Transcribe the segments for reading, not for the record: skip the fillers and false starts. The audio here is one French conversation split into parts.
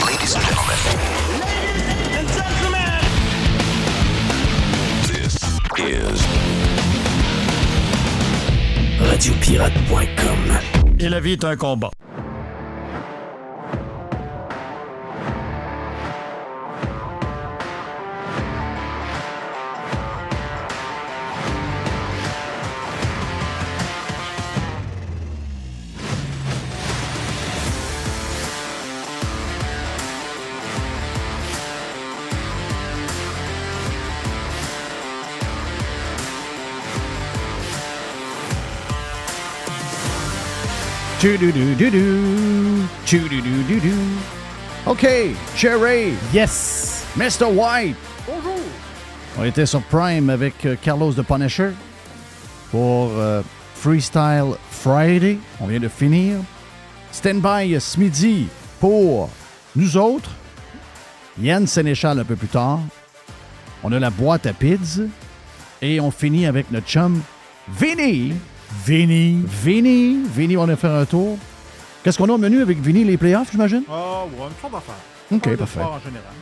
Ladies and gentlemen. This is Radiopirate.com. Et la vie est un combat. OK, Cherry. Yes. Mr. White. Bonjour. On était sur Prime avec Carlos de Punisher pour Freestyle Friday. On vient de finir. Stand by ce midi pour nous autres. Yann Sénéchal un peu plus tard. On a la boîte à pids. Et on finit avec notre chum Vinny. Vinny, on va faire un tour. Qu'est-ce qu'on a au menu avec Vinny, les playoffs, j'imagine? Ah, ouais, une sorte d'affaire. OK, parfait. En général.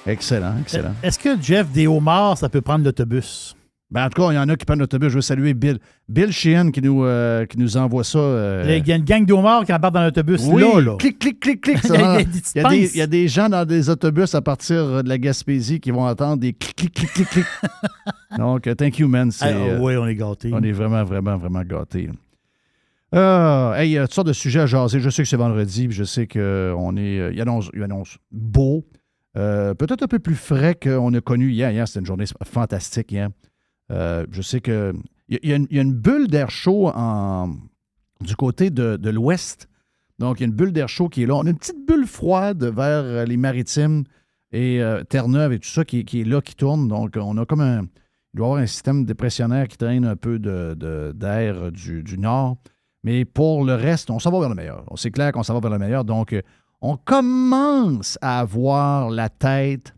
Excellent. Est-ce que Jeff des Homards, ça peut prendre l'autobus? Ben, en tout cas, il y en a qui prennent l'autobus. Je veux saluer Bill Sheehan qui nous envoie ça. Il y a une gang d'Homards qui embarque dans l'autobus oui, là. Clic. Ça, il y a des gens dans des autobus à partir de la Gaspésie qui vont entendre des clic. Donc, thank you, man. Oui, on est gâtés. On est vraiment gâtés. Il y a toutes sortes de sujets à jaser. Je sais que c'est vendredi, puis je sais qu'on est. Il annonce beau. Peut-être un peu plus frais qu'on a connu hier. Hier, c'était une journée fantastique hier. Je sais que il y a une bulle d'air chaud du côté de l'ouest. Donc, il y a une bulle d'air chaud qui est là. On a une petite bulle froide vers les Maritimes et Terre-Neuve et tout ça qui est là, qui tourne. Donc, on a comme il doit y avoir un système dépressionnaire qui traîne un peu d'air du nord. Mais pour le reste, on s'en va vers le meilleur. C'est clair qu'on s'en va vers le meilleur. Donc, on commence à avoir la tête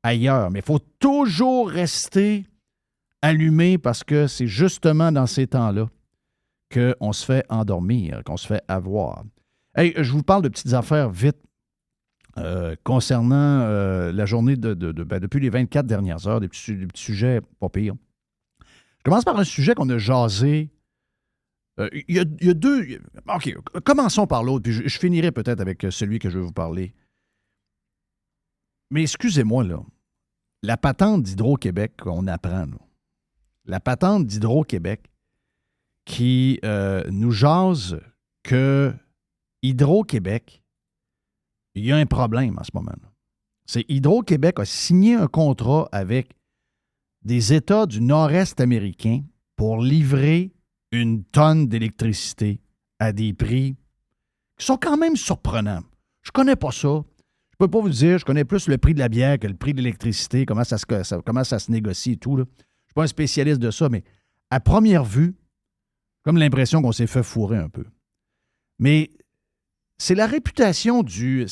ailleurs. Mais il faut toujours rester allumé parce que c'est justement dans ces temps-là qu'on se fait endormir, qu'on se fait avoir. Hey, je vous parle de petites affaires vite concernant la journée depuis les 24 dernières heures, des petits sujets pas pires. Je commence par un sujet qu'on a jasé. Il y a deux... OK, commençons par l'autre, puis je finirai peut-être avec celui que je vais vous parler. Mais excusez-moi, là. La patente d'Hydro-Québec qu'on apprend, là. La patente d'Hydro-Québec qui nous jase que Hydro-Québec, il y a un problème en ce moment. C'est Hydro-Québec a signé un contrat avec des États du nord-est américain pour livrer une tonne d'électricité à des prix qui sont quand même surprenants. Je connais pas ça. Je peux pas vous dire, je connais plus le prix de la bière que le prix de l'électricité, comment ça se négocie et tout, là. Je suis pas un spécialiste de ça, mais à première vue, comme l'impression qu'on s'est fait fourrer un peu. Mais c'est la réputation du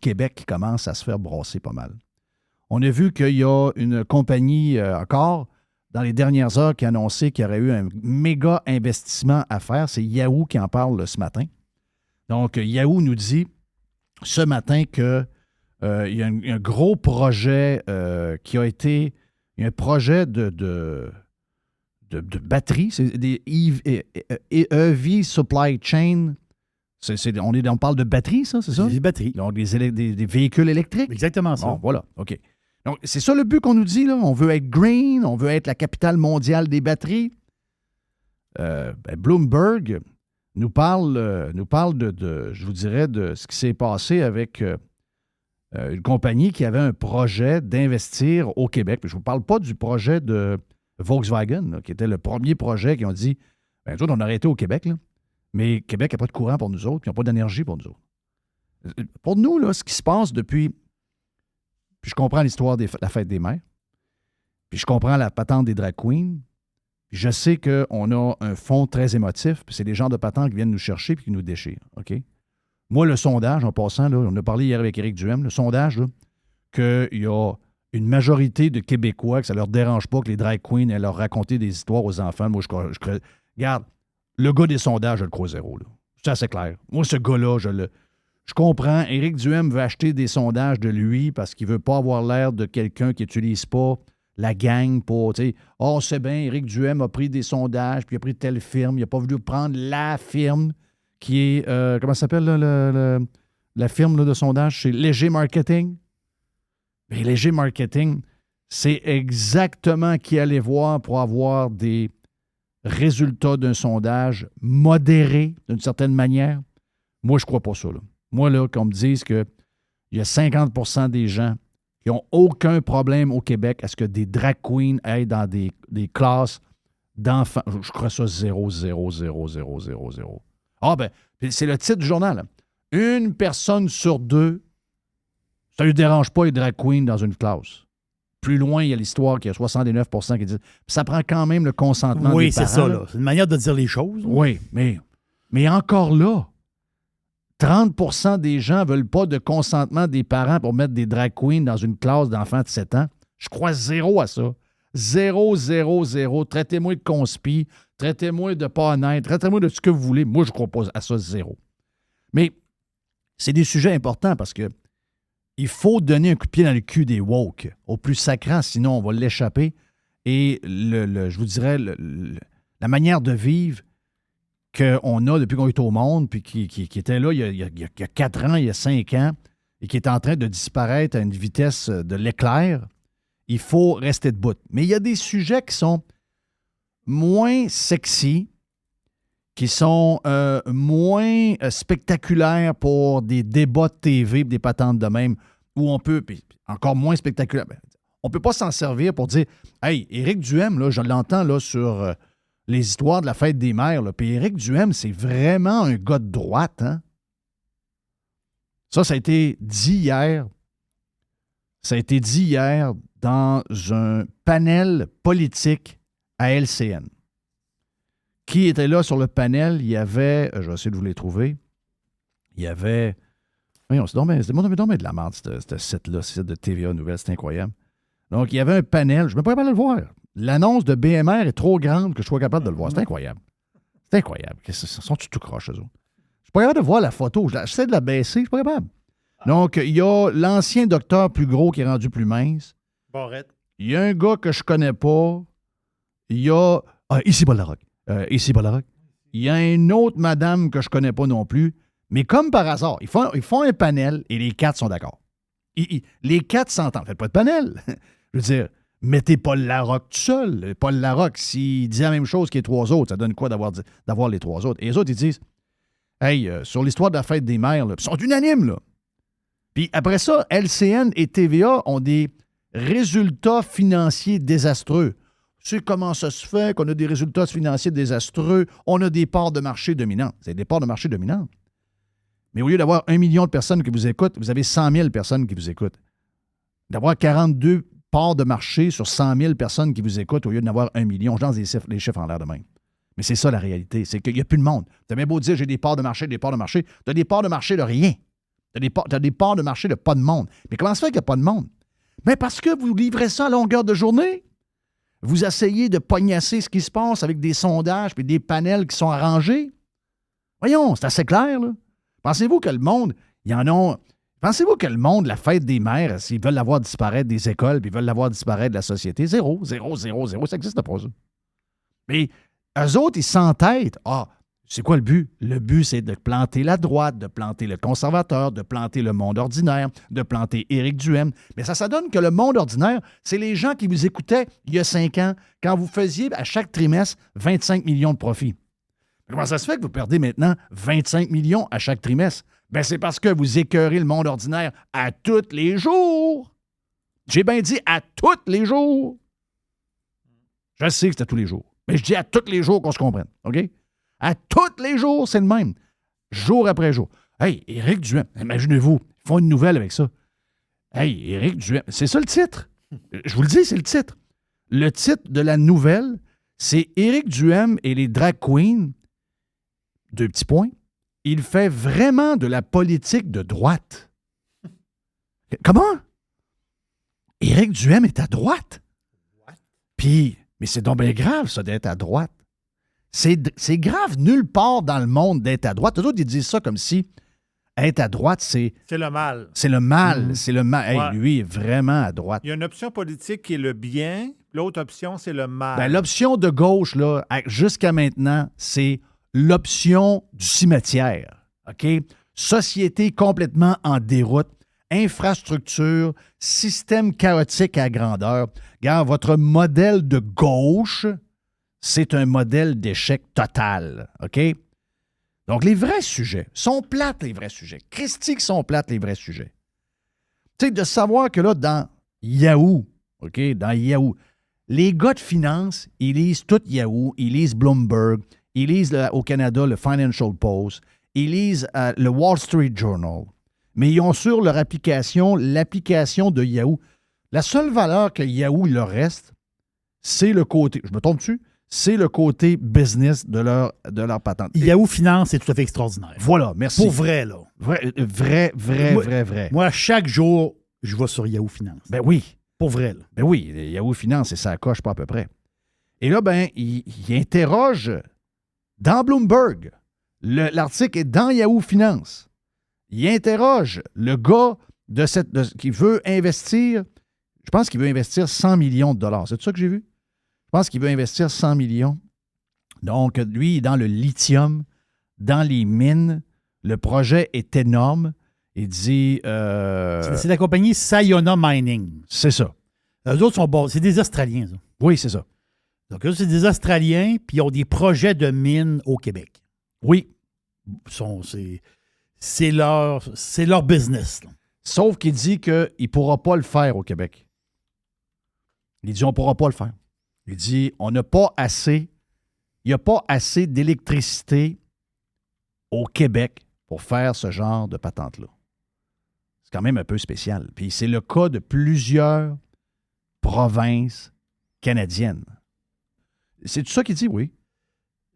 Québec qui commence à se faire brasser pas mal. On a vu qu'il y a une compagnie encore dans les dernières heures qui a annoncé qu'il y aurait eu un méga investissement à faire. C'est Yahoo qui en parle ce matin. Donc, Yahoo nous dit ce matin qu'il y a un gros projet qui a été... Il y a un projet de batterie. C'est des EV Supply Chain. On parle de batterie, ça, c'est ça? Des batteries. Donc, des véhicules électriques. Exactement ça. Bon, voilà, OK. Donc, c'est ça le but qu'on nous dit, là. On veut être green, on veut être la capitale mondiale des batteries. Bloomberg nous parle je vous dirais, de ce qui s'est passé avec une compagnie qui avait un projet d'investir au Québec. Puis je ne vous parle pas du projet de Volkswagen, là, qui était le premier projet qui ont dit, nous autres, on a arrêté au Québec, là, mais Québec n'a pas de courant pour nous autres, puis ils n'ont pas d'énergie pour nous autres. Pour nous, là, ce qui se passe depuis... Puis je comprends l'histoire de la fête des mères, puis je comprends la patente des drag queens, puis je sais qu'on a un fond très émotif, puis c'est des gens de patente qui viennent nous chercher puis qui nous déchirent, OK? Moi, le sondage, en passant, là, on a parlé hier avec Éric Duhem, le sondage, là, qu'il y a une majorité de Québécois que ça ne leur dérange pas que les drag queens aient leur raconter des histoires aux enfants. Moi, regarde, le gars des sondages, je le crois zéro. Là. C'est assez clair. Moi, ce gars-là, Je comprends, Éric Duhem veut acheter des sondages de lui parce qu'il ne veut pas avoir l'air de quelqu'un qui n'utilise pas la gang pour, tu sais, oh, c'est bien, Éric Duhem a pris des sondages, puis il a pris telle firme, il n'a pas voulu prendre la firme qui est, comment ça s'appelle, là, la firme là, de sondage? C'est Léger Marketing. Mais Léger Marketing, c'est exactement qui aller voir pour avoir des résultats d'un sondage modéré, d'une certaine manière. Moi, je ne crois pas ça, là. Moi, là, qu'on me dise qu'il y a 50% des gens qui n'ont aucun problème au Québec à ce que des drag queens aillent dans des classes d'enfants. Je crois ça 0, 0, 0, 0, 0, 0. Ah, ben, c'est le titre du journal. Là. Une personne sur deux, ça ne lui dérange pas les drag queens dans une classe. Plus loin, il y a l'histoire qu'il y a 69% qui disent. Ça prend quand même le consentement des parents. Oui, c'est ça, là. C'est une manière de dire les choses. Oui, mais encore là, 30% des gens ne veulent pas de consentement des parents pour mettre des drag queens dans une classe d'enfants de 7 ans. Je crois 0 à ça. 0, 0, 0. Traitez-moi de conspi, traitez-moi de pas honnête, traitez-moi de ce que vous voulez. Moi, je ne crois pas à ça, 0. Mais c'est des sujets importants parce que il faut donner un coup de pied dans le cul des woke, au plus sacrant, sinon on va l'échapper. Et je vous dirais, la manière de vivre qu'on a depuis qu'on est au monde, puis qui était là il y a 4 ans, il y a 5 ans, et qui est en train de disparaître à une vitesse de l'éclair, il faut rester debout. Mais il y a des sujets qui sont moins sexy, qui sont moins spectaculaires pour des débats de TV, des patentes de même, où on peut, puis encore moins spectaculaire, on ne peut pas s'en servir pour dire « Hey, Éric Duhem, là, je l'entends là, sur les histoires de la fête des mères, là, puis Éric Duhem, c'est vraiment un gars de droite. Hein? » Ça a été dit hier. Ça a été dit hier dans un panel politique à LCN. Qui était là sur le panel? Il y avait, je vais essayer de vous les trouver, il y avait, voyons, c'est donc bien de la merde, ce site-là, ce site de TVA Nouvelles, c'est incroyable. Donc, il y avait un panel, je ne suis pas capable de le voir. L'annonce de BMR est trop grande que je sois capable de le voir. C'est incroyable. C'est incroyable. Ils sont tout croches, eux autres. Je ne suis pas capable de voir la photo. J'essaie de la baisser, je ne suis pas capable. Donc, il y a l'ancien docteur plus gros qui est rendu plus mince. Barrette. Il y a un gars que je connais pas. Il y a... ici, Bolaroc. Ici, Bolaroc. Il y a une autre madame que je connais pas non plus. Mais comme par hasard, ils font un panel et les 4 sont d'accord. Les 4 s'entendent. Faites pas de panel. Je veux dire, mettez Paul Larocque tout seul. Paul Larocque, s'il dit la même chose que les 3 autres, ça donne quoi d'avoir les 3 autres? Et les autres, ils disent, hey, sur l'histoire de la fête des mères, là, ils sont unanimes, là. Puis après ça, LCN et TVA ont des résultats financiers désastreux. C'est comment ça se fait qu'on a des résultats financiers désastreux? On a des parts de marché dominantes. C'est des parts de marché dominantes. Mais au lieu d'avoir 1 million de personnes qui vous écoutent, vous avez 100 000 personnes qui vous écoutent. D'avoir 42 parts de marché sur 100 000 personnes qui vous écoutent au lieu d'en avoir 1 million, je lance les chiffres en l'air de même. Mais c'est ça la réalité, c'est qu'il n'y a plus de monde. Tu as bien beau dire j'ai des parts de marché, tu as des parts de marché de rien. Tu as des parts de marché de pas de monde. Mais comment ça fait qu'il n'y a pas de monde? Mais parce que vous livrez ça à longueur de journée. Vous essayez de pognasser ce qui se passe avec des sondages et des panels qui sont arrangés. Voyons, c'est assez clair, là. Pensez-vous que le monde, pensez-vous que le monde, la fête des mères, s'ils veulent la voir disparaître des écoles puis ils veulent la voir disparaître de la société, 0, 0, 0, 0, ça n'existe pas, ça. Mais eux autres, ils s'entêtent. Ah, c'est quoi le but? Le but, c'est de planter la droite, de planter le conservateur, de planter le monde ordinaire, de planter Éric Duhem. Mais ça donne que le monde ordinaire, c'est les gens qui vous écoutaient il y a 5 ans, quand vous faisiez à chaque trimestre 25 millions de profits. Comment ça se fait que vous perdez maintenant 25 millions à chaque trimestre? Bien, c'est parce que vous écœurez le monde ordinaire à tous les jours. J'ai bien dit à tous les jours. Je sais que c'est à tous les jours. Mais je dis à tous les jours qu'on se comprenne. OK? À tous les jours, c'est le même. Jour après jour. Hey, Éric Duhem, imaginez-vous, ils font une nouvelle avec ça. Hey, Éric Duhem, c'est ça le titre. Je vous le dis, c'est le titre. Le titre de la nouvelle, c'est Éric Duhem et les drag queens. 2 petits points. Il fait vraiment de la politique de droite. Comment? Éric Duhem est à droite. Puis, mais c'est donc bien grave, ça, d'être à droite. C'est grave nulle part dans le monde d'être à droite. Eux autres, ils disent ça comme si Être à droite, c'est le mal. le mal. Mhm. C'est le mal. Hey, Ouais. lui est vraiment à droite. Il y a une option politique qui est le bien, l'autre option, c'est le mal. Ben, l'option de gauche, là, jusqu'à maintenant, c'est l'option du cimetière. OK? Société complètement en déroute, infrastructure, système chaotique à grandeur. Regarde, votre modèle de gauche, c'est un modèle d'échec total. OK? Donc, les vrais sujets sont plates, les vrais sujets. Christique sont plates, les vrais sujets. Tu sais, de savoir que là, dans Yahoo, OK? Dans Yahoo, les gars de finance, ils lisent tout Yahoo, ils lisent Bloomberg, ils lisent au Canada le Financial Post, ils lisent le Wall Street Journal, mais ils ont sur leur application l'application de Yahoo. La seule valeur que Yahoo il leur reste, c'est le côté, je me trompe dessus, c'est le côté business de leur patente. Yahoo Finance, c'est tout à fait extraordinaire. Voilà, merci. Pour vrai, là. Vrai. Moi, chaque jour, je vais sur Yahoo Finance. Ben oui. Pour vrai, là. Ben oui, Yahoo Finance, et ça coche pas à peu près. Et là, ben, il interroge dans Bloomberg. L'article est dans Yahoo Finance. Il interroge le gars qui veut investir, je pense qu'il veut investir 100 millions de dollars. C'est ça que j'ai vu? Je pense qu'il veut investir 100 millions. Donc, lui, il est dans le lithium, dans les mines. Le projet est énorme. Il dit... C'est la compagnie Sayona Mining. C'est ça. Eux autres sont bons. C'est des Australiens, ça. Oui, c'est ça. Donc, eux, c'est des Australiens, puis ils ont des projets de mines au Québec. Oui. C'est leur business, là. Sauf qu'il dit qu'il ne pourra pas le faire au Québec. Il dit on ne pourra pas le faire. Il dit on n'a pas assez, il n'y a pas assez d'électricité au Québec pour faire ce genre de patente-là. C'est quand même un peu spécial. Puis c'est le cas de plusieurs provinces canadiennes. C'est tout ça qu'il dit, oui.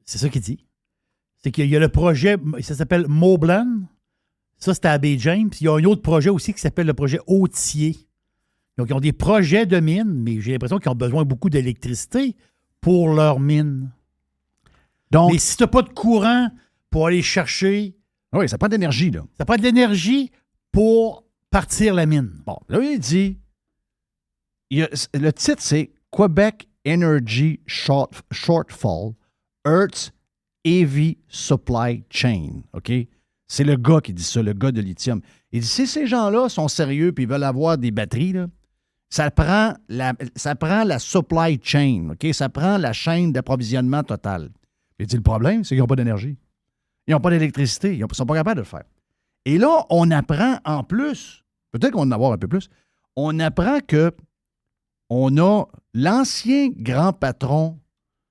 C'est ça qu'il dit. C'est qu'il y a le projet, ça s'appelle Moblan. Ça, c'était à Bay James. Puis il y a un autre projet aussi qui s'appelle le projet Autier. Donc, ils ont des projets de mines, mais j'ai l'impression qu'ils ont besoin beaucoup d'électricité pour leurs mines. Donc, mais si tu n'as pas de courant pour aller chercher, oui, ça prend d'énergie, là. ça prend de l'énergie pour partir la mine. Bon, là, il dit, le titre, c'est Quebec Energy Shortfall, Earth's Heavy Supply Chain. OK? C'est le gars qui dit ça, le gars de lithium. Il dit, si ces gens-là sont sérieux et ils veulent avoir des batteries, là, ça prend la supply chain. OK? Ça prend la chaîne d'approvisionnement totale. Il dit, le problème, c'est qu'ils n'ont pas d'énergie. Ils n'ont pas d'électricité. Ils ne sont pas capables de le faire. Et là, on apprend en plus, peut-être qu'on va en avoir un peu plus, on apprend que on a l'ancien grand patron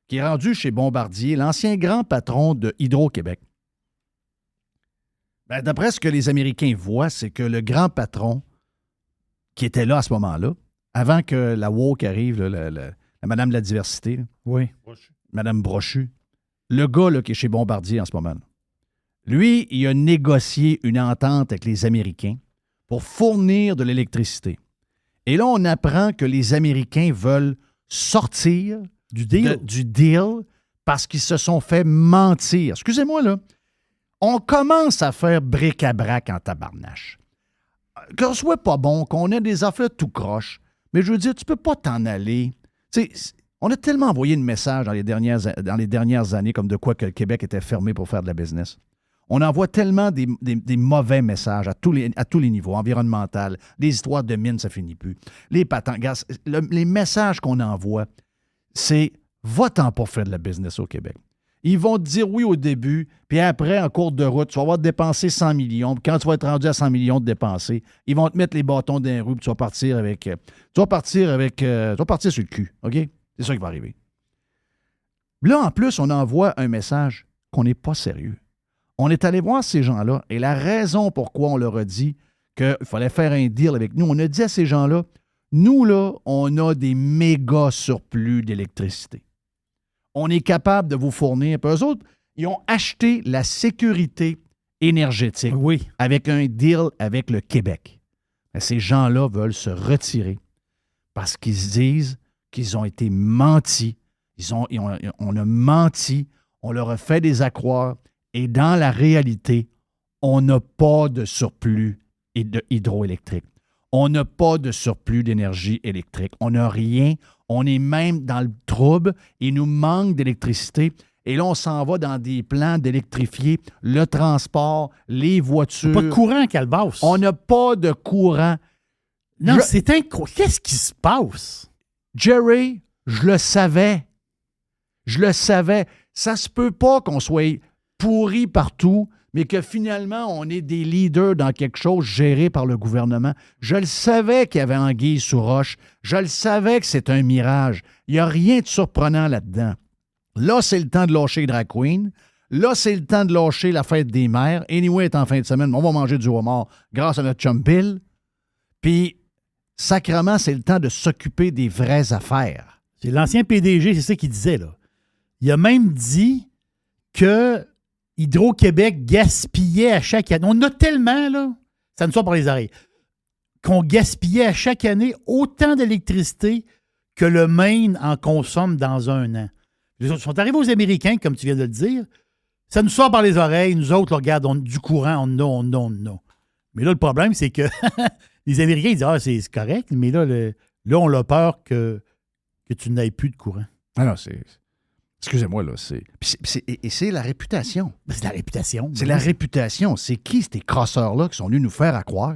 qui est rendu chez Bombardier, l'ancien grand patron de Hydro-Québec. Ben, d'après ce que les Américains voient, c'est que le grand patron qui était là à ce moment-là, avant que la woke arrive, là, la madame de la diversité, là, Oui. madame Brochu, le gars là, qui est chez Bombardier en ce moment, là, lui, il a négocié une entente avec les Américains pour fournir de l'électricité. Et là, on apprend que les Américains veulent sortir Du deal. du deal parce qu'ils se sont fait mentir. Excusez-moi, là. On commence à faire bric-à-brac en tabarnache. Que ce soit pas bon, qu'on ait des affaires tout croche, mais je veux dire, tu peux pas t'en aller. Tu sais, on a tellement envoyé de messages dans les dernières années comme de quoi que le Québec était fermé pour faire de la business. On envoie tellement des mauvais messages à tous les niveaux, environnemental, des histoires de mines, ça finit plus. Les patents, gars, les messages qu'on envoie, c'est « va-t'en pour faire de la business au Québec ». Ils vont te dire oui au début, puis après, en cours de route, tu vas avoir dépensé 100 millions. Puis quand tu vas être rendu à 100 millions de dépensés, ils vont te mettre les bâtons dans les roues, puis tu vas partir sur le cul. OK? C'est ça qui va arriver. Là, en plus, on envoie un message qu'on n'est pas sérieux. On est allé voir ces gens-là, et la raison pourquoi on leur a dit qu'il fallait faire un deal avec nous, on a dit à ces gens-là, nous, là, on a des méga surplus d'électricité. On est capable de vous fournir. Puis eux autres, ils ont acheté la sécurité énergétique avec un deal avec le Québec. Mais ces gens-là veulent se retirer parce qu'ils se disent qu'ils ont été mentis. On a menti, on leur a fait des accroires et dans la réalité, on n'a pas de surplus hydroélectrique. On n'a pas de surplus d'énergie électrique. On n'a rien. On est même dans le trouble. Il nous manque d'électricité. Et là, on s'en va dans des plans d'électrifier le transport, les voitures. Pas de courant, Calbas. On n'a pas de courant. Non, c'est incroyable. Qu'est-ce qui se passe? Jerry, je le savais. Je le savais. Ça se peut pas qu'on soit pourri partout, mais que finalement, on est des leaders dans quelque chose géré par le gouvernement. Je le savais qu'il y avait anguille sous roche. Je le savais que c'est un mirage. Il n'y a rien de surprenant là-dedans. Là, c'est le temps de lâcher Drag Queen. Là, c'est le temps de lâcher la fête des mères. Anyway, est en fin de semaine. On va manger du homard grâce à notre chum Bill. Puis, sacrément, c'est le temps de s'occuper des vraies affaires. C'est l'ancien PDG, c'est ça qu'il disait, là. Il a même dit que Hydro-Québec gaspillait à chaque année. On a tellement, là, ça nous sort par les oreilles, qu'on gaspillait à chaque année autant d'électricité que le Maine en consomme dans un an. Ils sont arrivés aux Américains, comme tu viens de le dire. Ça nous sort par les oreilles. Nous autres, là, regarde, on, du courant, on a. Mais là, le problème, c'est que les Américains, ils disent c'est correct, mais là, là, on a peur que tu n'aies plus de courant. Ah non, c'est... Excusez-moi, là, et c'est la réputation. C'est la réputation. C'est la réputation. C'est qui, ces crosseurs-là, qui sont venus nous faire croire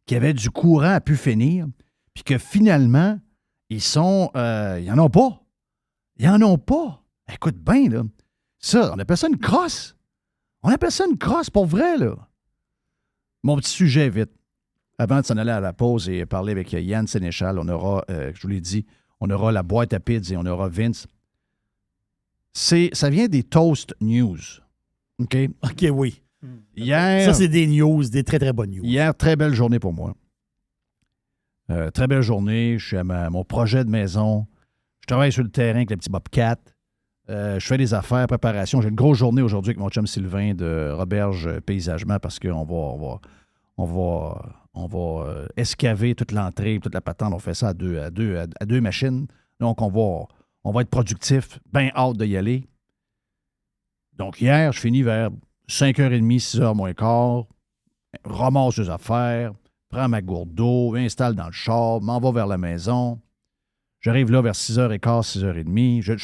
qu'il y avait du courant à pu finir, puis que finalement, ils en ont pas. Ils en ont pas. Écoute bien, là. Ça, on appelle ça une crosse. On appelle ça une crosse pour vrai, là. Mon petit sujet, vite. Avant de s'en aller à la pause et parler avec Yann Sénéchal, on aura, je vous l'ai dit, on aura la boîte à pizza et on aura Vince. Ça vient des Toast News. OK? OK, oui. Hier, ça, c'est des news, des très, très bonnes news. Hier, très belle journée pour moi. Très belle journée. Je suis à mon projet de maison. Je travaille sur le terrain avec le petit Bobcat. Je fais des affaires, préparation. J'ai une grosse journée aujourd'hui avec mon chum Sylvain de Roberge Paysagement parce qu'on va escaver toute l'entrée, toute la patente. On fait ça à deux machines. Donc, on va être productif. Bien hâte d'y aller. Donc, hier, je finis vers 5h30, 6h moins quart. Ramasse les affaires. Prends ma gourde d'eau. Installe dans le char. M'en va vers la maison. J'arrive là vers 6h15, 6h30. Je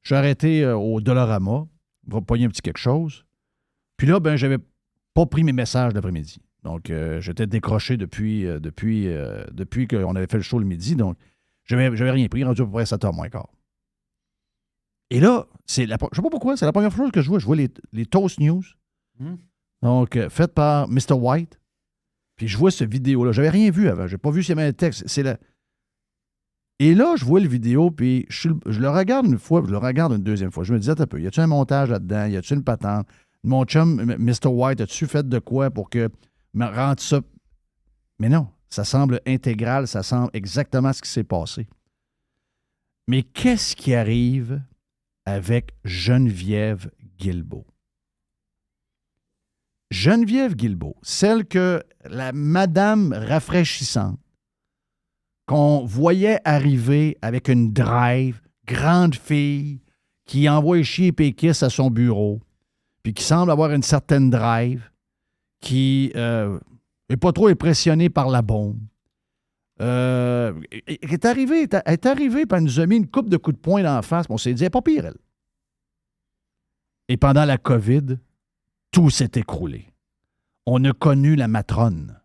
suis arrêté au Dollarama. On va pogner un petit quelque chose. Puis là, ben, j'avais pas pris mes messages l'après-midi. Donc, j'étais décroché depuis qu'on avait fait le show le midi. Donc, j'avais rien pris, rendu à peu près 7h moins quart. Et là, je sais pas pourquoi, c'est la première fois que je vois les Toast News. Donc, faites par Mr. White. Puis je vois cette vidéo-là. J'avais rien vu avant. J'ai pas vu s'il y avait un texte. Et là, je vois le vidéo, puis je le regarde une fois, puis je le regarde une deuxième fois. Je me disais, attends un peu, y a-tu un montage là-dedans? Y a-tu une patente? Mon chum, Mr. White, as-tu fait de quoi pour que me rende ça? Mais non, ça semble intégral, ça semble exactement ce qui s'est passé. Mais qu'est-ce qui arrive avec Geneviève Guilbeault? Geneviève Guilbeault, celle que la madame rafraîchissante, qu'on voyait arriver avec une drive, grande fille, qui envoie chier péquiste à son bureau, puis qui semble avoir une certaine drive, qui n'est pas trop impressionnée par la bombe. Elle est arrivée, puis elle nous a mis une coupe de coups de poing dans la face, puis on s'est dit, elle n'est pas pire, elle. Et pendant la COVID, tout s'est écroulé. On a connu la matrone.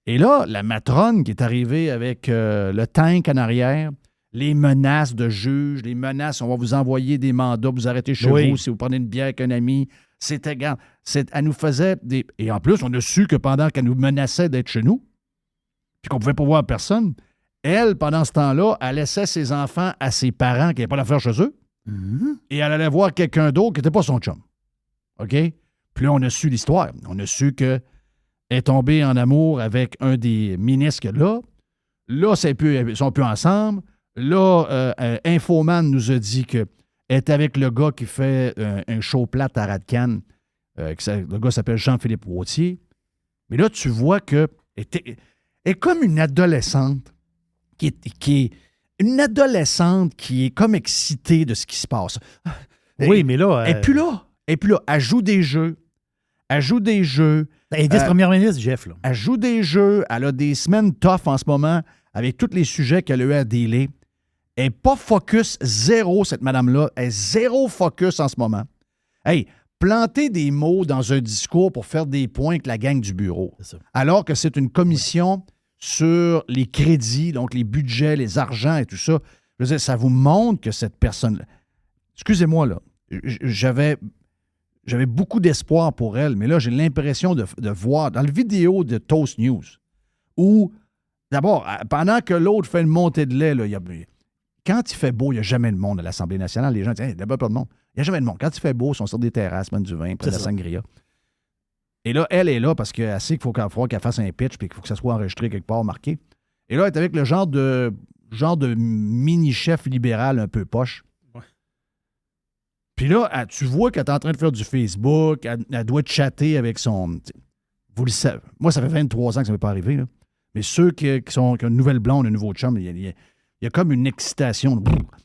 Et là, la matrone qui est arrivée avec le tank en arrière, les menaces de juges, les menaces, on va vous envoyer des mandats, vous arrêtez chez vous si vous prenez une bière avec un ami. C'était grave. Elle nous faisait des... Et en plus, on a su que pendant qu'elle nous menaçait d'être chez nous, puis qu'on ne pouvait pas voir personne, elle, pendant ce temps-là, elle laissait ses enfants à ses parents qui n'avaient pas d'affaires chez eux, et elle allait voir quelqu'un d'autre qui n'était pas son chum. OK? Puis là, on a su l'histoire. On a su qu'elle est tombée en amour avec un des ministres que là. Là, ils sont plus ensemble. Là, Infoman nous a dit qu'elle est avec le gars qui fait un show plate à Radcan. Le gars s'appelle Jean-Philippe Wautier. Mais là, tu vois qu'elle est comme une adolescente qui est une adolescente qui est comme excitée de ce qui se passe. Oui, mais là... Elle n'est plus là. Elle joue des jeux. Elle joue des jeux. Elle est vice-première ministre, Jeff. Là. Elle joue des jeux. Elle a des semaines tough en ce moment avec tous les sujets qu'elle a eu à dealer. Elle n'est pas focus zéro, cette madame-là. Elle est zéro focus en ce moment. Hey, planter des mots dans un discours pour faire des points avec la gang du bureau. C'est ça. Alors que c'est une commission sur les crédits, donc les budgets, les argents et tout ça. Je veux dire, ça vous montre que cette personne... Excusez-moi, là. J'avais beaucoup d'espoir pour elle, mais là, j'ai l'impression de voir dans la vidéo de Toast News où, d'abord, pendant que l'autre fait une montée de lait, là, quand il fait beau, il n'y a jamais de monde à l'Assemblée nationale. Les gens disent, hey, il n'y a pas de monde. Il n'y a jamais de monde. Quand il fait beau, ils sont sur des terrasses, prennent du vin, prennent de la sangria. Et là, elle est là parce qu'elle sait qu'il faut qu'elle fasse un pitch puis qu'il faut que ça soit enregistré quelque part, marqué. Et là, elle est avec le genre de mini-chef libéral un peu poche. Ouais. Puis là, tu vois qu'elle est en train de faire du Facebook, elle doit chatter avec son... Vous le savez. Moi, ça fait 23 ans que ça ne m'est pas arrivé. Là. Mais ceux qui ont une nouvelle blonde, un nouveau chum, il y a comme une excitation.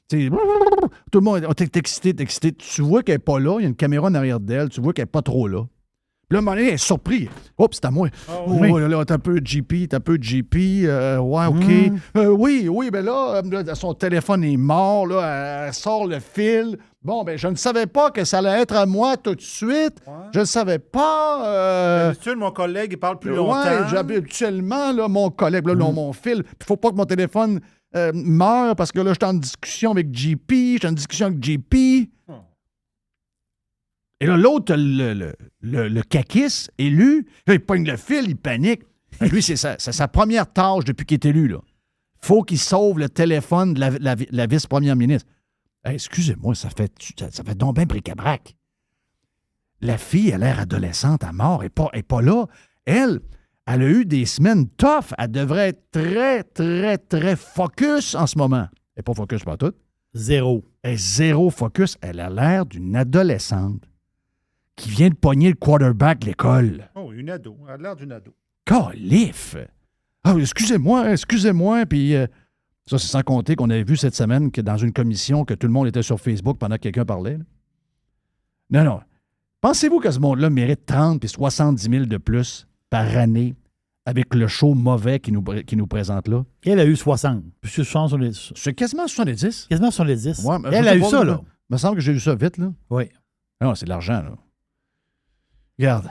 Tout le monde est excité. Tu vois qu'elle n'est pas là, il y a une caméra en arrière d'elle, tu vois qu'elle n'est pas trop là. Puis là, à un moment donné, elle est surpris. Oups, c'est à moi. Là, t'as un peu de JP. Ouais, OK. Oui, ben là, son téléphone est mort, là, elle sort le fil. Bon, ben, je ne savais pas que ça allait être à moi tout de suite. Ouais. Je ne savais pas. D'habitude, mon collègue, il parle plus longtemps. Oui, habituellement, là, mon collègue, là, mon fil. Il ne faut pas que mon téléphone meure parce que là, je suis en discussion avec JP. Et là, l'autre, le caquis élu, là, il pogne le fil, il panique. Lui, c'est sa première tâche depuis qu'il est élu. Il faut qu'il sauve le téléphone de la vice-première ministre. Hey, excusez-moi, ça fait donc bien bric-à-brac. La fille a l'air adolescente à mort. Elle n'est pas là. Elle a eu des semaines tough. Elle devrait être très, très, très focus en ce moment. Elle n'est pas focus pas tout. Zéro. Elle est zéro focus. Elle a l'air d'une adolescente qui vient de pogner le quarterback de l'école. Oh, une ado. Elle a l'air d'une ado. Calif! Ah, excusez-moi. Puis ça, c'est sans compter qu'on avait vu cette semaine que dans une commission que tout le monde était sur Facebook pendant que quelqu'un parlait. Là. Non. Pensez-vous que ce monde-là mérite 30 et 70 000 de plus par année avec le show mauvais qui nous présente là? Elle a eu 60. Puis 60 sur les... C'est quasiment 70. Quasiment sur les 10. Ouais, elle a eu ça, là. Il me semble que j'ai eu ça vite, là. Oui. Non, c'est de l'argent, là. Regarde,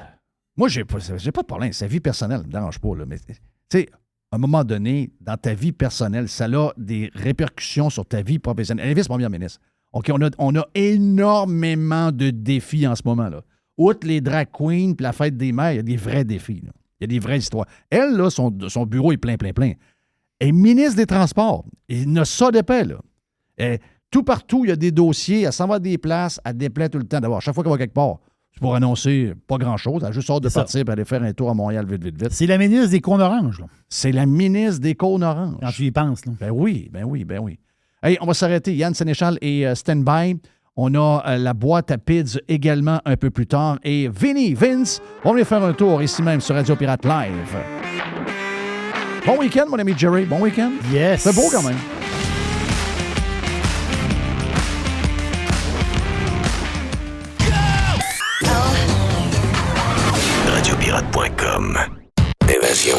moi, j'ai pas de problème. Sa vie personnelle ne me dérange pas, là. Mais, tu sais, à un moment donné, dans ta vie personnelle, ça a des répercussions sur ta vie professionnelle. Elle est vice-première ministre. OK, on a énormément de défis en ce moment-là. Outre les drag queens et la fête des mères, il y a des vrais défis, là. Il y a des vraies histoires. Elle, là, son bureau est plein. Elle est ministre des Transports. Il n'a ça d'épais, là. Tout partout, il y a des dossiers. Elle s'en va des places. Elle déplaît tout le temps. D'abord, chaque fois qu'elle va quelque part, c'est pour annoncer pas grand-chose. Elle a juste hâte de partir et aller faire un tour à Montréal vite. C'est la ministre des cônes oranges, là. C'est la ministre des cônes oranges. Quand tu y penses, là. Ben oui. Hey, on va s'arrêter. Yann Sénéchal et stand-by. On a la boîte à PIDS également un peu plus tard. Et Vince, on va venir faire un tour ici même sur Radio Pirate Live. Bon week-end, mon ami Jerry. Bon week-end. Yes. C'est beau quand même. Radiopirate.com. Évasion.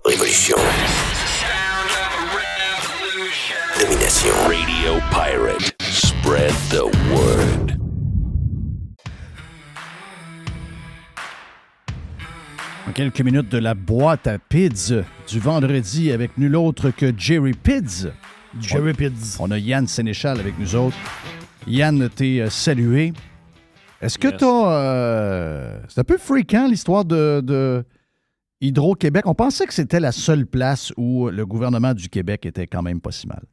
Révolution. Domination. Radio Pirate. Spread the word. En quelques minutes de la boîte à PIDS du vendredi avec nul autre que Jerry Pids. Jerry Pids. On a Yann Sénéchal avec nous autres. Yann, t'es salué. Est-ce que c'est un peu fréquent l'histoire de Hydro-Québec? On pensait que c'était la seule place où le gouvernement du Québec était quand même pas si mal.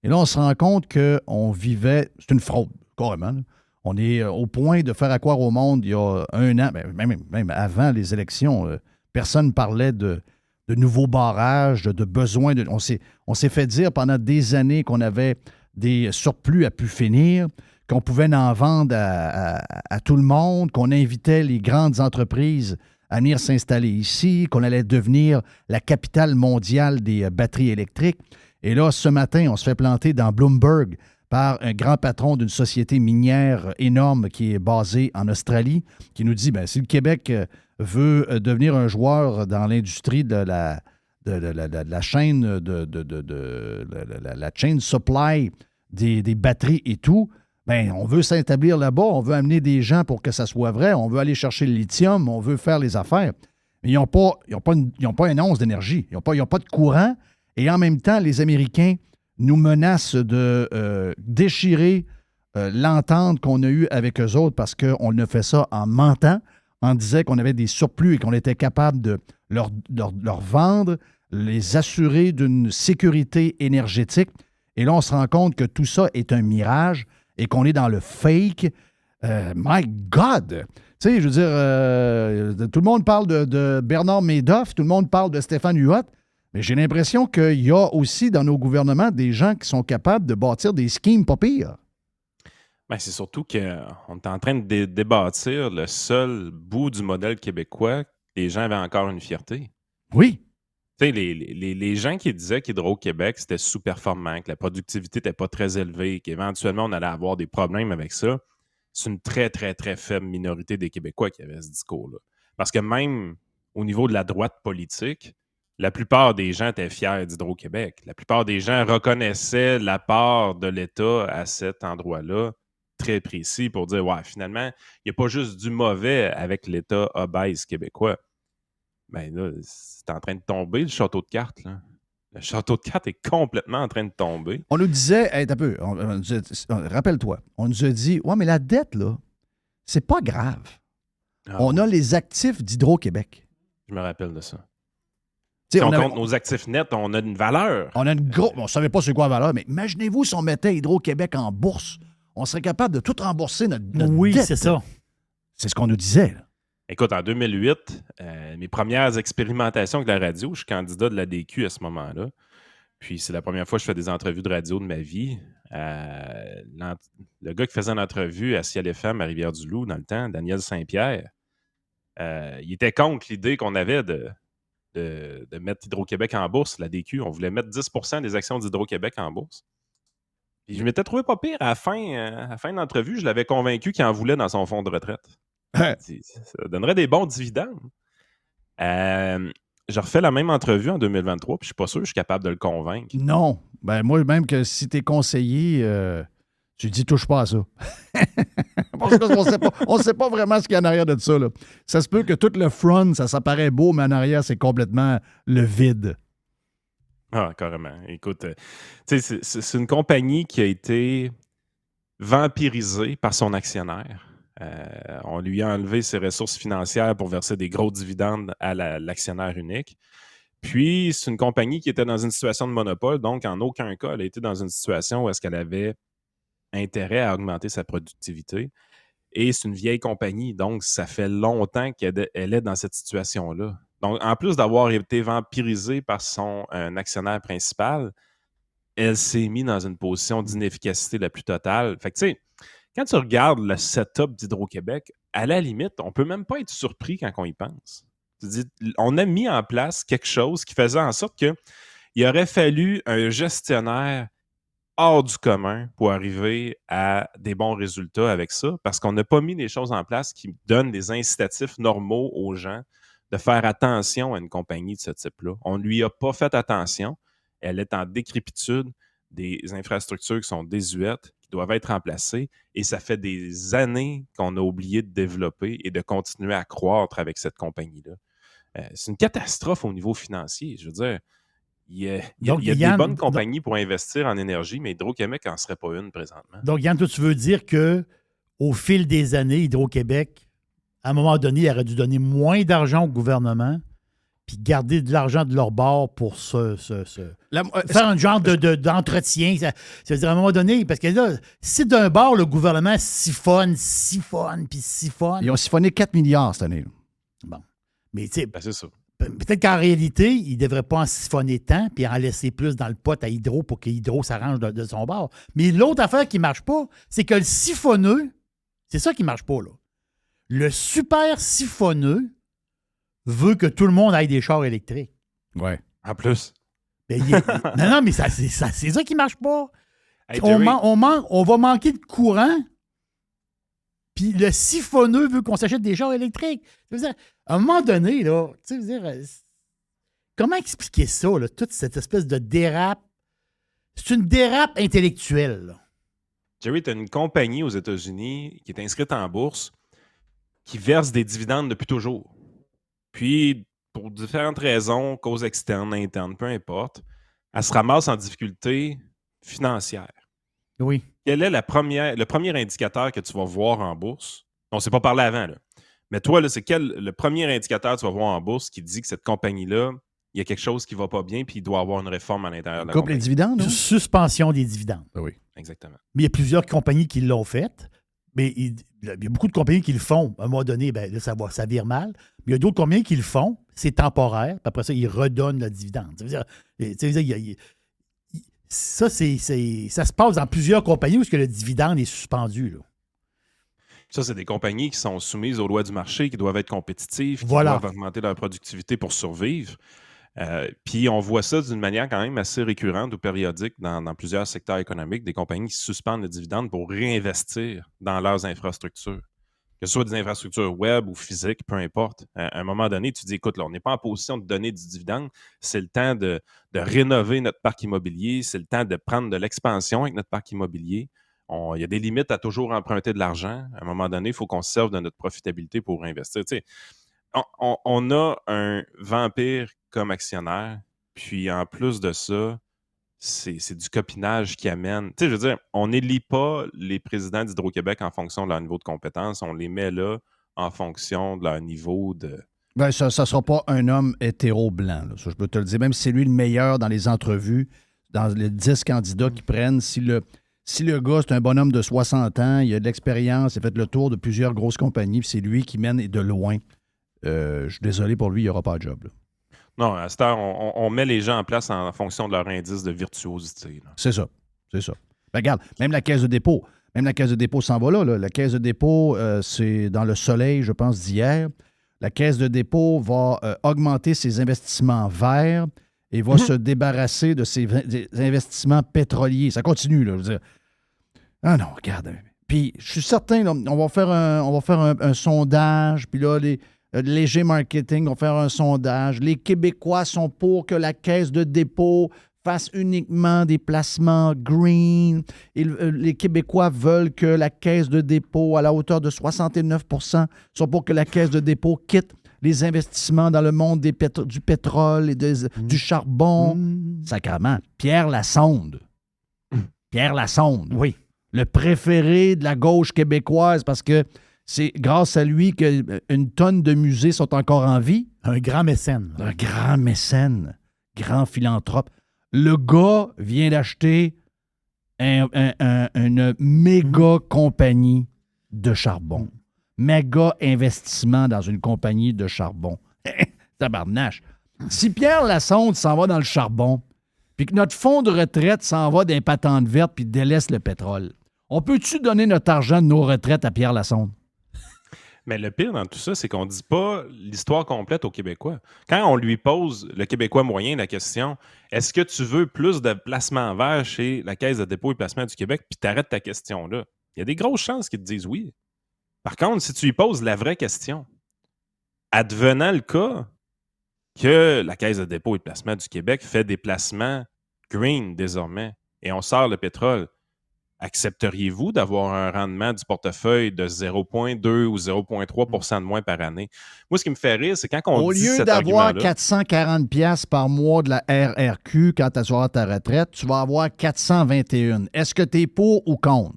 Et là, on se rend compte qu'on vivait... C'est une fraude, carrément. Là. On est au point de faire accroire au monde il y a un an, même avant les élections, personne parlait de nouveaux barrages, de besoins. On s'est fait dire pendant des années qu'on avait des surplus à pu finir, qu'on pouvait en vendre à tout le monde, qu'on invitait les grandes entreprises à venir s'installer ici, qu'on allait devenir la capitale mondiale des batteries électriques. Et là, ce matin, on se fait planter dans Bloomberg par un grand patron d'une société minière énorme qui est basée en Australie, qui nous dit, si le Québec veut devenir un joueur dans l'industrie de la chaîne la chain supply des batteries et tout, on veut s'établir là-bas, on veut amener des gens pour que ça soit vrai, on veut aller chercher le lithium, on veut faire les affaires. Mais ils n'ont pas une once d'énergie, ils n'ont pas de courant, et en même temps, les Américains nous menacent de déchirer l'entente qu'on a eue avec eux autres parce qu'on a fait ça en mentant, on disait qu'on avait des surplus et qu'on était capable de leur vendre, les assurer d'une sécurité énergétique. Et là, on se rend compte que tout ça est un mirage et qu'on est dans le fake. My God! Tu sais, je veux dire, tout le monde parle de Bernard Madoff, tout le monde parle de Stéphane Huot, mais j'ai l'impression qu'il y a aussi dans nos gouvernements des gens qui sont capables de bâtir des schemes pas pires. C'est surtout qu'on est en train de débâtir le seul bout du modèle québécois que les gens avaient encore une fierté. Oui. Tu sais, les gens qui disaient qu'Hydro-Québec, c'était sous-performant, que la productivité n'était pas très élevée, qu'éventuellement, on allait avoir des problèmes avec ça, c'est une très, très, très faible minorité des Québécois qui avaient ce discours-là. Parce que même au niveau de la droite politique, la plupart des gens étaient fiers d'Hydro-Québec. La plupart des gens reconnaissaient l'apport de l'État à cet endroit-là très précis pour dire, ouais, finalement, il n'y a pas juste du mauvais avec l'État obèse québécois. Là, c'est en train de tomber, le château de cartes, là. Le château de cartes est complètement en train de tomber. On nous disait, un peu, rappelle-toi, on nous a dit, ouais, mais la dette, là, c'est pas grave. On a les actifs d'Hydro-Québec. Je me rappelle de ça. Si on compte nos actifs nets, on a une valeur. On ne savait pas c'est quoi la valeur, mais imaginez-vous si on mettait Hydro-Québec en bourse, on serait capable de tout rembourser notre dette. Oui, c'est ça. C'est ce qu'on nous disait, là. Écoute, en 2008, mes premières expérimentations avec la radio, je suis candidat de la DQ à ce moment-là. Puis c'est la première fois que je fais des entrevues de radio de ma vie. Le gars qui faisait une entrevue à Ciel FM à Rivière-du-Loup dans le temps, Daniel Saint-Pierre, il était contre l'idée qu'on avait de mettre Hydro-Québec en bourse, la DQ. On voulait mettre 10% des actions d'Hydro-Québec en bourse. Puis je m'étais trouvé pas pire. À la fin de l'entrevue, je l'avais convaincu qu'il en voulait dans son fonds de retraite. Ça donnerait des bons dividendes. Je refais la même entrevue en 2023, puis je suis pas sûr que je suis capable de le convaincre. Non. Moi, même que si t'es conseiller, tu dis touche pas à ça. Parce qu'on ne sait pas vraiment ce qu'il y a en arrière de ça, là. Ça se peut que tout le front, ça s'apparaît beau, mais en arrière, c'est complètement le vide. Ah, carrément. Écoute, c'est une compagnie qui a été vampirisée par son actionnaire. On lui a enlevé ses ressources financières pour verser des gros dividendes à l'actionnaire unique. Puis, c'est une compagnie qui était dans une situation de monopole, donc en aucun cas, elle a été dans une situation où est-ce qu'elle avait intérêt à augmenter sa productivité. Et c'est une vieille compagnie, donc ça fait longtemps qu'elle est dans cette situation-là. Donc, en plus d'avoir été vampirisée par son actionnaire principal, elle s'est mise dans une position d'inefficacité la plus totale. Fait que, tu sais, quand tu regardes le setup d'Hydro-Québec, à la limite, on ne peut même pas être surpris quand on y pense. On a mis en place quelque chose qui faisait en sorte qu'il aurait fallu un gestionnaire hors du commun pour arriver à des bons résultats avec ça, parce qu'on n'a pas mis des choses en place qui donnent des incitatifs normaux aux gens de faire attention à une compagnie de ce type-là. On ne lui a pas fait attention. Elle est en décrépitude, des infrastructures qui sont désuètes, qui doivent être remplacées, et ça fait des années qu'on a oublié de développer et de continuer à croître avec cette compagnie-là. C'est une catastrophe au niveau financier. Je veux dire, il y a des bonnes compagnies pour investir en énergie, mais Hydro-Québec n'en serait pas une présentement. Donc, Yann, toi, tu veux dire qu'au fil des années, Hydro-Québec, à un moment donné, il aurait dû donner moins d'argent au gouvernement puis garder de l'argent de leur bord pour faire un genre d'entretien. Ça veut dire, à un moment donné, parce que là, si d'un bord, le gouvernement siphonne. Ils ont siphonné 4 milliards cette année. Bon. Mais tu sais, c'est ça. Peut-être qu'en réalité, il ne devrait pas en siphonner tant puis en laisser plus dans le pot à Hydro pour que Hydro s'arrange de son bord. Mais l'autre affaire qui ne marche pas, c'est que le siphonneux, c'est ça qui ne marche pas, là. Le super siphonneux veut que tout le monde aille des chars électriques. Ouais. En plus. Non, mais c'est ça qui ne marche pas. Hey, On, Jerry, on va manquer de courant, puis le siphonneux veut qu'on s'achète des chars électriques. Je veux dire, à un moment donné, là, tu sais, je veux dire, comment expliquer ça, là, toute cette espèce de dérape? C'est une dérape intellectuelle, là. Jerry, tu as une compagnie aux États-Unis qui est inscrite en bourse qui verse des dividendes depuis toujours. Puis, pour différentes raisons, causes externes, internes, peu importe, elle se ramasse en difficulté financière. Oui. Quel est le premier indicateur que tu vas voir en bourse? On ne s'est pas parlé avant, là. Mais toi, là, c'est quel le premier indicateur que tu vas voir en bourse qui dit que cette compagnie-là, il y a quelque chose qui ne va pas bien puis il doit avoir une réforme à l'intérieur de la Coupe les compagnie? dividendes, non? Suspension des dividendes. Ah oui. Exactement. Mais il y a plusieurs compagnies qui l'ont fait. Mais il y a beaucoup de compagnies qui le font. À un moment donné, ben, là, ça vire mal. Mais il y a d'autres compagnies qui le font. C'est temporaire. Puis après ça, ils redonnent le dividende. Ça veut dire, ça se passe dans plusieurs compagnies où le dividende est suspendu, là. Ça, c'est des compagnies qui sont soumises aux lois du marché, qui doivent être compétitives, qui Voilà. doivent augmenter leur productivité pour survivre. Puis on voit ça d'une manière quand même assez récurrente ou périodique dans plusieurs secteurs économiques, des compagnies qui suspendent le dividende pour réinvestir dans leurs infrastructures. Que ce soit des infrastructures web ou physiques, peu importe. À un moment donné, tu dis, écoute, là, on n'est pas en position de donner du dividende. C'est le temps de rénover notre parc immobilier. C'est le temps de prendre de l'expansion avec notre parc immobilier. Il y a des limites à toujours emprunter de l'argent. À un moment donné, il faut qu'on se serve de notre profitabilité pour réinvestir. Tu sais, on a un vampire comme actionnaire, puis en plus de ça, c'est du copinage qui amène. Tu sais, je veux dire, on n'élit pas les présidents d'Hydro-Québec en fonction de leur niveau de compétence, on les met là en fonction de leur niveau de. Ben, ça ne sera pas un homme hétéro-blanc, là. Ça, je peux te le dire. Même si c'est lui le meilleur dans les entrevues, dans les 10 candidats qu'ils prennent, si le gars, c'est un bonhomme de 60 ans, il a de l'expérience, il a fait le tour de plusieurs grosses compagnies, puis c'est lui qui mène de loin. Je suis désolé pour lui, il n'y aura pas de job, là. Non, à cette heure, on met les gens en place en fonction de leur indice de virtuosité, là. C'est ça. Ben, regarde, même la caisse de dépôt s'en va là. La caisse de dépôt, c'est dans le soleil, je pense, d'hier. La caisse de dépôt va augmenter ses investissements verts et va se débarrasser de ses investissements pétroliers. Ça continue, là, je veux dire. Ah non, regarde. Puis, je suis certain, là, on va faire un sondage, puis là, léger marketing, on va faire un sondage. Les Québécois sont pour que la caisse de dépôt fasse uniquement des placements green. Les Québécois veulent que la caisse de dépôt, à la hauteur de 69 %, sont pour que la caisse de dépôt quitte les investissements dans le monde du pétrole et du charbon. Sacrément. Pierre Lassonde. Oui. Le préféré de la gauche québécoise parce que c'est grâce à lui qu'une tonne de musées sont encore en vie. Un grand mécène. Un grand mécène, grand philanthrope. Le gars vient d'acheter une méga compagnie de charbon. Méga investissement dans une compagnie de charbon. Tabarnache. Si Pierre Lassonde s'en va dans le charbon, puis que notre fonds de retraite s'en va d'un patente verte puis délaisse le pétrole, on peut-tu donner notre argent de nos retraites à Pierre Lassonde? Mais le pire dans tout ça, c'est qu'on ne dit pas l'histoire complète aux Québécois. Quand on lui pose, le Québécois moyen, la question « Est-ce que tu veux plus de placements verts chez la Caisse de dépôt et placement du Québec? » Puis tu arrêtes ta question là. Il y a des grosses chances qu'ils te disent oui. Par contre, si tu lui poses la vraie question, advenant le cas que la Caisse de dépôt et placement du Québec fait des placements green désormais et on sort le pétrole, accepteriez-vous d'avoir un rendement du portefeuille de 0,2 ou 0,3 % de moins par année? Moi, ce qui me fait rire, c'est quand on dit cet argument-là... Au lieu d'avoir 440 $ par mois de la RRQ quand tu auras ta retraite, tu vas avoir 421. Est-ce que tu es pour ou contre?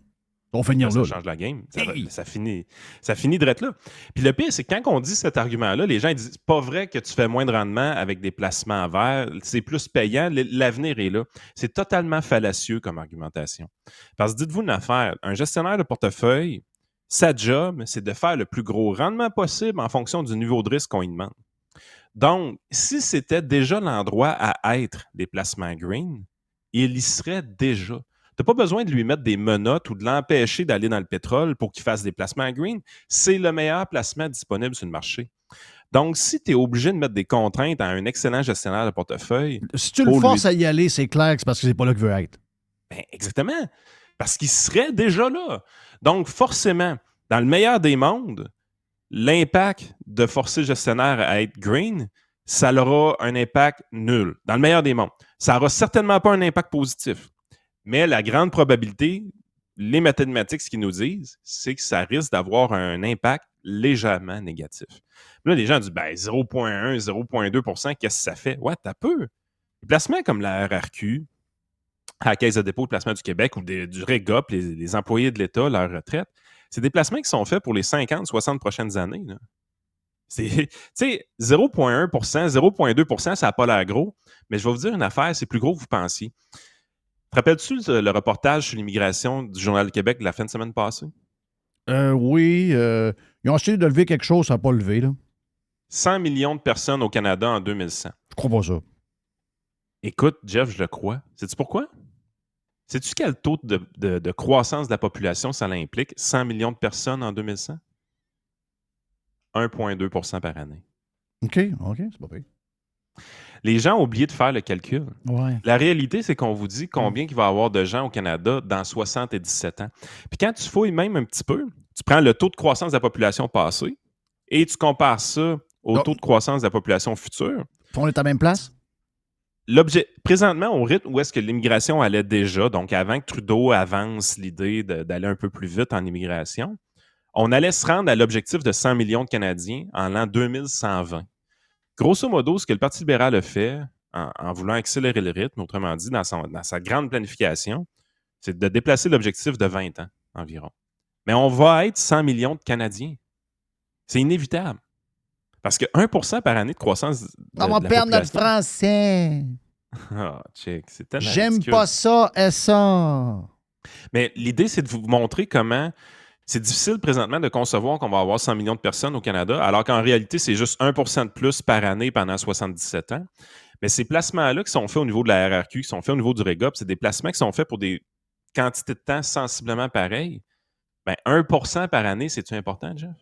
On va finir là. Ça change la game. Ça finit de être là. Puis le pire, c'est que quand on dit cet argument-là, les gens ils disent c'est pas vrai que tu fais moins de rendement avec des placements verts, c'est plus payant, l'avenir est là. C'est totalement fallacieux comme argumentation. Parce que dites-vous une affaire, un gestionnaire de portefeuille, sa job, c'est de faire le plus gros rendement possible en fonction du niveau de risque qu'on lui demande. Donc, si c'était déjà l'endroit à être des placements green, il y serait déjà. Tu n'as pas besoin de lui mettre des menottes ou de l'empêcher d'aller dans le pétrole pour qu'il fasse des placements green. C'est le meilleur placement disponible sur le marché. Donc, si tu es obligé de mettre des contraintes à un excellent gestionnaire de portefeuille... Si tu le forces à y aller, c'est clair que c'est parce que c'est pas là qu'il veut être. Ben, exactement. Parce qu'ils seraient déjà là. Donc, forcément, dans le meilleur des mondes, l'impact de forcer le gestionnaire à être green, ça aura un impact nul. Dans le meilleur des mondes. Ça n'aura certainement pas un impact positif. Mais la grande probabilité, les mathématiques, ce qu'ils nous disent, c'est que ça risque d'avoir un impact légèrement négatif. Là, les gens disent, 0,1, 0,2 qu'est-ce que ça fait? Ouais, t'as peu. Les placements comme la RRQ, à la Caisse de dépôt de placement du Québec ou du REGOP, les employés de l'État, leur retraite, c'est des placements qui sont faits pour les 50, 60 prochaines années. Là. C'est, 0,1 0,2 ça n'a pas l'air gros, mais je vais vous dire une affaire, c'est plus gros que vous pensiez. Te rappelles-tu le reportage sur l'immigration du Journal du Québec de la fin de semaine passée? Oui. Ils ont essayé de lever quelque chose, ça n'a pas levé. Là. 100 millions de personnes au Canada en 2100. Je crois pas ça. Écoute, Jeff, je le crois. Sais-tu pourquoi? Sais-tu quel taux de croissance de la population ça implique? 100 millions de personnes en 2100? 1,2 par année. OK, c'est pas pire. Les gens ont oublié de faire le calcul. Ouais. La réalité, c'est qu'on vous dit combien il va y avoir de gens au Canada dans 77 ans. Puis quand tu fouilles même un petit peu, tu prends le taux de croissance de la population passée et tu compares ça au taux de croissance de la population future. On est à la même place? Présentement, au rythme où est-ce que l'immigration allait déjà, donc avant que Trudeau avance l'idée d'aller un peu plus vite en immigration, on allait se rendre à l'objectif de 100 millions de Canadiens en l'an 2120. Grosso modo, ce que le Parti libéral a fait en voulant accélérer le rythme, autrement dit, dans sa grande planification, c'est de déplacer l'objectif de 20 ans environ. Mais on va être 100 millions de Canadiens. C'est inévitable. Parce que 1% par année de croissance On va perdre notre français. Ah, check, c'est tellement J'aime ridicule. pas ça et ça. Mais l'idée, c'est de vous montrer comment c'est difficile présentement de concevoir qu'on va avoir 100 millions de personnes au Canada, alors qu'en réalité, c'est juste 1% de plus par année pendant 77 ans. Mais ces placements-là qui sont faits au niveau de la RRQ, qui sont faits au niveau du REGOP, c'est des placements qui sont faits pour des quantités de temps sensiblement pareilles. 1% par année, c'est-tu important, Jeff?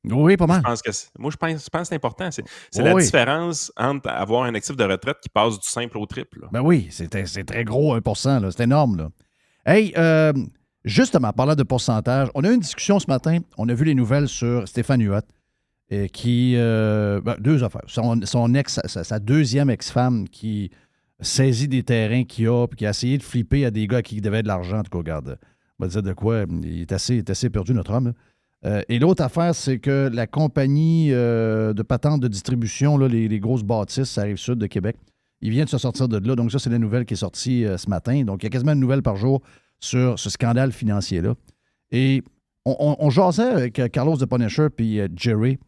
Oui, pas mal. Je pense que c'est important. C'est la différence entre avoir un actif de retraite qui passe du simple au triple. Là. Ben oui, c'est très gros, 1%. Là. C'est énorme. Là. Hey, justement, parlant de pourcentage, on a eu une discussion ce matin. On a vu les nouvelles sur Stéphane Huot, qui... deux affaires. Sa deuxième ex-femme qui saisit des terrains qu'il a puis qui a essayé de flipper à des gars qui devaient de l'argent. En tout cas, regarde, on va dire de quoi. Il est assez perdu, notre homme. Là. Et l'autre affaire, c'est que la compagnie de patente de distribution, là, les grosses bâtisses, ça arrive sud de Québec, il vient de se sortir de là. Donc ça, c'est la nouvelle qui est sortie ce matin. Donc il y a quasiment une nouvelle par jour sur ce scandale financier-là. Et on jasait avec Carlos de Punisher puis Jerry.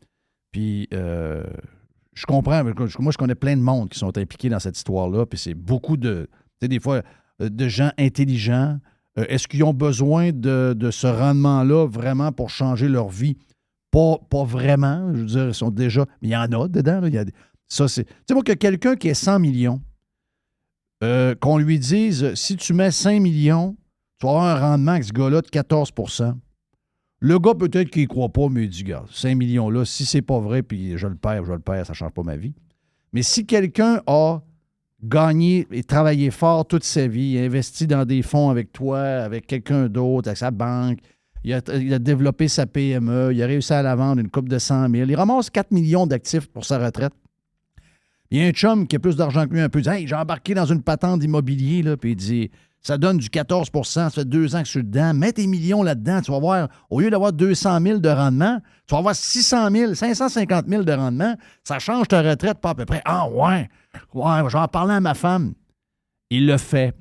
Puis je comprends. Moi, je connais plein de monde qui sont impliqués dans cette histoire-là. Puis c'est beaucoup de, tu sais, des fois, de gens intelligents. Est-ce qu'ils ont besoin de ce rendement-là vraiment pour changer leur vie? Pas vraiment. Je veux dire, ils sont déjà... Mais il y en a dedans. Là. Ça, c'est... Tu sais, moi, que quelqu'un qui est 100 millions, qu'on lui dise, si tu mets 5 millions, tu vas avoir un rendement avec ce gars-là de 14 %. Le gars, peut-être qu'il ne croit pas, mais il dit, gars, 5 millions-là, si c'est pas vrai, puis je le perds, ça ne change pas ma vie. Mais si quelqu'un a gagné et travaillé fort toute sa vie, investi dans des fonds avec toi, avec quelqu'un d'autre, avec sa banque, il a développé sa PME, il a réussi à la vendre une coupe de 100 000, il ramasse 4 millions d'actifs pour sa retraite. Il y a un chum qui a plus d'argent que lui, un peu, il dit « Hey, j'ai embarqué dans une patente d'immobilier, là, puis il dit « Ça donne du 14 %, ça fait 2 ans que je suis dedans, mets tes millions là-dedans, tu vas voir, au lieu d'avoir 200 000 de rendement, tu vas avoir 600 000, 550 000 de rendement, ça change ta retraite pas à peu près. Ah ouais, je vais en parler à ma femme. » Il le fait.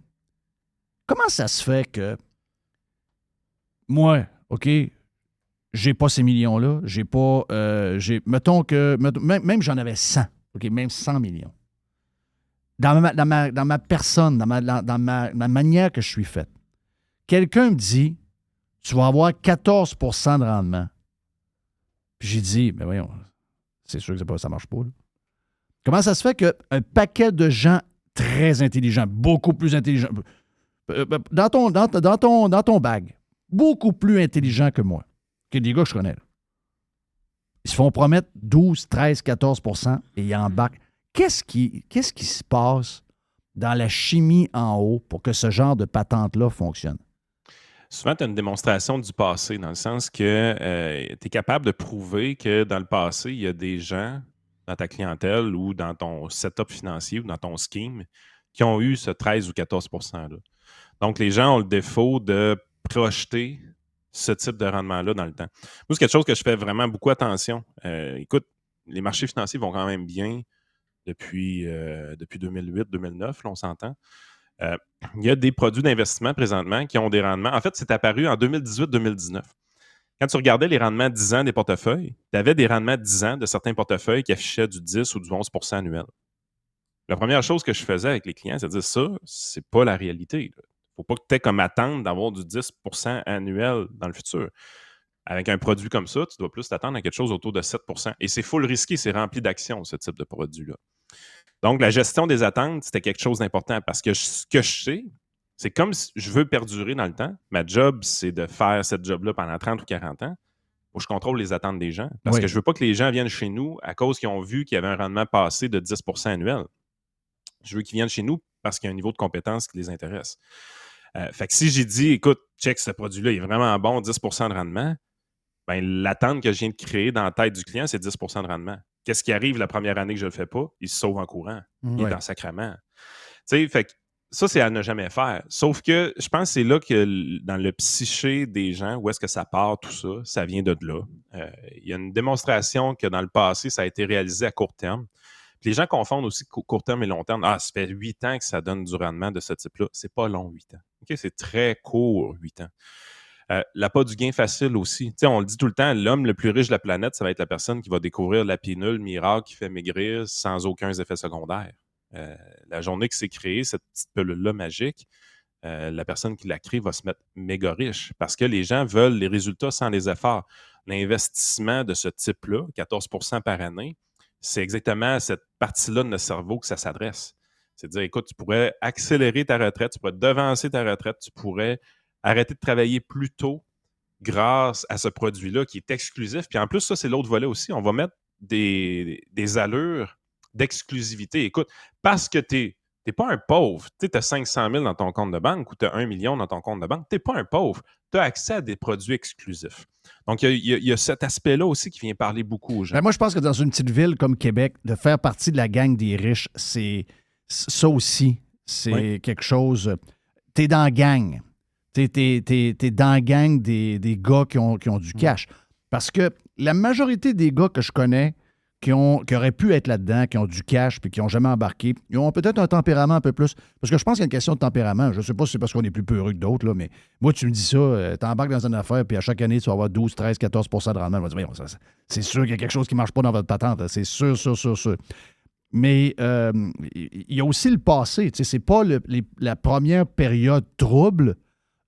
Comment ça se fait que moi, OK, j'ai pas ces millions-là, j'ai pas, mettons que, même j'en avais 100, OK, même 100 millions. Dans ma personne, dans ma manière que je suis faite, quelqu'un me dit, tu vas avoir 14 % de rendement. Puis j'ai dit, mais voyons, c'est sûr que ça ne marche pas. Là. Comment ça se fait qu'un paquet de gens très intelligents, beaucoup plus intelligents, dans ton bag, beaucoup plus intelligents que moi, que des gars que je connais, là, ils se font promettre 12, 13, 14 % et ils embarquent. Qu'est-ce qui se passe dans la chimie en haut pour que ce genre de patente-là fonctionne? Souvent, tu as une démonstration du passé, dans le sens que tu es capable de prouver que dans le passé, il y a des gens dans ta clientèle ou dans ton setup financier ou dans ton scheme qui ont eu ce 13 ou 14 %-là. Donc, les gens ont le défaut de projeter ce type de rendement-là dans le temps. Moi, c'est quelque chose que je fais vraiment beaucoup attention. Écoute, les marchés financiers vont quand même bien depuis 2008-2009, là, on s'entend. Il y a des produits d'investissement présentement qui ont des rendements. En fait, c'est apparu en 2018-2019. Quand tu regardais les rendements 10 ans des portefeuilles, tu avais des rendements 10 ans de certains portefeuilles qui affichaient du 10 ou du 11 % annuel. La première chose que je faisais avec les clients, c'est de dire ça, c'est pas la réalité. Il ne faut pas que tu aies comme attendre d'avoir du 10 % annuel dans le futur. Avec un produit comme ça, tu dois plus t'attendre à quelque chose autour de 7 %. Et c'est full risqué, c'est rempli d'actions, ce type de produit-là. Donc, la gestion des attentes, c'était quelque chose d'important parce que ce que je sais, c'est comme si je veux perdurer dans le temps. Ma job, c'est de faire cette job-là pendant 30 ou 40 ans où je contrôle les attentes des gens. Parce que je ne veux pas que les gens viennent chez nous à cause qu'ils ont vu qu'il y avait un rendement passé de 10 % annuel. Je veux qu'ils viennent chez nous parce qu'il y a un niveau de compétence qui les intéresse. Fait que si j'ai dit, écoute, check, ce produit-là il est vraiment bon, 10 % de rendement, ben, l'attente que je viens de créer dans la tête du client, c'est 10 % de rendement. Qu'est-ce qui arrive la première année que je ne le fais pas? Il se sauve en courant. Il est en sacrement. Tu sais, fait que ça, c'est à ne jamais faire. Sauf que je pense que c'est là que dans le psyché des gens, où est-ce que ça part, tout ça, ça vient de là. Il y a une démonstration que dans le passé, ça a été réalisé à court terme. Puis les gens confondent aussi court terme et long terme. Ah, ça fait 8 ans que ça donne du rendement de ce type-là. C'est pas long, 8 ans. Okay? C'est très court, 8 ans. L'appât du gain facile aussi. T'sais, on le dit tout le temps, l'homme le plus riche de la planète, ça va être la personne qui va découvrir la pilule miracle qui fait maigrir sans aucun effet secondaire. La journée que c'est créé, cette petite pilule-là magique, la personne qui l'a créée va se mettre méga riche parce que les gens veulent les résultats sans les efforts. L'investissement de ce type-là, 14 % par année, c'est exactement à cette partie-là de notre cerveau que ça s'adresse. C'est de dire, écoute, tu pourrais accélérer ta retraite, tu pourrais devancer ta retraite, tu pourrais arrêter de travailler plus tôt grâce à ce produit-là qui est exclusif. Puis en plus, ça, c'est l'autre volet aussi. On va mettre des allures d'exclusivité. Écoute, parce que tu n'es pas un pauvre. Tu as 500 000 dans ton compte de banque ou tu as 1 million dans ton compte de banque. Tu n'es pas un pauvre. Tu as accès à des produits exclusifs. Donc, il y a cet aspect-là aussi qui vient parler beaucoup aux gens. Ben moi, je pense que dans une petite ville comme Québec, de faire partie de la gang des riches, c'est ça aussi. C'est quelque chose... Tu es dans la gang. T'es dans la gang des gars qui ont du cash. Parce que la majorité des gars que je connais qui auraient pu être là-dedans, qui ont du cash puis qui n'ont jamais embarqué, ils ont peut-être un tempérament un peu plus. Parce que je pense qu'il y a une question de tempérament. Je ne sais pas si c'est parce qu'on est plus peureux que d'autres, là, mais moi, tu me dis ça, tu embarques dans une affaire puis à chaque année, tu vas avoir 12, 13, 14 % de rendement. Je vais dire, c'est sûr qu'il y a quelque chose qui ne marche pas dans votre patente. Là. C'est sûr. Mais il y a aussi le passé. Tu sais, c'est pas la première période trouble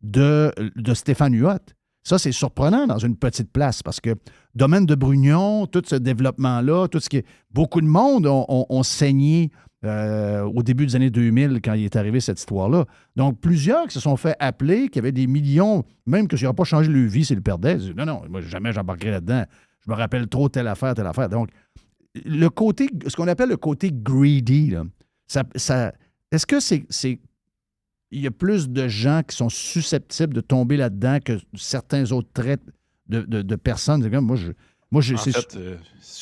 de Stéphane Huot. Ça, c'est surprenant dans une petite place parce que domaine de Brugnon, tout ce développement-là, tout ce qui est... Beaucoup de monde ont saigné au début des années 2000 quand il est arrivé cette histoire-là. Donc, plusieurs qui se sont fait appeler, qui avaient des millions, même que ça n'aurait pas changé leur vie s'ils le perdaient. Non, moi, jamais j'embarquerai là-dedans. Je me rappelle trop telle affaire. Donc, le côté, ce qu'on appelle le côté greedy, là, est-ce que c'est il y a plus de gens qui sont susceptibles de tomber là-dedans que certains autres traits de personnes? Moi, je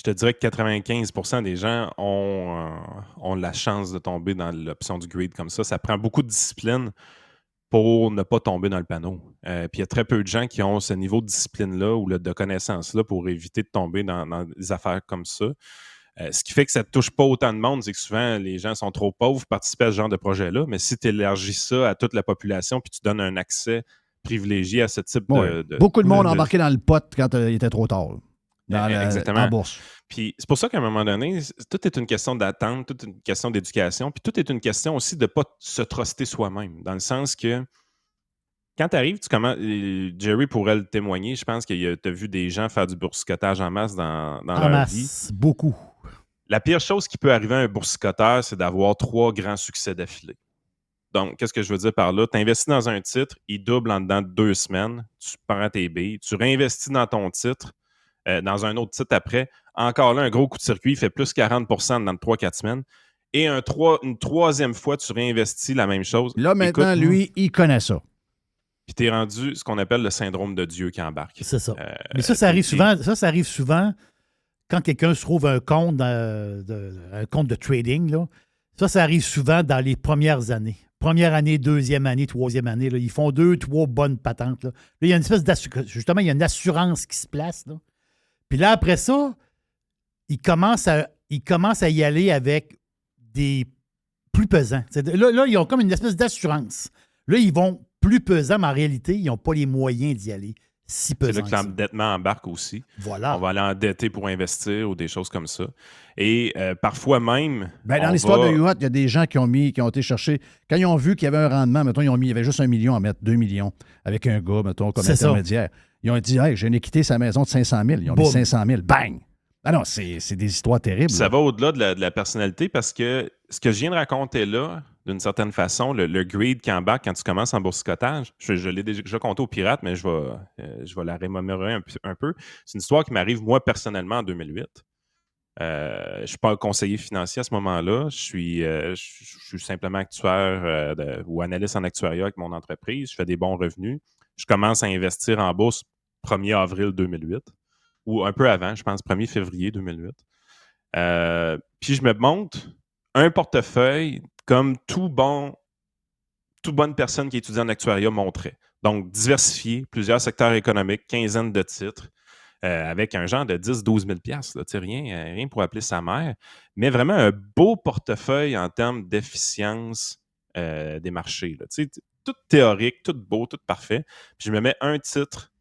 te dirais que 95 % des gens ont la chance de tomber dans l'option du greed comme ça. Ça prend beaucoup de discipline pour ne pas tomber dans le panneau. Puis il y a très peu de gens qui ont ce niveau de discipline-là ou de connaissance-là pour éviter de tomber dans des affaires comme ça. Ce qui fait que ça ne touche pas autant de monde, c'est que souvent, les gens sont trop pauvres pour participer à ce genre de projet-là. Mais si tu élargis ça à toute la population puis tu donnes un accès privilégié à ce type de... Beaucoup de monde a embarqué dans le pot quand il était trop tard. Exactement. En bourse. Puis c'est pour ça qu'à un moment donné, tout est une question d'attente, tout est une question d'éducation, puis tout est une question aussi de ne pas se truster soi-même. Dans le sens que quand tu arrives, Jerry pourrait le témoigner, je pense que tu as vu des gens faire du boursicotage en masse dans leur vie. Beaucoup. La pire chose qui peut arriver à un boursicoteur, c'est d'avoir 3 grands succès d'affilée. Donc, qu'est-ce que je veux dire par là? Tu investis dans un titre, il double en dedans de 2 semaines, tu prends tes billes, tu réinvestis dans ton titre, dans un autre titre après. Encore là, un gros coup de circuit, il fait plus 40 % dans 3-4 semaines. et une troisième fois, tu réinvestis la même chose. Là, maintenant, Écoute, lui, il connaît ça. Puis t'es rendu ce qu'on appelle le syndrome de Dieu qui embarque. C'est ça. Mais ça arrive souvent. Ça arrive souvent quand quelqu'un se trouve un compte de trading. Là. Ça arrive souvent dans les premières années. Première année, deuxième année, troisième année. Là, ils font 2-3 bonnes patentes. Là, il y a une espèce d'assurance. Justement, il y a une assurance qui se place. Là. Puis là, après ça, ils commencent à y aller avec des plus pesants. Là, ils ont comme une espèce d'assurance. Là, ils vont plus pesants, mais en réalité, ils n'ont pas les moyens d'y aller si pesants. C'est là que l'endettement embarque aussi. Voilà. On va aller endetter pour investir ou des choses comme ça. Et parfois même... Dans l'histoire de UHOT, il y a des gens qui ont été chercher... Quand ils ont vu qu'il y avait un rendement, mettons, il y avait juste 1 million à mettre, 2 millions, avec un gars, mettons, comme intermédiaire. Ils ont dit, hey, j'ai une équité sa maison de 500 000. Ils ont mis 500 000. Bang! Ah non, c'est des histoires terribles. Ça va au-delà de la personnalité parce que ce que je viens de raconter là, d'une certaine façon, le greed qui embarque quand tu commences en boursicotage, je l'ai déjà compté aux pirates, mais je vais la remémorer un peu. C'est une histoire qui m'arrive moi personnellement en 2008. Je ne suis pas un conseiller financier à ce moment-là. Je suis simplement actuaire ou analyste en actuariat avec mon entreprise. Je fais des bons revenus. Je commence à investir en bourse 1er avril 2008 ou un peu avant, je pense 1er février 2008. Puis je me monte un portefeuille comme toute bonne personne qui étudie en actuariat montrait. Donc, diversifié, plusieurs secteurs économiques, quinzaine de titres, avec un genre de 10-12 000 $, rien pour appeler sa mère, mais vraiment un beau portefeuille en termes d'efficience des marchés. Là. Tout théorique, tout beau, tout parfait. Puis je me mets un titre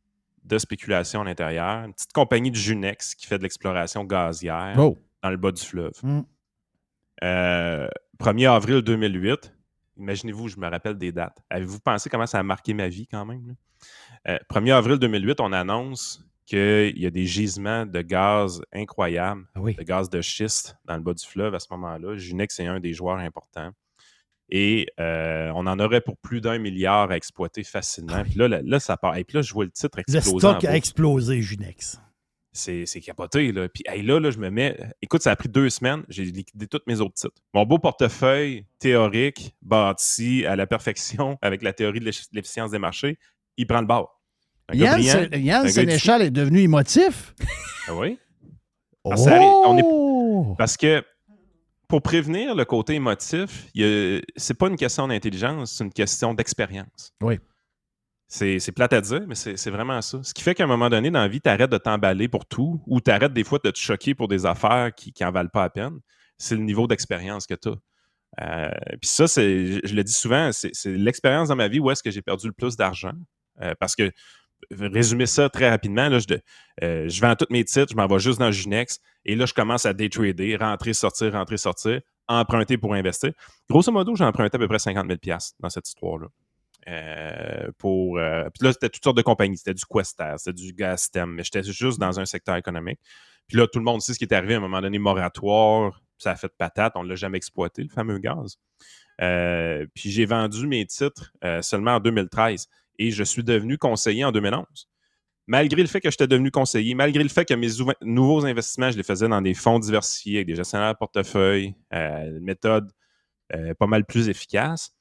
de spéculation à l'intérieur, une petite compagnie de Junex qui fait de l'exploration gazière dans le bas du fleuve. 1er avril 2008, imaginez-vous, je me rappelle des dates. Avez-vous pensé comment ça a marqué ma vie quand même? 1er avril 2008, on annonce qu'il y a des gisements de gaz incroyables, de gaz de schiste dans le bas du fleuve à ce moment-là. Junex est un des joueurs importants. Et on en aurait pour plus d'1 milliard à exploiter facilement. Puis là, ça part. Et puis là, je vois le titre exploser. Le stock a explosé, Junex. C'est capoté, là. Puis là, je me mets... Écoute, ça a pris 2 semaines. J'ai liquidé tous mes autres titres. Mon beau portefeuille théorique, bâti à la perfection avec la théorie de l'efficience des marchés, il prend le bord. Yann Sénéchal est devenu émotif? Ah oui. Oh! Parce que pour prévenir le côté émotif, c'est pas une question d'intelligence, c'est une question d'expérience. Oui. C'est plate à dire, mais c'est vraiment ça. Ce qui fait qu'à un moment donné, dans la vie, tu arrêtes de t'emballer pour tout ou tu arrêtes des fois de te choquer pour des affaires qui n'en valent pas la peine. C'est le niveau d'expérience que tu as. Puis ça, je le dis souvent, c'est l'expérience dans ma vie où est-ce que j'ai perdu le plus d'argent. Parce que, résumer ça très rapidement, là, je vends tous mes titres, je m'en vais juste dans Junex et là, je commence à day-trader, rentrer, sortir, emprunter pour investir. Grosso modo, j'ai emprunté à peu près 50 000 $ dans cette histoire-là. Puis là, c'était toutes sortes de compagnies. C'était du Quester, c'était du Gastem, mais j'étais juste dans un secteur économique. Puis là, tout le monde sait ce qui est arrivé à un moment donné, moratoire, ça a fait patate, on ne l'a jamais exploité, le fameux gaz. Puis j'ai vendu mes titres seulement en 2013 et je suis devenu conseiller en 2011. Malgré le fait que j'étais devenu conseiller, malgré le fait que mes nouveaux investissements, je les faisais dans des fonds diversifiés, avec des gestionnaires de portefeuille, une méthode pas mal plus efficace,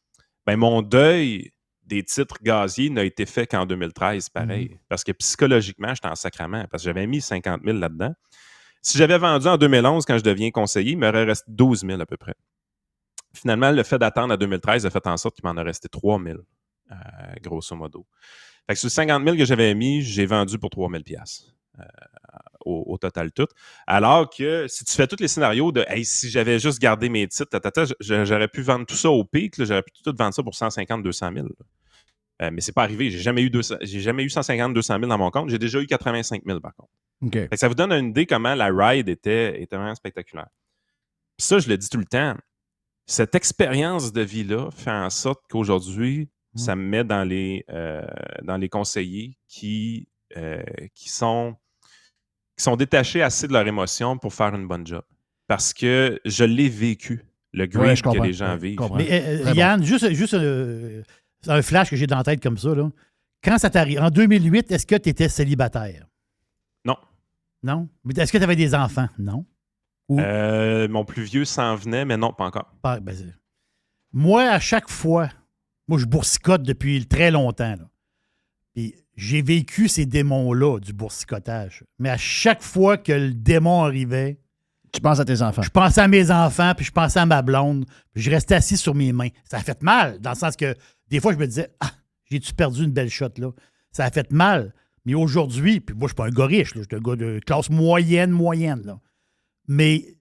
ben mon deuil des titres gaziers n'a été fait qu'en 2013, pareil. Parce que psychologiquement, j'étais en sacrament, parce que j'avais mis 50 000 là-dedans. Si j'avais vendu en 2011, quand je deviens conseiller, il m'aurait resté 12 000 à peu près. Finalement, le fait d'attendre à 2013 a fait en sorte qu'il m'en a resté 3 000, grosso modo. Fait que sur 50 000 que j'avais mis, j'ai vendu pour 3 000 au total tout. Alors que si tu fais tous les scénarios de hey, si j'avais juste gardé mes titres, j'aurais pu vendre tout ça au pic, là, j'aurais pu tout vendre ça pour 150 200 000. Mais c'est pas arrivé. J'ai jamais eu 150 200 000 dans mon compte. J'ai déjà eu 85 000 par contre. Okay. Fait que ça vous donne une idée comment la ride était vraiment spectaculaire. Puis ça, je le dis tout le temps. Cette expérience de vie-là fait en sorte qu'aujourd'hui, ça me met dans les conseillers qui sont détachés assez de leur émotion pour faire une bonne job. Parce que je l'ai vécu, le greed que les gens vivent. Mais Yann, juste un flash que j'ai dans la tête comme ça. Là. Quand ça t'arrive, en 2008, est-ce que tu étais célibataire? Non. Non? Mais est-ce que tu avais des enfants? Non. Mon plus vieux s'en venait, mais non, pas encore. Moi, à chaque fois, je boursicote depuis très longtemps. Là. Puis j'ai vécu ces démons-là du boursicotage. Mais à chaque fois que le démon arrivait, tu penses à tes enfants. Je pensais à mes enfants, puis je pensais à ma blonde, puis je restais assis sur mes mains. Ça a fait mal, dans le sens que des fois, je me disais, j'ai-tu perdu une belle shot, là? Ça a fait mal. Mais aujourd'hui, puis moi, je suis pas un gars riche, là, je suis un gars de classe moyenne, là. Mais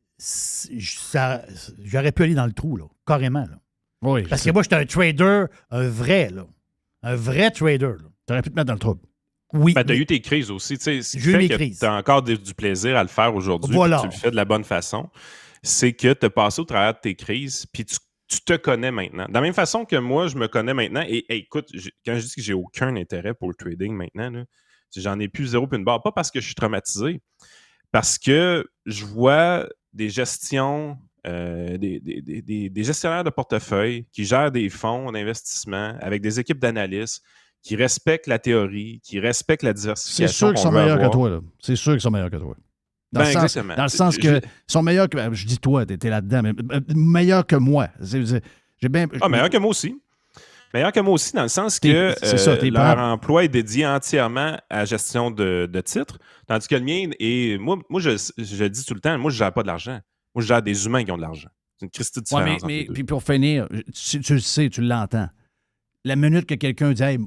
j'aurais pu aller dans le trou, là, carrément, là. Oui. Parce que moi, j'étais un trader, un vrai, là. Un vrai trader, là. Tu aurais pu te mettre dans le trouble. Oui. Tu as eu tes crises aussi. Ce qui J'ai eu mes fait que crises. tu as encore du plaisir à le faire aujourd'hui. Voilà. Tu le fais de la bonne façon. C'est que tu as passé au travers de tes crises, puis tu te connais maintenant. De la même façon que moi, je me connais maintenant. Et écoute, quand je dis que j'ai aucun intérêt pour le trading maintenant, là, j'en ai plus zéro puis une barre. Pas parce que je suis traumatisé, parce que je vois des gestions, des gestionnaires de portefeuille qui gèrent des fonds d'investissement avec des équipes d'analystes qui respectent la théorie, qui respectent la diversification. C'est sûr qu'ils sont meilleurs que toi, là. C'est sûr qu'ils sont meilleurs que toi. Dans le sens que ils sont meilleurs que... Je dis toi, t'es là-dedans, mais meilleurs que moi. Meilleurs que moi aussi. Meilleurs que moi aussi, dans le sens que leur emploi est dédié entièrement à la gestion de titres, tandis que le mien, et moi je dis tout le temps, moi, je ne gère pas de l'argent. Moi, je gère des humains qui ont de l'argent. C'est une christie de différence. Mais puis pour finir, tu le sais, tu l'entends. La minute que quelqu'un dit hey,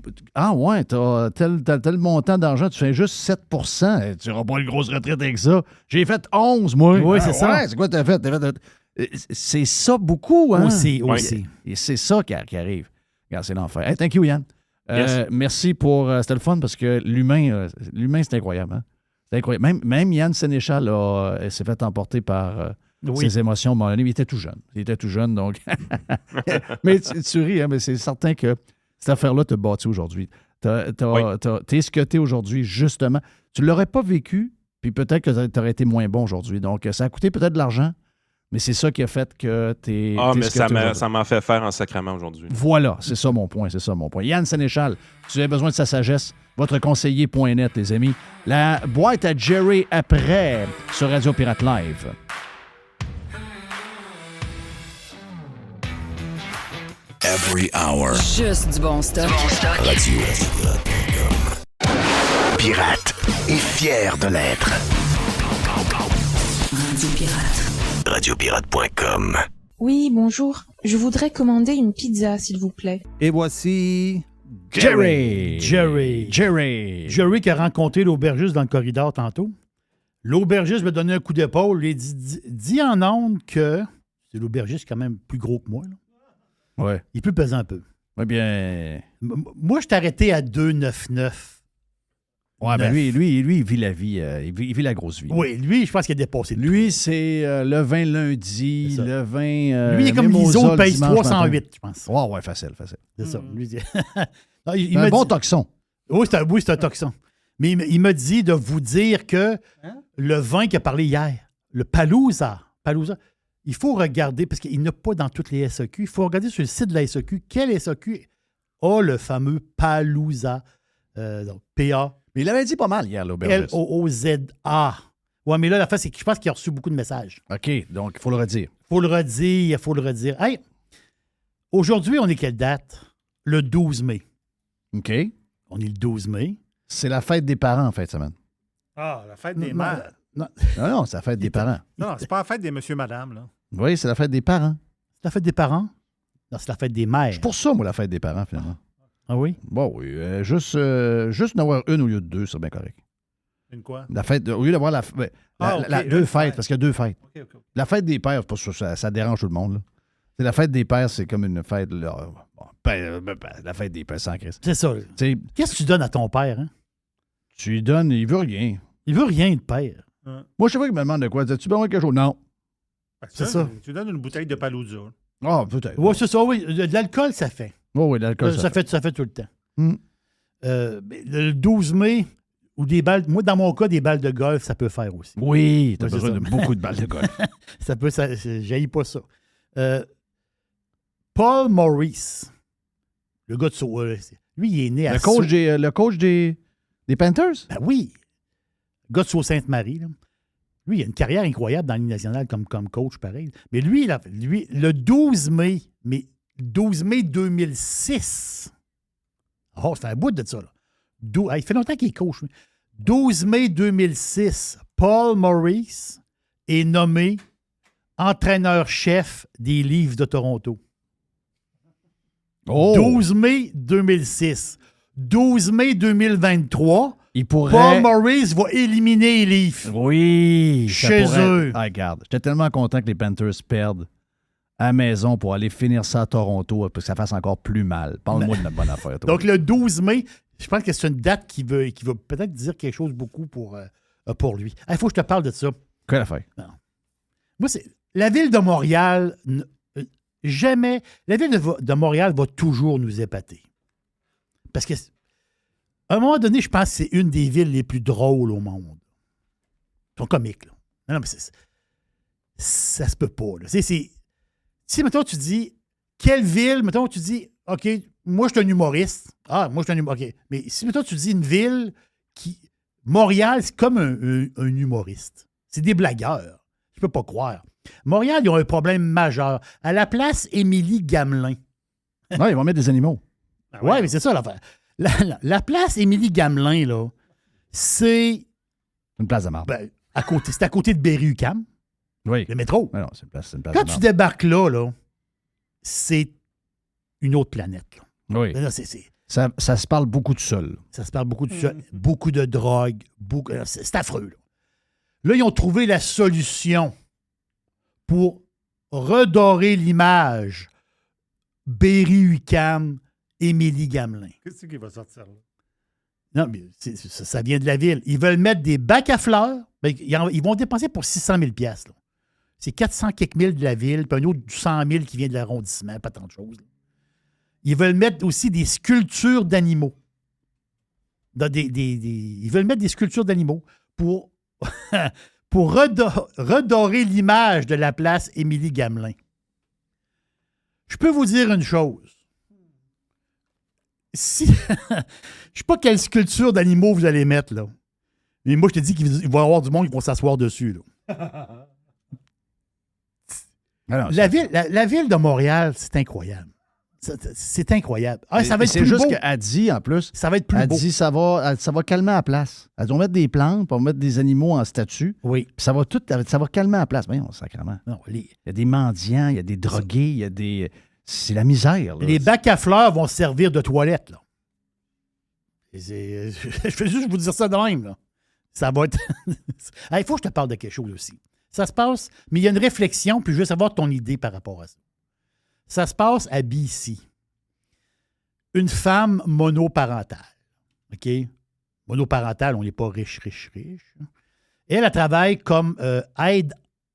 ouais, t'as tel montant d'argent, tu fais juste 7 %, tu n'auras pas une grosse retraite avec ça. J'ai fait 11, moi. Oui, c'est ça. Ouais, c'est quoi t'as fait? C'est ça beaucoup, hein? Aussi. Et c'est ça qui arrive. Regarde, c'est l'enfer. Hey, thank you, Yann. Yes. Merci pour... c'était le fun parce que l'humain, c'est incroyable. Hein? C'est incroyable. Même Yann Sénéchal s'est fait emporter par... ses émotions. Bon, il était tout jeune. Donc... mais tu ris, hein, mais c'est certain que cette affaire-là t'a battu aujourd'hui. T'es ce que t'es aujourd'hui, justement. Tu ne l'aurais pas vécu, puis peut-être que tu aurais été moins bon aujourd'hui. Donc, ça a coûté peut-être de l'argent, mais c'est ça qui a fait que t'es... mais ça m'a fait faire en sacrement aujourd'hui. Voilà, c'est ça mon point. Yann Sénéchal, tu as besoin de sa sagesse, votre conseiller.net, les amis. La boîte à Jerry après sur Radio Pirate Live. Every hour. Juste du bon stock. Pirate est fier de l'être. Radio Pirate. Radiopirate.com. Oui, bonjour. Je voudrais commander une pizza, s'il vous plaît. Et voici... Jerry qui a rencontré l'aubergiste dans le corridor tantôt. L'aubergiste m'a donné un coup d'épaule et dit en ondes que... C'est l'aubergiste quand même plus gros que moi, là. Ouais. Il peut peser un peu. Eh bien... Moi, je t'ai arrêté à 2,99. Ouais, ben lui, il vit la vie. Il vit la grosse vie. Oui, lui, je pense qu'il a dépassé. Lui, c'est le vin lundi, le vin... lui, il est comme l'ISO, il pèse 308, je pense. Ouais, facile. C'est ça. Lui, non, il un bon toxon. Oui, c'est un toxon. Mais il m'a dit de vous dire que le vin qu'il a parlé hier, le Palooza, il faut regarder, parce qu'il n'y en a pas dans toutes les SAQ, il faut regarder sur le site de la SAQ, quel SAQ a le fameux Palooza, donc P-A. Mais il avait dit pas mal hier, l'aubergiste. L-O-O-Z-A. Ouais, mais là, la fin, c'est que je pense qu'il a reçu beaucoup de messages. OK, donc il faut le redire. Il faut le redire. Hey, aujourd'hui, on est quelle date? Le 12 mai. OK. On est le 12 mai. C'est la fête des parents en fin de semaine. Ah, la fête des mères. Non, c'est la fête des parents. Non, c'est pas la fête des monsieur-madame, là. Oui, c'est la fête des parents. C'est la fête des parents? Non, c'est la fête des mères. C'est pour ça, moi, la fête des parents, finalement. Ah oui? Bon, oui. Juste en avoir une au lieu de deux, c'est bien correct. Une quoi? La fête, au lieu d'avoir deux fêtes, parce qu'il y a deux fêtes. Okay. La fête des pères, ça dérange tout le monde, là. C'est la fête des pères, c'est comme une fête, là, la fête des pères sans Christ. C'est ça. Qu'est-ce que tu donnes à ton père, hein? Tu lui donnes, il veut rien. Il veut rien de père. Moi, je sais pas qu'il me demande de quoi. Dis-tu besoin de quelque chose? Non. C'est ça. Tu donnes une bouteille de Palooza. Ah, peut-être. Oui, c'est ça, oui. De l'alcool, ça fait. Oui, l'alcool, ça fait tout le temps. Le 12 mai, ou des balles, moi, dans mon cas, des balles de golf, ça peut faire aussi. Oui, tu as besoin de beaucoup de balles de golf. J'haïs pas ça. Paul Maurice, le gars de Sault, lui, il est né à Sault. Le coach des Panthers? Ben oui. Le gars de Sault-Sainte-Marie, là. Lui, il a une carrière incroyable dans la Ligue nationale comme coach, pareil. Mais lui, le 12 mai 2006, oh, c'est un bout de ça, là. Il fait longtemps qu'il est coach. 12 mai 2006, Paul Maurice est nommé entraîneur-chef des Leafs de Toronto. Oh! 12 mai 2006. 12 mai 2023, Il pourrait... Paul Maurice va éliminer les Leafs. Oui! ça Chez pourrait- eux. Ah, regarde, j'étais tellement content que les Panthers perdent à la maison pour aller finir ça à Toronto pour que ça fasse encore plus mal. Parle-moi de notre bonne affaire, toi. Donc, le 12 mai, je pense que c'est une date qui veut peut-être dire quelque chose beaucoup pour lui. Il faut que je te parle de ça. Quelle affaire? Moi, c'est la ville de Montréal, jamais. La ville de Montréal va toujours nous épater. Parce que, à un moment donné, je pense que c'est une des villes les plus drôles au monde. Ils sont comiques, là. Non, mais ça se peut pas, là. Si, mettons, tu dis, quelle ville, mettons, tu dis, OK, moi, je suis un humoriste. Ah, moi, je suis un humoriste. OK. Mais si, mettons, tu dis une ville qui. Montréal, c'est comme un humoriste. C'est des blagueurs. Je peux pas croire. Montréal, ils ont un problème majeur. À la place Émilie Gamelin. Non, ils vont mettre des animaux. Oui, mais c'est ça l'affaire. La place Émilie Gamelin, là, c'est. Une place de marde. Ben, c'est à côté de Berry-UQAM, Oui. le métro. Non, c'est une place Quand de tu marde. débarques là, c'est une autre planète. Là. Oui. Là, Ça se parle beaucoup de seul. ça se parle beaucoup de ça, beaucoup de drogue, c'est affreux. Là, ils ont trouvé la solution pour redorer l'image Berry-UQAM, Émilie Gamelin. Qu'est-ce qui va sortir là? Non, mais ça vient de la ville. Ils veulent mettre des bacs à fleurs. Ben, ils vont dépenser pour 600 000 $. Là. C'est 400 quelques mille de la ville, puis un autre 100 000 qui vient de l'arrondissement, pas tant de choses. Là. Ils veulent mettre aussi des sculptures d'animaux. Ils veulent mettre des sculptures d'animaux pour, pour redorer l'image de la place Émilie Gamelin. Je peux vous dire une chose. Je ne sais pas quelle sculpture d'animaux vous allez mettre, là. Mais moi, je te dis qu'il va y avoir du monde qui vont s'asseoir dessus, là. Alors, La ville de Montréal, c'est incroyable. C'est incroyable. Ah, ça va être c'est plus juste beau. qu'elle dit, en plus, Ça va être plus elle beau. dit ça va calmer à la place. Elles vont mettre des plantes, puis on va mettre des animaux en statue, Oui. puis ça va calmer à la place. Voyons, sacrément. Non, Il y a des mendiants, il y a des drogués, il y a des... C'est la misère, là. les bacs à fleurs vont servir de toilette, là. Je vais juste vous dire ça de même, là. Ça va être... Il faut que je te parle de quelque chose aussi. Ça se passe, mais il y a une réflexion, puis je veux savoir ton idée par rapport à ça. Ça se passe à BC. Une femme monoparentale. OK? Monoparentale, on n'est pas riche. Elle travaille comme aide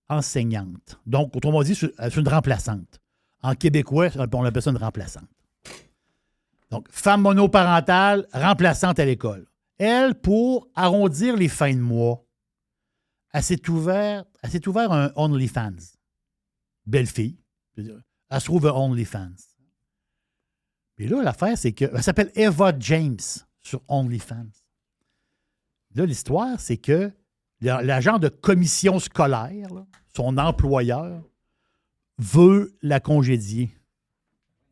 enseignante. Donc, autrement dit, c'est une remplaçante. En québécois, on appelle ça une remplaçante. Donc, femme monoparentale, remplaçante à l'école. Elle, pour arrondir les fins de mois, elle s'est ouvert un OnlyFans. Belle fille. Elle se trouve un OnlyFans. Mais là, l'affaire, c'est qu'elle s'appelle Eva James sur OnlyFans. Là, l'histoire, c'est que l'agent de commission scolaire, là, son employeur, veut la congédier.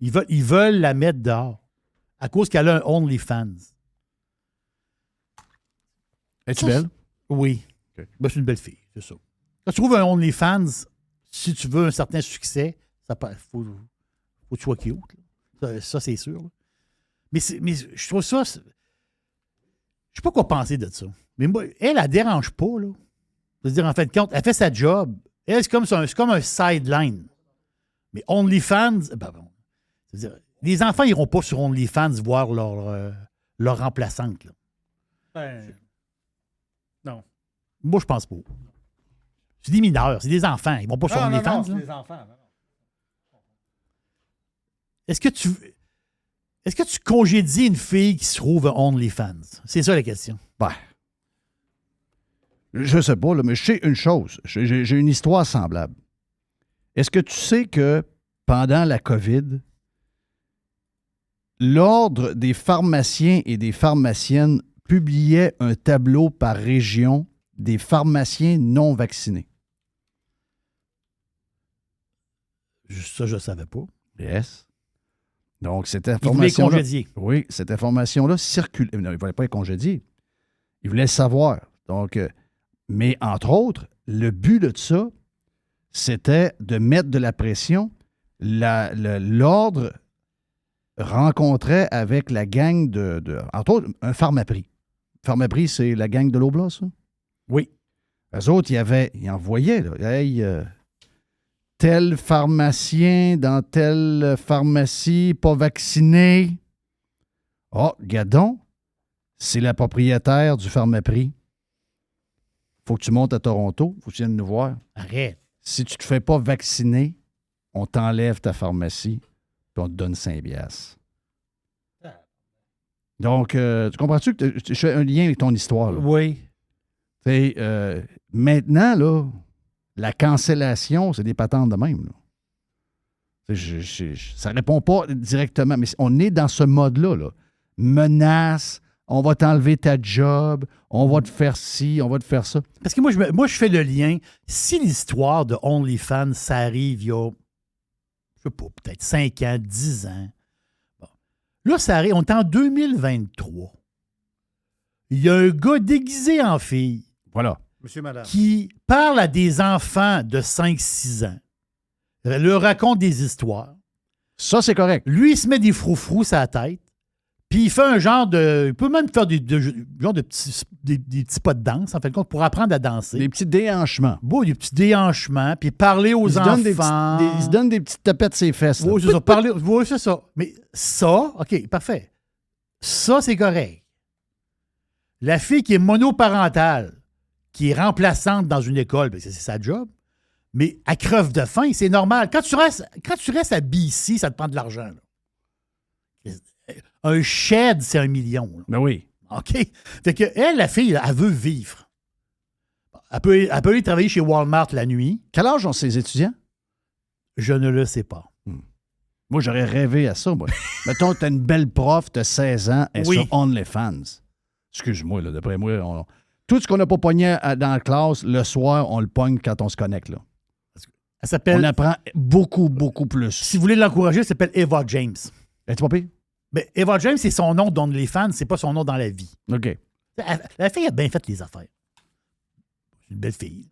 Ils veulent la mettre dehors à cause qu'elle a un OnlyFans. Es-tu belle? Oui. Okay. Ben, c'est une belle fille, c'est ça. Quand tu trouves un OnlyFans, si tu veux un certain succès, il faut que tu sois cute. Ça, c'est sûr. Là. Mais je trouve ça... Je sais pas quoi penser de ça. Mais moi, elle ne dérange pas. Là. C'est-à-dire, en fin de compte, elle fait sa job. Elle, c'est comme un sideline. Mais OnlyFans, c'est-à-dire, les enfants n'iront pas sur OnlyFans voir leur remplaçante. Là. Non. Moi, je pense pas. C'est des mineurs, c'est des enfants. Ils vont pas sur OnlyFans. c'est là. les enfants. Non. Est-ce que tu congédies une fille qui se trouve à OnlyFans? C'est ça la question. Ben, je sais pas, là, mais je sais une chose. J'ai une histoire semblable. Est-ce que tu sais que pendant la COVID, l'Ordre des pharmaciens et des pharmaciennes publiait un tableau par région des pharmaciens non vaccinés. Ça, je ne savais pas. Yes. Donc, cette Ils voulaient information. congédier. Oui, cette information-là circule. Non, il ne voulait pas être congédié. Il voulait le savoir. Donc, mais entre autres, le but de ça, c'était de mettre de la pression. L'ordre rencontrait avec la gang entre autres, un Pharmaprix. Pharmaprix, c'est la gang de l'Oblast, ça? Oui. Eux autres, ils envoyaient, là. Hey, tel pharmacien dans telle pharmacie, pas vacciné. Oh, Gadon, c'est la propriétaire du Pharmaprix. Faut que tu montes à Toronto, faut que tu viennes nous voir. Arrête. Si tu te fais pas vacciner, on t'enlève ta pharmacie, puis on te donne 5 piastres. Donc, tu comprends-tu que je fais un lien avec ton histoire, là? Oui. Maintenant, là, la cancellation, c'est des patentes de même, là. Ça répond pas directement, mais on est dans ce mode-là, là. Menace, on va t'enlever ta job, on va te faire ci, on va te faire ça. Parce que moi, je fais le lien. Si l'histoire de OnlyFans, ça arrive il y a, je sais pas, peut-être 5 ans, 10 ans. Bon. Là, ça arrive, on est en 2023. Il y a un gars déguisé en fille. Voilà. Monsieur, madame. Qui parle à des enfants de 5-6 ans, leur raconte des histoires. Ça, c'est correct. Lui, il se met des froufrous sur la tête, puis il fait un genre de... Il peut même faire des petits pas de danse, en fait, pour apprendre à danser. Des petits déhanchements. Bon, des petits déhanchements, puis parler aux enfants. Il se donne des petites tapettes ses fesses. Oui, c'est ça. Oui, c'est ça. Mais ça, OK, parfait. Ça, c'est correct. La fille qui est monoparentale, qui est remplaçante dans une école, bien, c'est sa job, mais à crève de faim, c'est normal. Quand tu restes à BC, ça te prend de l'argent. Là. Un shed, c'est 1 million. Là. Ben oui. OK? Fait que elle, la fille, elle veut vivre. Elle peut aller travailler chez Walmart la nuit. Quel âge ont ces étudiants? Je ne le sais pas. Moi, j'aurais rêvé à ça, moi. Mettons, t'as une belle prof, t'as 16 ans, elle est Oui. sur OnlyFans. Excuse-moi, là, d'après moi, tout ce qu'on n'a pas pogné dans la classe, le soir, on le pogne quand on se connecte, là. Elle s'appelle... On apprend beaucoup, beaucoup plus. Si vous voulez l'encourager, elle s'appelle Eva James. Es-tu pas pire? Ben, Eva James, c'est son nom d'OnlyFans, c'est pas son nom dans la vie. OK. La fille a bien fait les affaires. C'est une belle fille.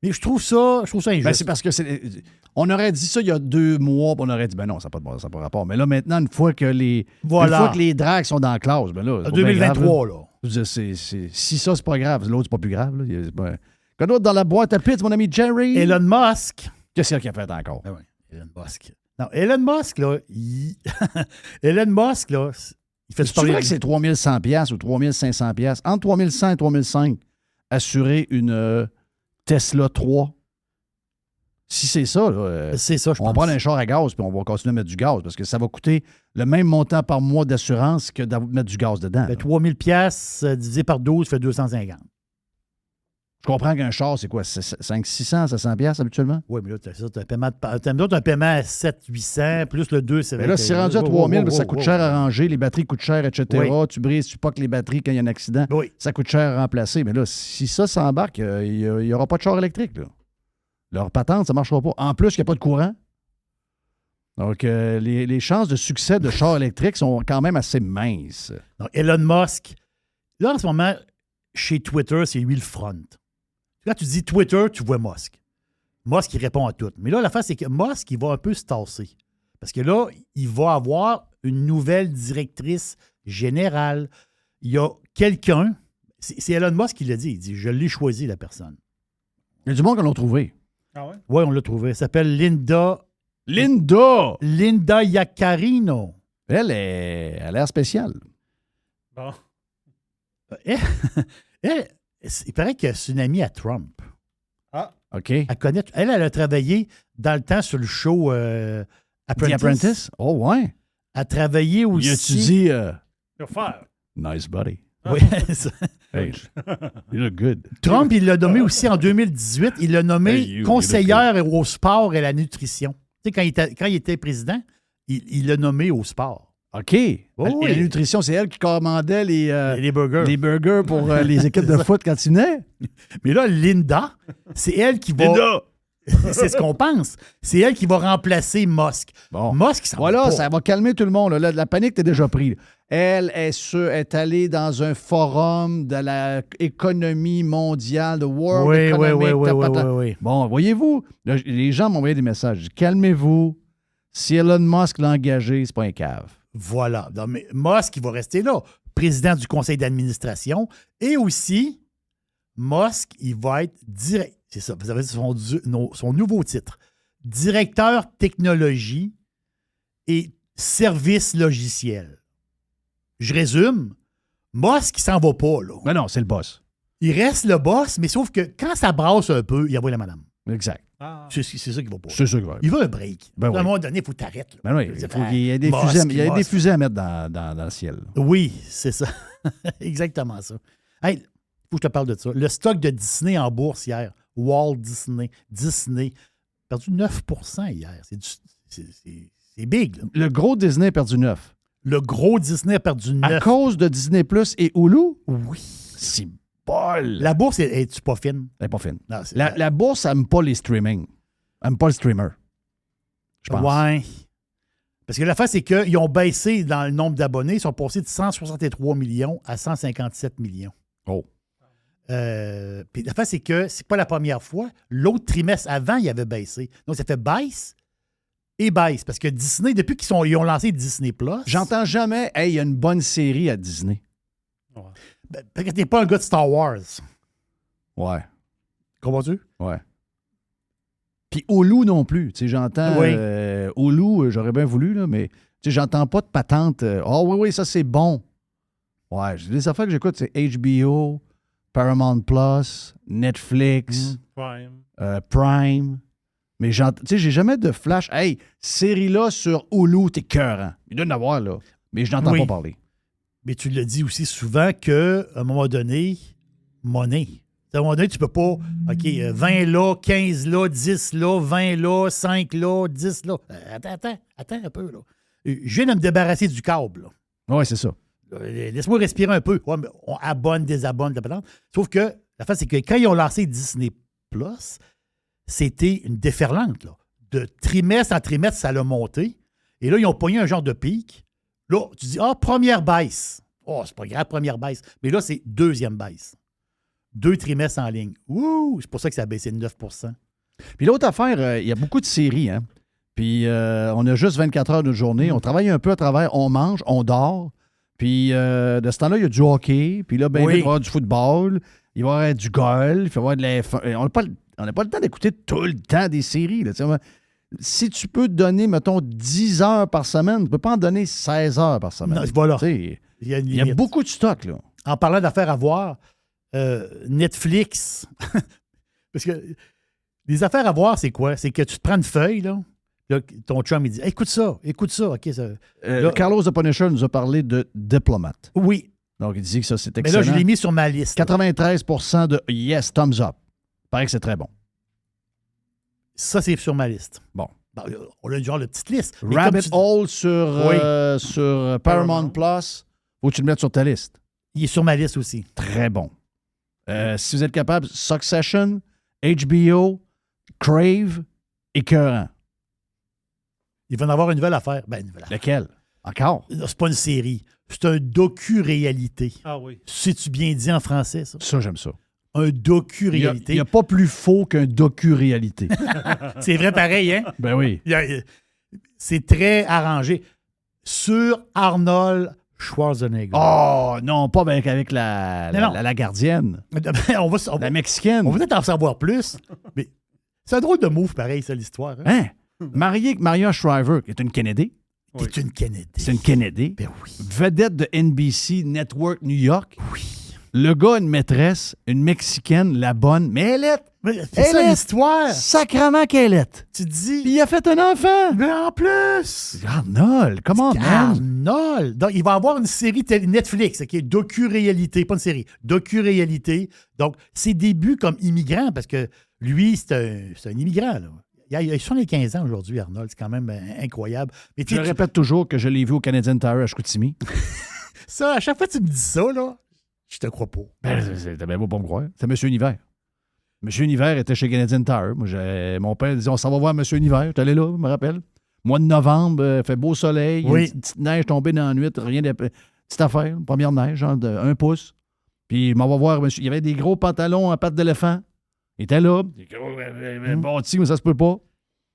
Mais je trouve ça injuste. Ben, c'est parce que on aurait dit ça il y a 2 mois, puis on aurait dit, ben non, ça n'a pas rapport. Mais là, maintenant, une fois que les drags sont dans la classe, ben là. 2023, là. Je veux dire, si ça, c'est pas grave, l'autre, c'est pas plus grave. Là. Qu'un autre dans la boîte à pizza, mon ami Jerry. Elon Musk. Qu'est-ce qu'il a fait encore? Ben oui, Elon Musk. Non, Elon Musk, là, Elon Musk, là, il fait C'est vrai que c'est 3100 $ ou 3500 $. Entre 3100 et 3500, assurer une Tesla 3. Si c'est ça, là, c'est ça, je on pense. va prendre un char à gaz puis on va continuer à mettre du gaz parce que ça va coûter le même montant par mois d'assurance que de mettre du gaz dedans. Ben, 3000 pièces divisé par 12 fait 250. Je comprends qu'un char, c'est quoi? 500, 600, 700 $ habituellement? Oui, mais là, t'as un paiement à 700-800, plus le 2, c'est Mais là, si c'est rendu à 3000, ça coûte cher à ranger, les batteries coûtent cher, etc. Oui. Tu brises, tu poques les batteries quand il y a un accident. Oui. Ça coûte cher à remplacer. Mais là, si ça s'embarque, il n'y aura pas de char électrique. Là. Leur patente, ça ne marchera pas. En plus, il n'y a pas de courant. Donc, les chances de succès de char électrique sont quand même assez minces. Donc, Elon Musk, là, en ce moment, chez Twitter, c'est lui le front. Quand tu dis Twitter, tu vois Musk. Musk, il répond à tout. Mais là, l'affaire, c'est que Musk, il va un peu se tasser. Parce que là, il va avoir une nouvelle directrice générale. Il y a quelqu'un, c'est Elon Musk qui l'a dit. Il dit, je l'ai choisi, la personne. Il y a du monde qu'on l'a trouvé. Ah ouais? Oui, on l'a trouvé. Elle s'appelle Linda Yaccarino. Elle a l'air spéciale. Bon. Il paraît que c'est une amie à Trump. Ah. OK. Elle a travaillé dans le temps sur le show Apprentice. The Apprentice? Oh, ouais. Elle a travaillé aussi. Il a-tu dit Que faire? nice buddy? Oui, ça. Hey, you look good. Trump, il l'a nommé aussi en 2018. Il l'a nommé Hey, you conseillère au sport et à la nutrition. Tu sais, quand il était président, il l'a nommé au sport. OK. Oh, La oui. nutrition, c'est elle qui commandait Les burgers. les burgers pour les équipes de foot quand ils venaient. Mais là, Linda, c'est elle qui va... c'est ce qu'on pense. C'est elle qui va remplacer Musk. Bon. Musk, ça Voilà, va pas. ça va calmer tout le monde. Là, la panique t'es déjà pris. Elle est allée dans un forum de l'économie mondiale, de World Oui, Economic. oui. Bon, voyez-vous, là, les gens m'ont envoyé des messages. Je dis, calmez-vous. Si Elon Musk l'a engagé, c'est pas un cave. Voilà. Non, mais Musk, il va rester là. Président du conseil d'administration. Et aussi, Musk, il va être direct. C'est ça, vous avez son nouveau titre. Directeur technologie et services logiciels. Je résume. Musk, il s'en va pas, là. Mais non, c'est le boss. Il reste le boss, mais sauf que quand ça brasse un peu, il envoie la madame. Exact. C'est ça qu'il va pas. C'est sûr que va. Il veut un break. Ben À oui. un moment donné, il faut que tu arrêtes. Ben oui, il y a des Musk, fusées, il y a des Musk. fusées à mettre dans le ciel. Oui, c'est ça. Exactement ça. Hey, faut que je te parle de ça. Le stock de Disney en bourse hier, Walt Disney, perdu 9 hier. C'est big, là. Le gros Disney a perdu 9. Le gros Disney a perdu 9. À cause de Disney Plus et Hulu? Oui. C'est bol. La bourse, est-tu pas fine? Elle n'est pas fine. Non, c'est- La bourse n'aime pas les streaming. Elle n'aime pas le streamer. Je pense. Ouais. Parce que l'affaire, c'est qu'ils ont baissé dans le nombre d'abonnés. Ils sont passés de 163 millions à 157 millions. Oh. Puis l'affaire, c'est que c'est pas la première fois. L'autre trimestre avant, il avait baissé. Donc, ça fait baisse et baisse. Parce que Disney, depuis ils ont lancé Disney Plus. J'entends jamais, hey, il y a une bonne série à Disney. Parce que t'es pas un gars de Star Wars. Ouais. Comprends-tu? Ouais. Puis Hulu non plus. Tu sais, j'entends Oui. Hulu, j'aurais bien voulu, là, mais tu sais, j'entends pas de patente. Oui, ça c'est bon. Ouais, les affaires que j'écoute, c'est HBO, Paramount Plus, Netflix, Prime. Mais tu sais, j'ai jamais de flash. Hey, série-là sur Hulu, t'es cœurant. Il doit y en avoir, là. Mais je n'entends Oui. pas parler. Mais tu le dis aussi souvent qu'à un moment donné, monnaie. À un moment donné, tu peux pas, OK, 20 là, 15 là, 10 là, 20 là, 5 là, 10 là. Attends un peu, là. Je viens de me débarrasser du câble, là. Ouais, c'est ça. Laisse-moi respirer un peu. Ouais, mais on abonne, désabonne, sauf que la face, c'est que quand ils ont lancé Disney Plus, c'était une déferlante, là. De trimestre en trimestre, ça l'a monté. Et là, ils ont pogné un genre de pic. Là, tu dis, première baisse. Oh, c'est pas grave, première baisse. Mais là, c'est deuxième baisse. 2 trimestres en ligne. Ouh, c'est pour ça que ça a baissé de 9 %. Puis l'autre affaire, il y a beaucoup de séries, hein. Puis on a juste 24 heures de journée. On travaille un peu à travers, on mange, on dort. Puis de ce temps-là, il y a du hockey. Puis là, ben, Oui. il va y avoir du football. Il va y avoir du golf. Il va y avoir de la F1. On n'a pas le temps d'écouter tout le temps des séries. Là, tu sais. Si tu peux te donner, mettons, 10 heures par semaine, tu ne peux pas en donner 16 heures par semaine. Non, voilà. Tu sais, Il y a une il y a limite. beaucoup de stock, là. En parlant d'affaires à voir, Netflix, parce que les affaires à voir, c'est quoi? C'est que tu te prends une feuille, là, ton chum, il dit, écoute ça, OK, ça. Là- Carlos the Punisher nous a parlé de Diplomate. Oui, Donc, il dit que ça, c'est mais excellent. là, je l'ai mis sur ma liste. 93% de yes, thumbs up. Paraît que c'est très bon. Ça, c'est sur ma liste. Bon. Ben, on a genre la petite liste. Mais comme Rabbit tu dis, Hole sur Paramount Plus, faut que tu le mettes sur ta liste. il est sur ma liste aussi. Très bon. Si vous êtes capable, Succession, HBO, Crave, écœurant. Il va en avoir une nouvelle affaire. Ben, une nouvelle affaire. Lequel? Encore? Non, c'est pas une série. C'est un docu-réalité. Ah oui. C'est-tu bien dit en français, ça? Ça, j'aime ça. Un Il docu-réalité. n'y a pas plus faux qu'un docu-réalité. C'est vrai pareil, hein? Ben oui. C'est très arrangé. Sur Arnold Schwarzenegger. Oh, non, pas avec la gardienne. on va La mexicaine. on va peut-être en savoir plus, mais c'est un drôle de move pareil, ça, l'histoire. Hein? Hein? Mariée avec Maria Shriver, qui est une Kennedy. C'est une Kennedy. C'est une Kennedy. Ben oui. Vedette de NBC Network New York. Oui. Le gars a une maîtresse, une Mexicaine, la bonne, mais elle est Mais c'est ça Elle est- l'histoire. sacrement qu'elle est. Tu Puis dis, il a fait un enfant. mais en plus. Arnold, comment, man? Arnold. Donc, il va avoir une série Netflix, OK? Docu-réalité, pas une série. Docu-réalité. Donc, ses débuts comme immigrant, parce que lui, c'est un immigrant, là. Il a 75 ans aujourd'hui, Arnold. C'est quand même incroyable. Mais Je répète toujours que je l'ai vu au Canadian Tire à Chicoutimi. Ça, à chaque fois que tu me dis ça, là, je te crois pas. T'as bien beau pas me croire. C'est M. Univers. M. Univers était chez Canadian Tire. Moi, mon père disait, on s'en va voir M. Univers. J'étais allé là, je me rappelle. Mois de novembre, fait beau soleil. Oui. Il y a une petite neige tombée dans la nuit. Rien de... Petite affaire, une première neige, genre de 1 pouce. Puis, je m'en va voir, monsieur. Il y avait des gros pantalons en pattes d'éléphant. Il était là. Bâti, mais ça se peut pas.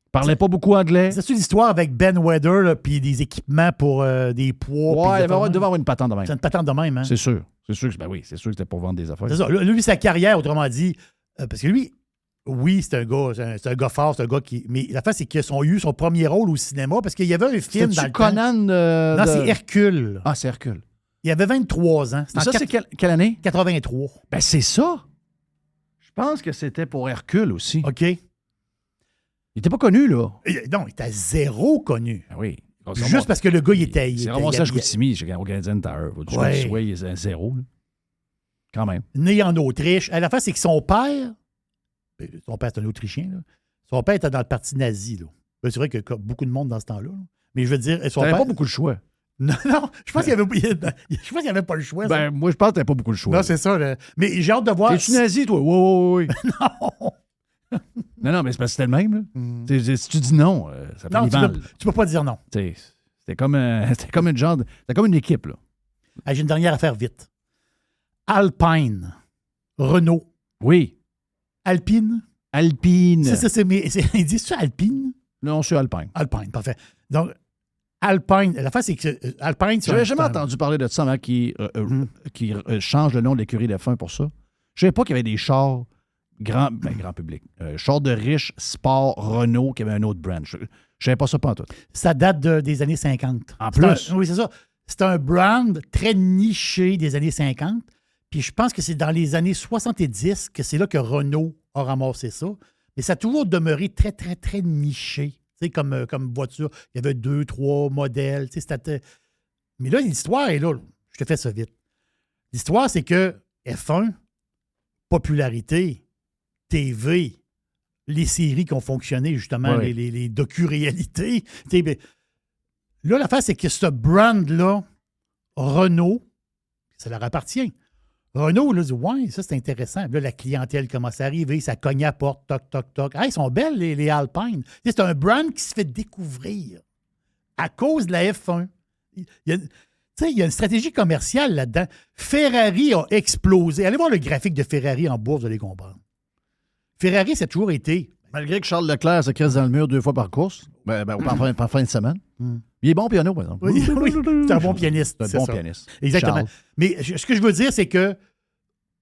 Il parlait pas beaucoup anglais. C'est-tu l'histoire avec Ben Weather, là, puis des équipements pour des poids? Ouais, il devait avoir une patente de même. C'est une patente de même, hein? C'est sûr. C'est sûr que c'était pour vendre des affaires. C'est ça. Lui, sa carrière, autrement dit, parce que lui, oui, c'est un gars fort, c'est un gars qui. Mais la fin, c'est qu'il a eu son premier rôle au cinéma parce qu'il y avait un film dans le Conan temps. Non, c'est Hercule. Ah, c'est Hercule. Il avait 23 ans. Ça, c'est quelle année? 83. Ben, c'est ça. Je pense que c'était pour Hercule aussi. OK. Il était pas connu, là. Non, il était zéro connu. Ben oui. Juste parce que le gars, il était. C'est ramassé à Chicoutimi, au Canadian Tire. Ouais, il est zéro, là. Quand même. Né en Autriche. La fin, c'est que son père c'est un Autrichien, là. Son père était dans le parti nazi, là. C'est vrai qu'il y a beaucoup de monde dans ce temps-là. Là. Mais je veux dire, son père. Pas beaucoup de choix. Non, je pense qu'il n'y avait pas le choix. Ben, moi, je pense que t'avais pas beaucoup de choix. Non, c'est ça. Là. Mais j'ai hâte de voir. T'es-tu nazi, toi? Oui. Non. non, mais c'est parce que c'était le même. Là. Si tu dis non, ça fait non, mal. Tu peux pas dire non. C'était comme une équipe. Là. J'ai une dernière affaire vite. Alpine. Renault. Oui. Alpine. Il dit ça, Alpine? Non, c'est Alpine. Alpine, parfait. Donc, Alpine. La face, c'est que Alpine, j'avais jamais entendu parler de ça avant qui change le nom de l'écurie F1 pour ça. Je savais pas qu'il y avait des chars grand public. Chars de riches, sport, Renault, qui avait un autre brand. Je savais pas ça pantoute. Ça date des années 50. En plus? Oui, c'est ça. C'est un brand très niché des années 50. Puis je pense que c'est dans les années 70 que c'est là que Renault a ramassé ça. Mais ça a toujours demeuré très, très, très niché. Tu sais, comme voiture, il y avait 2, 3 modèles. Tu sais, c'était... Mais là, l'histoire est là. Je te fais ça vite. L'histoire, c'est que F1, popularité, TV, les séries qui ont fonctionné, justement, ouais. les docu-réalités. Là, l'affaire, c'est que ce brand-là, Renault, ça leur appartient. Renault, là, dit, ouais, ça, c'est intéressant. Là, la clientèle commence à arriver, ça cogne à la porte, toc, toc, toc. Hey, ils sont belles, les Alpine. C'est un brand qui se fait découvrir à cause de la F1. Il y a une stratégie commerciale là-dedans. Ferrari a explosé. Allez voir le graphique de Ferrari en bourse, vous allez comprendre. Ferrari, ça a toujours été... Malgré que Charles Leclerc se crisse dans le mur 2 fois par course, par fin de semaine. Il est bon piano, par exemple. Oui, c'est un bon pianiste. C'est un bon pianiste. Exactement. Charles. Mais ce que je veux dire, c'est que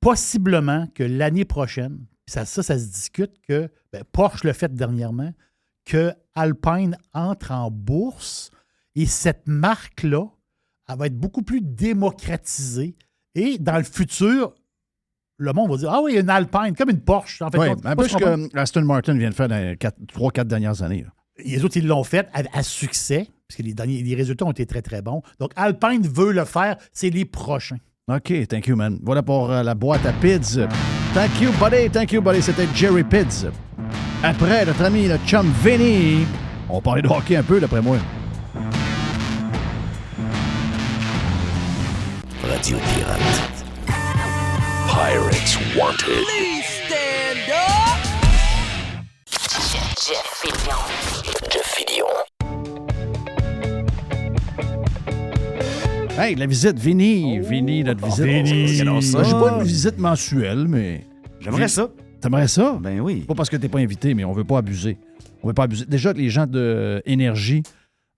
possiblement que l'année prochaine, ça se discute que Porsche l'a fait dernièrement, que Alpine entre en bourse et cette marque-là, elle va être beaucoup plus démocratisée. Et dans le futur, le monde va dire, ah oui, il y a une Alpine, comme une Porsche. En fait, oui, un peu ce que Aston Martin vient de faire dans les 3-4 dernières années. Là. Les autres, ils l'ont fait à succès, parce que les résultats ont été très, très bons. Donc, Alpine veut le faire, c'est les prochains. OK, thank you, man. Voilà pour la boîte à Pids. Thank you, buddy. C'était Jerry Pids. Après, notre ami, notre chum Vinny, on parlait de hockey un peu, d'après moi. Radio Pirate. Pirates Wanted. Please stand up! Jeff Fillion. Hey, la visite, Vinny. Vinny, notre visite. Vinny. J'ai pas une visite mensuelle, mais... J'aimerais ça. T'aimerais ça? Ben oui. Pas parce que t'es pas invité, mais on veut pas abuser. Déjà, les gens de Énergie,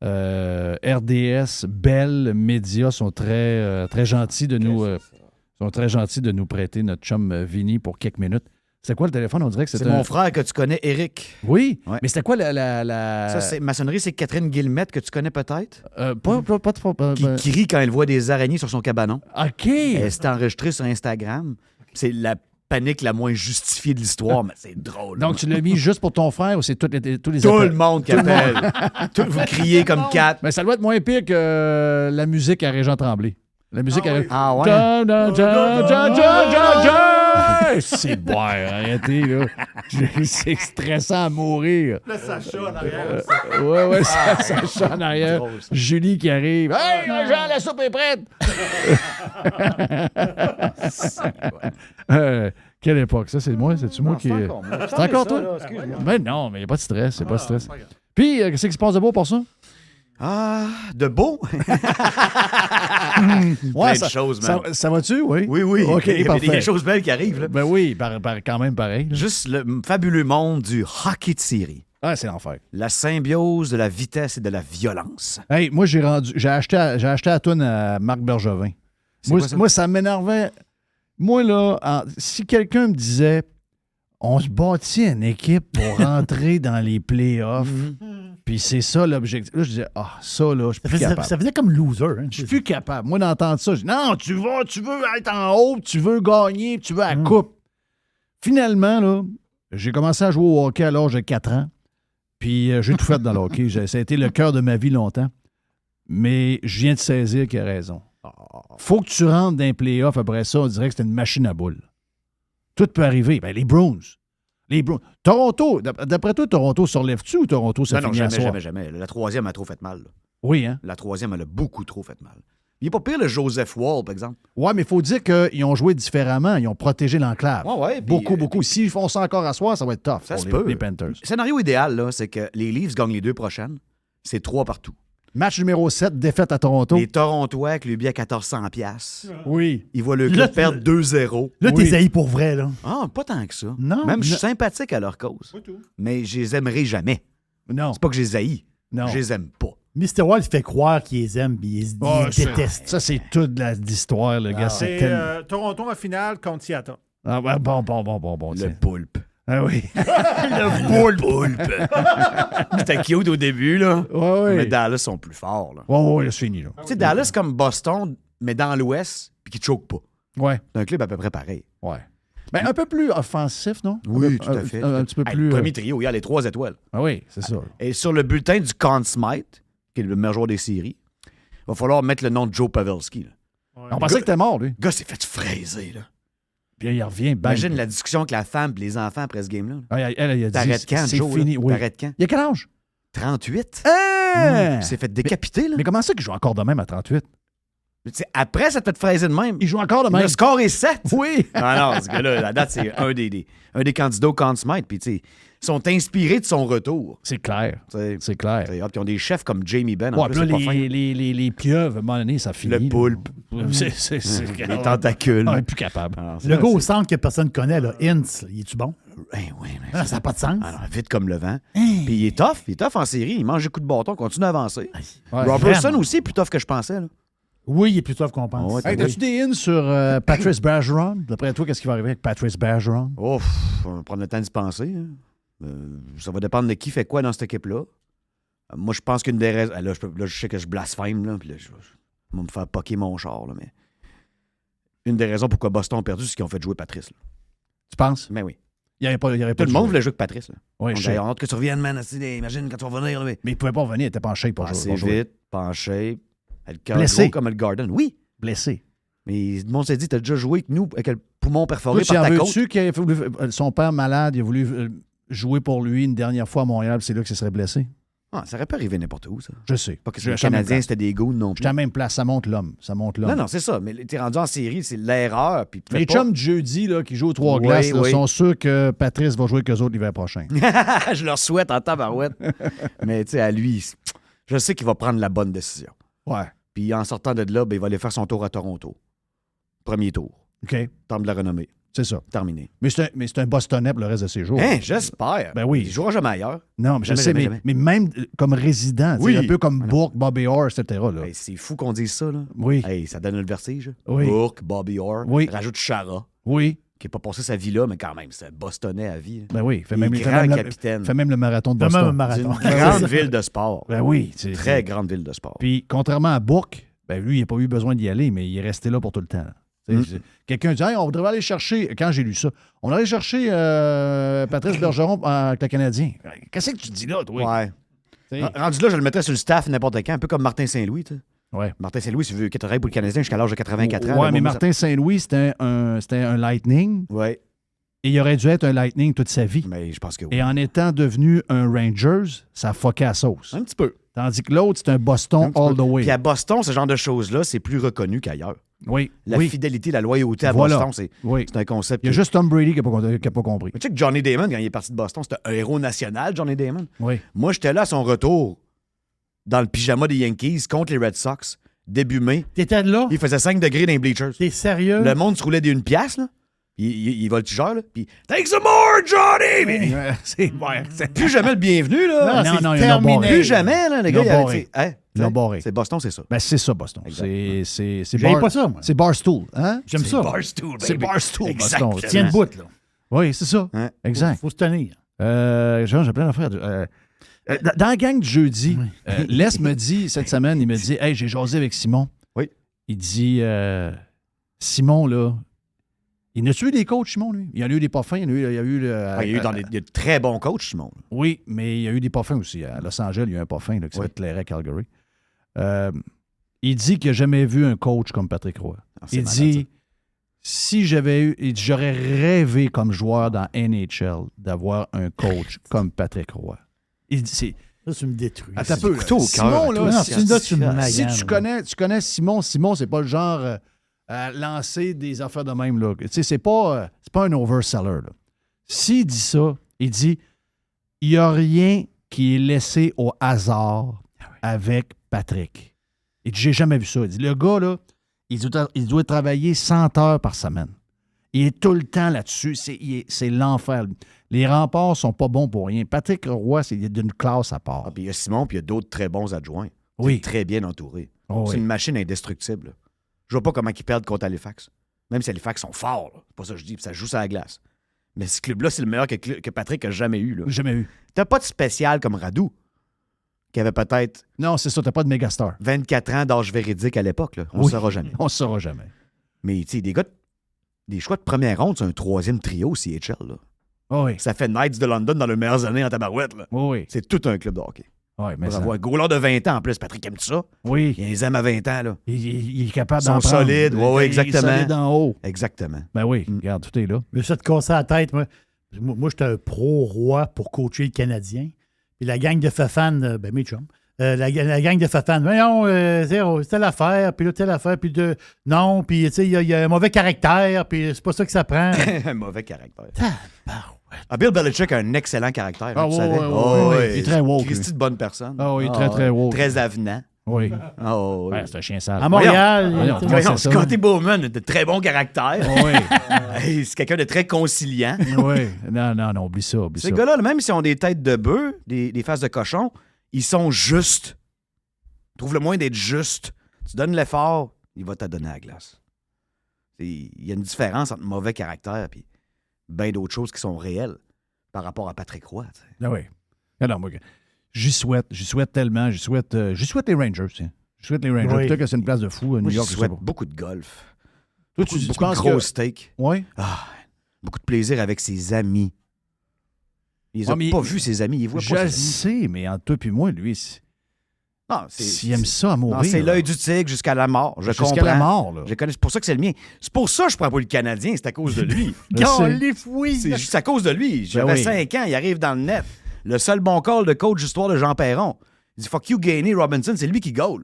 RDS, Bell, Média sont très gentils de nous prêter notre chum Vinny pour quelques minutes. C'est quoi le téléphone? On dirait que c'est mon frère que tu connais, Eric. Oui, ouais. Mais c'était quoi Ça, c'est maçonnerie, c'est Catherine Guillemette que tu connais peut-être? Pas Qui rit quand elle voit des araignées sur son cabanon. OK. Elle s'est enregistrée sur Instagram. C'est la panique la moins justifiée de l'histoire, mais c'est drôle. Donc, tu l'as mis juste pour ton frère ou c'est tous les Tout le monde qui appelle. Vous criez comme quatre. Mais ça doit être moins pire que la musique à Régent Tremblay. La musique à... Ah ouais? Ouais, c'est bon, arrêtez, là. C'est stressant à mourir. Le Sacha en arrière. Ouais, Sacha en arrière. Julie qui arrive. Hey, Jean, la soupe est prête! Quelle époque, ça? C'est moi? C'est-tu moi qui. C'est encore toi? Ben non, mais il n'y a pas de stress. C'est pas de stress. Puis, qu'est-ce qui se passe de beau pour ça? Ah, de beau? Ouais, Plein de choses, man. Ça va-tu? Oui. Oui. OK, Il y a parfait. des choses belles qui arrivent. Là. Ben oui, quand même pareil. Là. Juste le fabuleux monde du hockey de série. Ah, c'est l'enfer. La symbiose de la vitesse et de la violence. Hey, moi, j'ai acheté la toune à Marc Bergevin. Moi, ça m'énervait. Moi, là, si quelqu'un me disait on se bâtit une équipe pour rentrer dans les playoffs, puis c'est ça l'objectif. Là, je disais, ça, là, je suis plus capable. Ça faisait comme loser. Hein? Je suis plus capable. Moi, d'entendre ça, je dis, non, tu veux être en haut, tu veux gagner, tu veux la coupe. Finalement, là, j'ai commencé à jouer au hockey à l'âge de 4 ans. Puis j'ai tout fait dans le hockey. Ça a été le cœur de ma vie longtemps. Mais je viens de saisir qu'il a raison. Faut que tu rentres dans les playoffs. Après ça, on dirait que c'était une machine à boules. Tout peut arriver. Ben, les Bruins. Toronto, d'après toi, Toronto se relève-tu ou Toronto ça finit à soir? Jamais. La troisième a trop fait mal. Là. Oui, hein? La troisième, elle a beaucoup trop fait mal. Il n'est pas pire, le Joseph Wall, par exemple. Oui, mais il faut dire qu'ils ont joué différemment. Ils ont protégé l'enclave. Ouais, beaucoup. S'ils font ça encore à soir, ça va être tough ça pour se peut. les Panthers. Le scénario idéal, là, c'est que les Leafs gagnent les 2 prochaines. C'est 3 partout. Match numéro 7, défaite à Toronto. Les Torontois avec le billet à 1400$. Oui. Ils voient le club perdre 2-0. Là, t'es haïs pour vrai, là. Ah, pas tant que ça. Non. Même, je suis sympathique à leur cause. Mais je les aimerai jamais. Non. C'est pas que je les haïs. Non. Je les aime pas. Mr. Wild fait croire qu'il les aime, puis il les déteste. Ça, c'est toute l'histoire, le gars. C'est Toronto en finale contre Seattle. Ah, ouais, bon. Le poulpe. Ah oui. Le poulpe. C'était cute au début, là. Ouais. Mais Dallas sont plus forts, là. Ouais, c'est fini, là. Tu sais, Dallas, comme Boston, mais dans l'Ouest, puis qui ne choque pas. Ouais. C'est un club à peu près pareil. Ouais. Ben, un peu plus offensif, non? Oui, tout à fait. Un petit peu plus. Le premier trio, il y a les 3 étoiles. Ah oui, c'est ça. Et sur le bulletin du Conn Smythe, qui est le meilleur joueur des séries, il va falloir mettre le nom de Joe Pavelski. Là. On pensait que t'es mort, lui. Le gars s'est fait fraiser, là. Puis il revient, bang. Imagine la discussion avec la femme et les enfants après ce game-là. Elle a dit, T'arrêtes quand, c'est Joe? fini. Oui. T'arrêtes quand? Il a quel âge? 38. Hein? Il s'est fait décapiter, là. Mais comment ça qu'il joue encore de même à 38? Après, ça te fait fraiser de même. Il joue encore de même. Le score est 7. Oui. Ah non, ce gars-là, la date, c'est un des candidats au Conn Smythe. Puis, tu sais, ils sont inspirés de son retour. C'est clair. T'sais, C'est clair. puis ils ont des chefs comme Jamie Benn. Ouais, En plus, puis là, c'est pas fin. les pieuvres, à un moment donné, ça finit. Le poulpe. Les Les tentacules. On n'est plus capable. Alors, Le gars au centre que personne ne connaît, là, Ince, il est-tu bon? Oui, mais Ça n'a pas de sens. alors, vite comme le vent. Puis il est tough en série. Il mange des coups de bâton, continue à avancer. Ouais. Robertson vraiment. aussi est plus tough que je pensais. Là. Oui, il est plus tough qu'on pense. Ouais, Hey, t'as-tu des ins sur Patrice Bergeron? D'après toi, qu'est-ce qui va arriver avec Patrice Bergeron? Oh, on va prendre le temps d'y penser. Hein. Ça va dépendre de qui fait quoi dans cette équipe-là. Moi, je pense qu'une des raisons... Là, je sais que je blasphème, là, puis là, je vais me faire poquer mon char, là, mais... Une des raisons pourquoi Boston a perdu, c'est qu'ils ont fait jouer Patrice. Là. Tu penses? Mais oui. Il n'y avait pas Tout de le monde joueur. voulait jouer avec Patrice. Là. Oui, On je sais. a hâte que tu reviennes, man. Imagine quand tu vas revenir. Là, mais... Mais il ne pouvait pas revenir, il n'était pas en shape pour Assez jouer. vite, pas en shape, le cœur Blessé. gros comme le Garden. Oui, Blessé. mais le monde s'est dit, t'as déjà joué avec nous avec le poumon perforé Toi, tu par en ta côte. veux-tu qu'il a voulu, son père malade, il a voulu jouer pour lui une dernière fois à Montréal, puis c'est là que ça serait blessé? Ah, ça aurait pu arriver n'importe où, ça. Je sais. Pas que Je les suis à la même Canadiens, place. c'était des goûts non plus. J'étais à la même place, ça monte l'homme. Non, c'est ça. Mais t'es rendu en série, c'est l'erreur. Puis Les chums de jeudi là, qui jouent aux trois Oui, glaces là, oui. sont sûrs que Patrice va jouer avec eux autres l'hiver prochain. Je leur souhaite en tabarouette. Mais tu sais, à lui, je sais qu'il va prendre la bonne décision. Ouais. Puis en sortant de là, ben, il va aller faire son tour à Toronto. Premier tour. OK. Temple de la renommée. C'est ça. Terminé. Mais c'est un Bostonnais pour le reste de ses jours. Hein, j'espère. Ben oui. Il jouera jamais ailleurs. Non, mais je Jamais, sais, jamais, mais même comme résident, tu sais, Oui. un peu comme Bourque, Bobby Orr, etc. Là. Hey, c'est fou qu'on dise ça, là. Oui. Hey, ça donne le vertige. Oui. Bourque, Bobby Orr. Oui. Rajoute Chara, Oui. qui n'a pas passé sa vie là, mais quand même, c'est un Bostonnais à vie. Là. Ben oui. Il est grand capitaine. Fait même le marathon de Fait même un Boston. marathon. C'est une grande ville de sport. Ben oui. Très grande ville de sport. Puis, contrairement à Bourque, ben lui, il n'a pas eu besoin d'y aller, mais il est resté là pour tout le temps. Quelqu'un dit, hey, on devrait aller chercher, quand j'ai lu ça, on allait chercher Patrice Bergeron avec le Canadien. Qu'est-ce que tu dis là, toi? Ouais. T'sais, Rendu là, je le mettrais sur le staff n'importe quand, un peu comme Martin Saint-Louis. Tu sais. Ouais. Martin Saint-Louis, il veut qu'il travaille pour le Canadien jusqu'à l'âge de 84 ans. Ouais, là, mais bon, Martin Saint-Louis, c'était un Lightning. Ouais, Et il aurait dû être un Lightning toute sa vie. mais je pense que oui. Et en étant devenu un Rangers, ça a fucké la sauce. Un petit peu. Tandis que l'autre, c'est un Boston Un petit all peu. the way. Puis à Boston, ce genre de choses-là, c'est plus reconnu qu'ailleurs. Oui, La oui, fidélité, la loyauté à Voilà. Boston, oui. c'est un concept. Il y a juste Tom Brady qui n'a pas compris. Mais tu sais que Johnny Damon, quand il est parti de Boston, c'était un héros national, Johnny Damon. Oui. Moi, j'étais là à son retour dans le pyjama des Yankees contre les Red Sox, début mai. T'étais là? Il faisait 5 degrés dans les bleachers. T'es sérieux? Le monde se roulait d'une pièce, là. Il voltigeur, là. Puis, thanks some more, Johnny! Mais c'est plus jamais le bienvenu, là. Non, Non, c'est non, il y en a terminé. barré. Plus jamais, là, les gars. Ils l'ont barré. Ils l'ont barré. C'est Boston, c'est ça. Ben, c'est ça, Boston. Exact. C'est J'aime pas ça, moi. C'est Barstool, hein? J'aime ça. Barstool, C'est Barstool, Exactement. Boston. Tiens debout, là. Oui, c'est ça. Hein? Exact. Faut se tenir. J'ai plein d'affaires. Dans la gang du jeudi, Les me dit, cette semaine, il me dit, hey, j'ai jasé avec Simon. Oui. Il dit, Simon, là, il n'a-tu eu des coachs, Simon, lui? Il y en a eu des pas fins. Il y a eu Il y a eu il y a de très bons coachs, Simon. Oui, mais il y a eu des pas fins aussi. À Los Angeles, il y a eu un pas fin là, qui s'appelle Claret Calgary. Il dit qu'il n'a jamais vu un coach comme Patrick Roy. Ah, c'est Il malade, dit, si j'avais eu, j'aurais rêvé comme joueur dans NHL d'avoir un coach comme Patrick Roy. Il dit, Ça, tu me détruis. attends un peu. couteau au Simon, cœur, là, toi, Non, si, tu me maganes, si tu là. connais Simon, c'est pas le genre à lancer des affaires de même. Là. Tu sais, c'est pas un overseller. Là. S'il dit ça, il dit, il n'y a rien qui est laissé au hasard avec Patrick. Il dit, j'ai jamais vu ça. Il dit, le gars, là, il doit travailler 100 heures par semaine. Il est tout le temps là-dessus. C'est l'enfer. Les remparts sont pas bons pour rien. Patrick Roy, c'est d'une classe à part. Ah, puis il y a Simon, puis il y a d'autres très bons adjoints. Oui. C'est très bien entouré. Oh, C'est oui. une machine indestructible. là. Je vois pas comment ils perdent contre Halifax. Même si Halifax sont forts, là. C'est pas ça que je dis, puis ça joue sur la glace. Mais ce club-là, c'est le meilleur que Patrick a jamais eu. Là. Jamais eu. T'as pas de spécial comme Radou, qui avait peut-être Non, c'est ça, t'as pas de mégastar. 24 ans d'âge véridique à l'époque. Là. On ne Oui. saura jamais. On ne saura jamais. Mais tu sais, des choix de première ronde, c'est un troisième trio CHL. Là. Oh oui. Ça fait Knights de London dans les meilleures années en tabarouette. Là. Oh oui. C'est tout un club de hockey. Oui, mais Pour ça- avoir un goaler de 20 ans en plus. Patrick aime ça. oui. Il les aime à 20 ans. Là. Il est capable Ils sont d'en prendre. solides. Oui, oui, exactement. Il est solide en haut. Exactement. Ben oui, Mm. regarde, tout est là. Mais ça te casse la tête, moi. Moi, j'étais un pro-roi pour coacher le Canadien. Puis la gang de Fafan, ben mes chums, la gang de Fafan, voyons, c'est telle affaire, puis là, telle affaire, puis non, puis tu sais, il y a un mauvais caractère, puis c'est pas ça que ça prend. Un mauvais caractère. Tabarouette. Ah, Bill Belichick a un excellent caractère. Ah, tu ouais, savais? ouais, Oh, ouais, ouais. il est très woke, Christy lui. de bonne personne. Ah oui, très woke. Très avenant. Oui. Oh, Ouais, c'est un chien sale. À Montréal, Voyons, tu sais, voyons. Voyons, c'est ça. Scotty Bowman a de très bon caractère. Oui. Hey, c'est quelqu'un de très conciliant. Oui. Non, oublie ça, oublie Ces ça. gars-là, même s'ils ont des têtes de bœuf, des faces de cochon, ils sont justes. Trouve le moyen d'être juste. Tu donnes l'effort, il va te donner la glace. Il y a une différence entre mauvais caractère et bien d'autres choses qui sont réelles par rapport à Patrick Roy. Tu sais. Ah oui. Alors, moi, j'y souhaite tellement. J'y souhaite les Rangers. Tiens. Je souhaite les Rangers. Oui. Peut-être que c'est une place de fou à New Moi, je York. je sais souhaite pas. beaucoup de golf. Toi, Beaucoup, tu beaucoup de penses gros que... steaks. Oui. Ah, beaucoup de plaisir avec ses amis. Il les a Ah, mais pas vus, ses amis. Il voit Je pas le ses amis. sais, mais entre toi et moi, lui, Non, s'il aime ça à mourir. non, c'est là. l'œil du tigre jusqu'à la mort. Je Jusqu'à comprends. la mort, là. Je connais. C'est pour ça que c'est le mien. C'est pour ça que je prends pas le Canadien. C'est à cause de lui. Je sais. les fouilles. C'est juste à cause de lui. J'avais oui. 5 ans, il arrive dans le net. Le seul bon call de coach d'histoire de Jean Perron. Il dit « Fuck you, Gainey Robinson », c'est lui qui goal.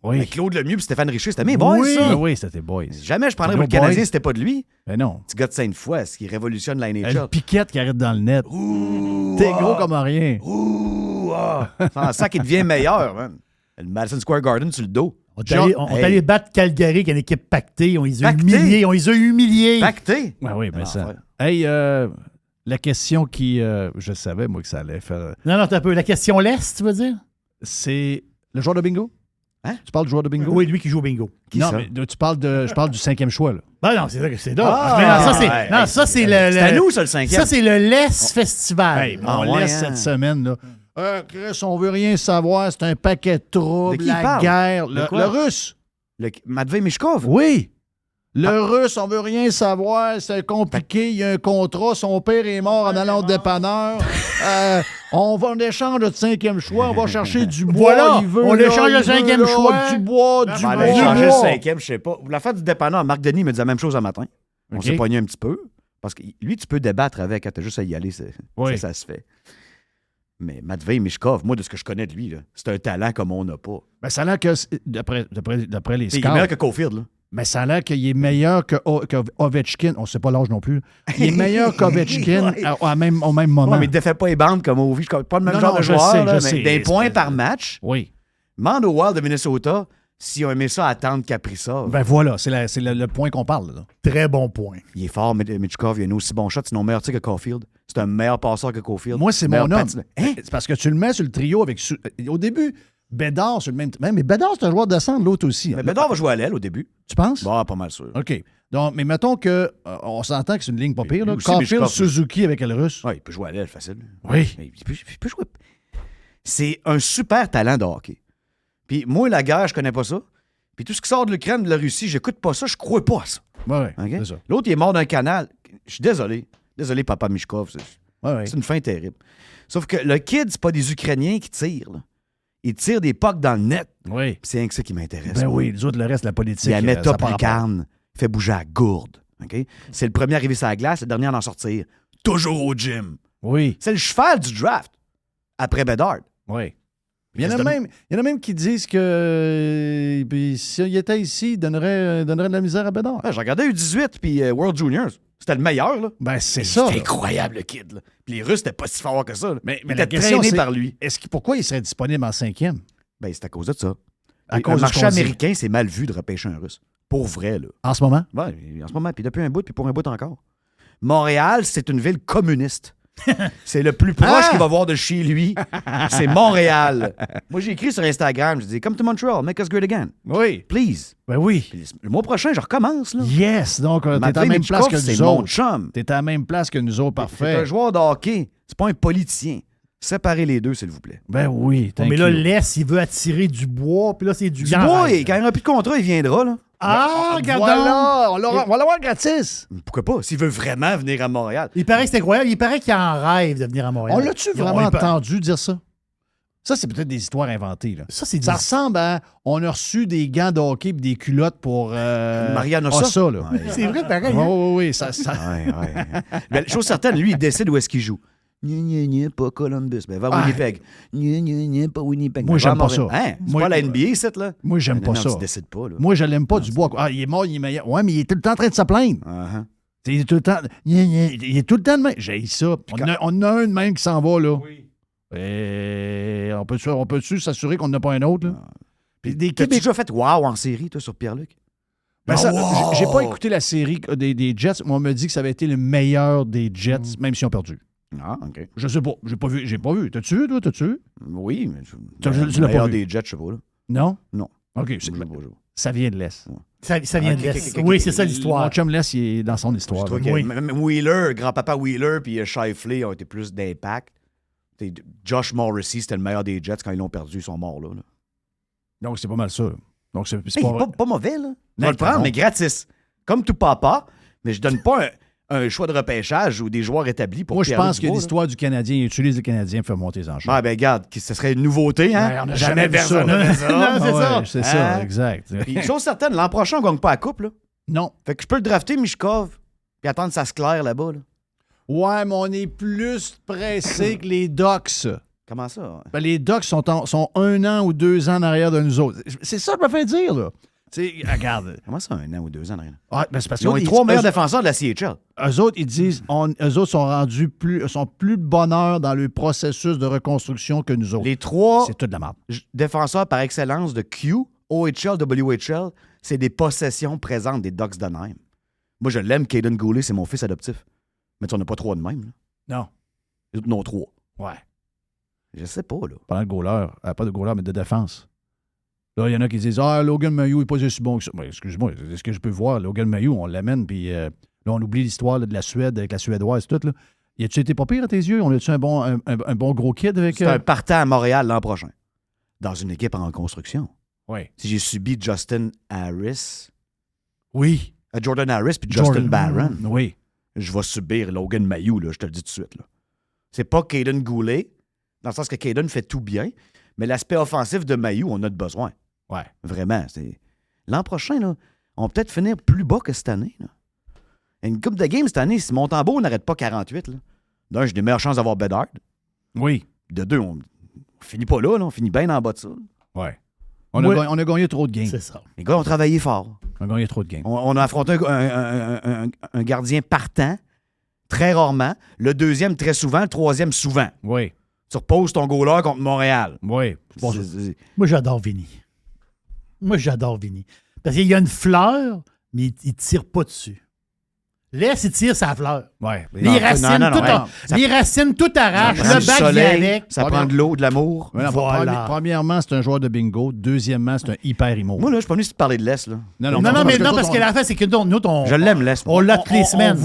Oui. Mais Claude Lemieux et Stéphane Richer, c'était mes boys, Oui, ça. ben oui, c'était boys. Jamais je prendrais Nos pour le Canadien boys. si c'était pas de lui. Ben non. Petit gars de Sainte-Foy, ce qui révolutionne la Le NHL. piquette qui arrête dans le net. Ouh, T'es gros comme rien. Ouh, ah. C'est ça qui devient meilleur, man. Le Madison Square Garden sur le dos. On est allé battre Calgary, qui est une équipe pactée. On les a Pactée? humiliés. On les a humiliés. Pacté. Ah oui, ben ça. L'enfer. Hey, la question qui... je savais, moi, que ça allait faire... Non, t'as un peu. La question l'Est, tu veux dire? C'est le joueur de bingo? Hein? Tu parles du joueur de bingo? Oui, lui qui joue au bingo. Qui non, ça? mais je parle du 5e choix, là. Ben non, c'est ça que c'est d'autres. Ah, Mais non, ça, c'est, ouais, non, hey, ça, c'est c'est à le. nous, ça, le 5e. Ça, c'est le LES Festival. Hey, Ah, on ouais, laisse hein. cette semaine, là. Chris, on veut rien savoir, c'est un paquet de troubles, De qui il la parle? guerre, De le quoi? russe. Matvei Mishkov. Oui. Le Russe, on veut rien savoir, c'est compliqué, il y a un contrat, son père est mort en allant au dépanneur. On va en échange de 5e choix, on va chercher du bois. Voilà, il veut, on là, échange il le veut, 5e là, choix. Du bois, du Ben, bois. elle a changé le 5e, je sais pas. L'affaire du dépanneur, Marc Denis me disait la même chose un matin. On OK. s'est pogné un petit peu. Parce que lui, tu peux débattre avec, t'as juste à y aller, Oui. ça se fait. Mais Matvei Mishkov, moi, de ce que je connais de lui, là, c'est un talent comme on n'a pas. Ben, ça a l'air que, d'après les Il est scores, meilleur que Caulfield, là. mais ça a l'air qu'il est meilleur que Ovechkin. On ne sait pas l'âge non plus. Il est meilleur qu'Ovechkin Ouais. au même moment. Ouais, mais il ne défait pas les bandes comme Ovi. Pas le même Non, genre non, de je joueur, sais, là, je mais sais. des points par match. Oui. Demande au Wild de Minnesota s'ils ont aimé ça attendre Kaprizov. Ben voilà, c'est le point qu'on parle. Là. Très bon point. Il est fort, Mitchkov. Il a un aussi bon shot, sinon meilleur tir que Caulfield. C'est un meilleur passeur que Caulfield. Moi, c'est Meilleur mon homme. patineur. Hein? C'est parce que tu le mets sur le trio avec... Au début, Bédard sur le même... Mais Bédard, c'est un joueur de centre, l'autre aussi. Mais Bédard va jouer à l'aile au début. Tu penses? Bon, pas mal sûr. OK. Donc, mais mettons que on s'entend que c'est une ligne pas pire. Là. Lui aussi, Caulfield, Michkov, Suzuki avec le Russe. Ouais, il peut jouer à l'aile facile. Oui. Mais il peut jouer. C'est un super talent de hockey. Puis moi, la guerre, je connais pas ça. Puis tout ce qui sort de l'Ukraine, de la Russie, j'écoute pas ça, je crois pas à ça. Ouais, OK? c'est ça. L'autre, il est mort d'un canal. Je suis désolé. Désolé, papa Mishkov. Ouais. C'est une fin terrible. Sauf que le kid, c'est pas des Ukrainiens qui tirent. Là. Ils tirent des pucks dans le net. Oui. Puis c'est rien que ça qui m'intéresse. Ben moi. oui, les autres, le reste, la politique. Il met ça top part à part. lucarne, fait bouger à gourde. OK? C'est le premier arrivé sur la glace, le dernier à en sortir. Toujours au gym. Oui, C'est le cheval du draft. Après Bedard. oui. Il y en a même qui disent que s'il était ici, il donnerait de la misère à Bédard. Ouais, j'ai regardé U18 puis World Juniors. C'était le meilleur, là. Ben, c'est ça. C'était là. incroyable, le kid. Là. Puis les Russes, c'était pas si fort que ça. Là. Mais Il la était question, traîné c'est par lui. pourquoi il serait disponible en 5e? Ben, c'est à cause de ça. À Le cause de ce marché qu'on dit. américain, c'est mal vu de repêcher un Russe. Pour vrai, là. En ce moment? Ouais, en ce moment, puis depuis un bout, puis pour un bout encore. Montréal, c'est une ville communiste. C'est le plus proche qu'il va voir de chez lui. C'est Montréal. Moi, j'ai écrit sur Instagram, je dis « Come to Montreal, make us great again. Oui. Please. » Ben oui. Puis le mois prochain, je recommence, là. Yes. Donc, t'es à la Matvei même place Mitchkov, que c'est nous mon autres. chum. T'es à la même place que nous autres. C'est Parfait. un joueur de hockey. C'est pas un politicien. Séparez les deux, s'il vous plaît. Ben oui. Mais là, thank you. laisse, il veut attirer du bois, puis là, c'est du Du gant bois, raide. quand il n'y aura plus de contrat, il viendra, là. Ah, regarde donc. Voilà. On va l'avoir gratis. Pourquoi pas? S'il veut vraiment venir à Montréal. Il paraît que c'est incroyable. Il paraît qu'il en rêve de venir à Montréal. On l'a-tu Ils ont- vraiment ils pa- entendu dire ça? Ça, c'est peut-être des histoires inventées. Là. Ça, c'est Ça des- ressemble à... On a reçu des gants de hockey et des culottes pour... Marianne Ossa. Ossa, là. Ouais. C'est vrai, pareil. Oui, hein? oui, oui. Ça... Ouais. Mais chose certaine, lui, il décide où est-ce qu'il joue. Gna, pas Columbus. Ben, va à Ah. Winnipeg. Gna, pas Winnipeg. Moi, Ben, j'aime va à pas Montréal. ça. Hein? C'est Moi- pas la NBA, cette, là? Moi, j'aime Non, pas ça. Tu décides pas, là. Moi, je l'aime pas du bois. Ah, il est mort, il est meilleur. Ouais, mais il est tout le temps en train de se plaindre. Uh-huh. Il est tout le temps... Il est tout le temps de même. J'ai ça. On a un de même qui s'en va, là. Oui. Et on peut-tu s'assurer qu'on n'a pas un autre, là? Puis des T'as-tu Québécois... déjà fait wow en série, toi, sur Pierre-Luc? Ben ça, wow! j'ai pas écouté la série des Jets, mais on me dit que ça avait été le meilleur des Jets, même s'ils ont perdu. Ah, OK. Je sais pas. J'ai pas vu. T'as-tu vu, toi? T'as-tu vu? Oui, mais Tu le l'as pas meilleur vu? des Jets, je sais pas, là. Non? Non. OK. Je sais pas, je- Ça vient de l'Est. Ça vient de Ok, l'Est. ok, ok, Oui, ok. c'est ça Mon l'histoire. chum l'Est, il est dans son histoire. Je trouve là. que Oui. même Wheeler, grand-papa Wheeler puis Shifley ont été plus d'impact. Josh Morrissey, c'était le meilleur des Jets quand ils l'ont perdu, ils sont morts là. Donc, c'est pas mal ça. Donc, c'est Mais pas il vrai. est pas mauvais, là. Je Non, vais le prendre, bon. mais gratis. Comme tout papa, mais je donne pas un choix de repêchage ou des joueurs établis pour Moi, je Pierre-Luc pense que Dubois, là. l'histoire du Canadien, il utilise le Canadien pour faire monter les enchères. Ah, ben, regarde, ce serait une nouveauté, hein? Ouais, on n'a jamais vu ça. personne n'a fait ça. Non, c'est Ah ça. ouais, c'est ça, Hein? exact. Puis, chose certaine, l'an prochain, on gagne pas la coupe, là. Non. Fait que je peux le drafter, Mishkov, puis attendre que ça se claire là-bas, là. Ouais, mais on est plus pressé que les Ducks. Comment ça? Ben, les Ducks sont 1 an ou 2 ans en arrière de nous autres. C'est ça que je me fais dire, là. Tu sais, regarde. Comment ça, 1 an ou 2 ans? Rien? Ah, ben, c'est parce Ils ont les 3 meilleurs défenseurs de la CHL. Eux autres, ils disent, eux autres sont rendus sont plus de bonheur dans le processus de reconstruction que nous autres. Les 3 C'est tout de la merde. défenseurs par excellence de Q, OHL, WHL, c'est des possessions présentes des Ducks d'Anaheim. Moi, je l'aime, Caden Goulet, c'est mon fils adoptif. Mais tu n'en as pas 3 de même. Là. Non. Les autres en ont 3. Ouais. Je sais pas, là. Pendant le goaler. Pas de goaler, mais de défense. Là, il y en a qui disent, Logan Mailloux n'est pas aussi bon que ça. Ben, excuse-moi, est-ce que je peux voir? Logan Mailloux, on l'amène, puis là, on oublie l'histoire là, de la Suède avec la Suédoise, tout. Là. Y a-tu été pas pire à tes yeux? On a-tu un bon gros kid avec. C'est un partant à Montréal l'an prochain. Dans une équipe en construction. Oui. Si j'ai subi Justin Harris, Oui. Jordan Harris puis Justin Barron. Oui. Je vais subir Logan Mayou, là, je te le dis tout de suite. Là. C'est pas Caden Goulet, dans le sens que Caden fait tout bien, mais l'aspect offensif de Mayou, on a de besoin. Ouais. Vraiment. L'an prochain, là, on va peut-être finir plus bas que cette année. Là. Une coupe de game cette année, si Montembeault n'arrête pas 48, là. D'un, j'ai des meilleures chances d'avoir Bedard. Oui. De deux, on finit pas là, on finit bien en bas de ça. Ouais. On a gagné trop de games. C'est ça. Les gars ont travaillé fort. On a gagné trop de games. On a affronté un gardien partant, très rarement. Le deuxième, très souvent. Le troisième, souvent. Oui. Tu reposes ton goaler contre Montréal. Oui. Moi, j'adore Vinny. Parce qu'il y a une fleur, mais il ne tire pas dessus. Laisse, il tire sa fleur. Ouais. Les racines tout arrachent. Ça prend Le du bac soleil, vient avec. ça prend de l'eau, de l'amour. Voilà. Voilà. Premièrement, c'est un joueur de bingo. Deuxièmement, c'est un hyper immo. Moi, là, je suis pas venu te parler de l'Est. Là. Non, parce que la fin, c'est que nous, Je l'aime, l'Est. on l'a toutes les semaines.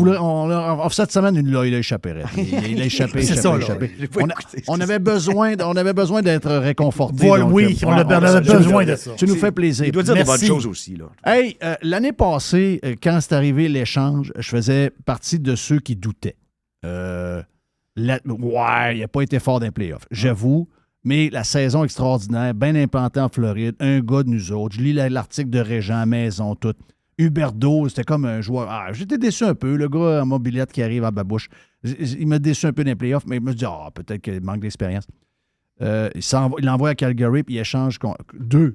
Cette semaine, il a échappé. Il a échappé. C'est ça, là. On avait besoin d'être réconforté. Voilà, oui, on avait besoin de ça. Tu nous fais plaisir. Il doit dire Merci. des bonnes choses aussi. Là. Hey, l'année passée, quand c'est arrivé l'échange, je faisais partie de ceux qui doutaient. Il n'a pas été fort dans les playoffs, j'avoue, mais la saison extraordinaire, bien implantée en Floride, un gars de nous autres. Je lis l'article de Régent, Maison, tout. Huberdeau, c'était comme un joueur. J'étais déçu un peu, le gars en mobilette qui arrive à babouche. Il m'a déçu un peu dans les playoffs, mais il me dit peut-être qu'il manque d'expérience. Il l'envoie à Calgary, puis il échange deux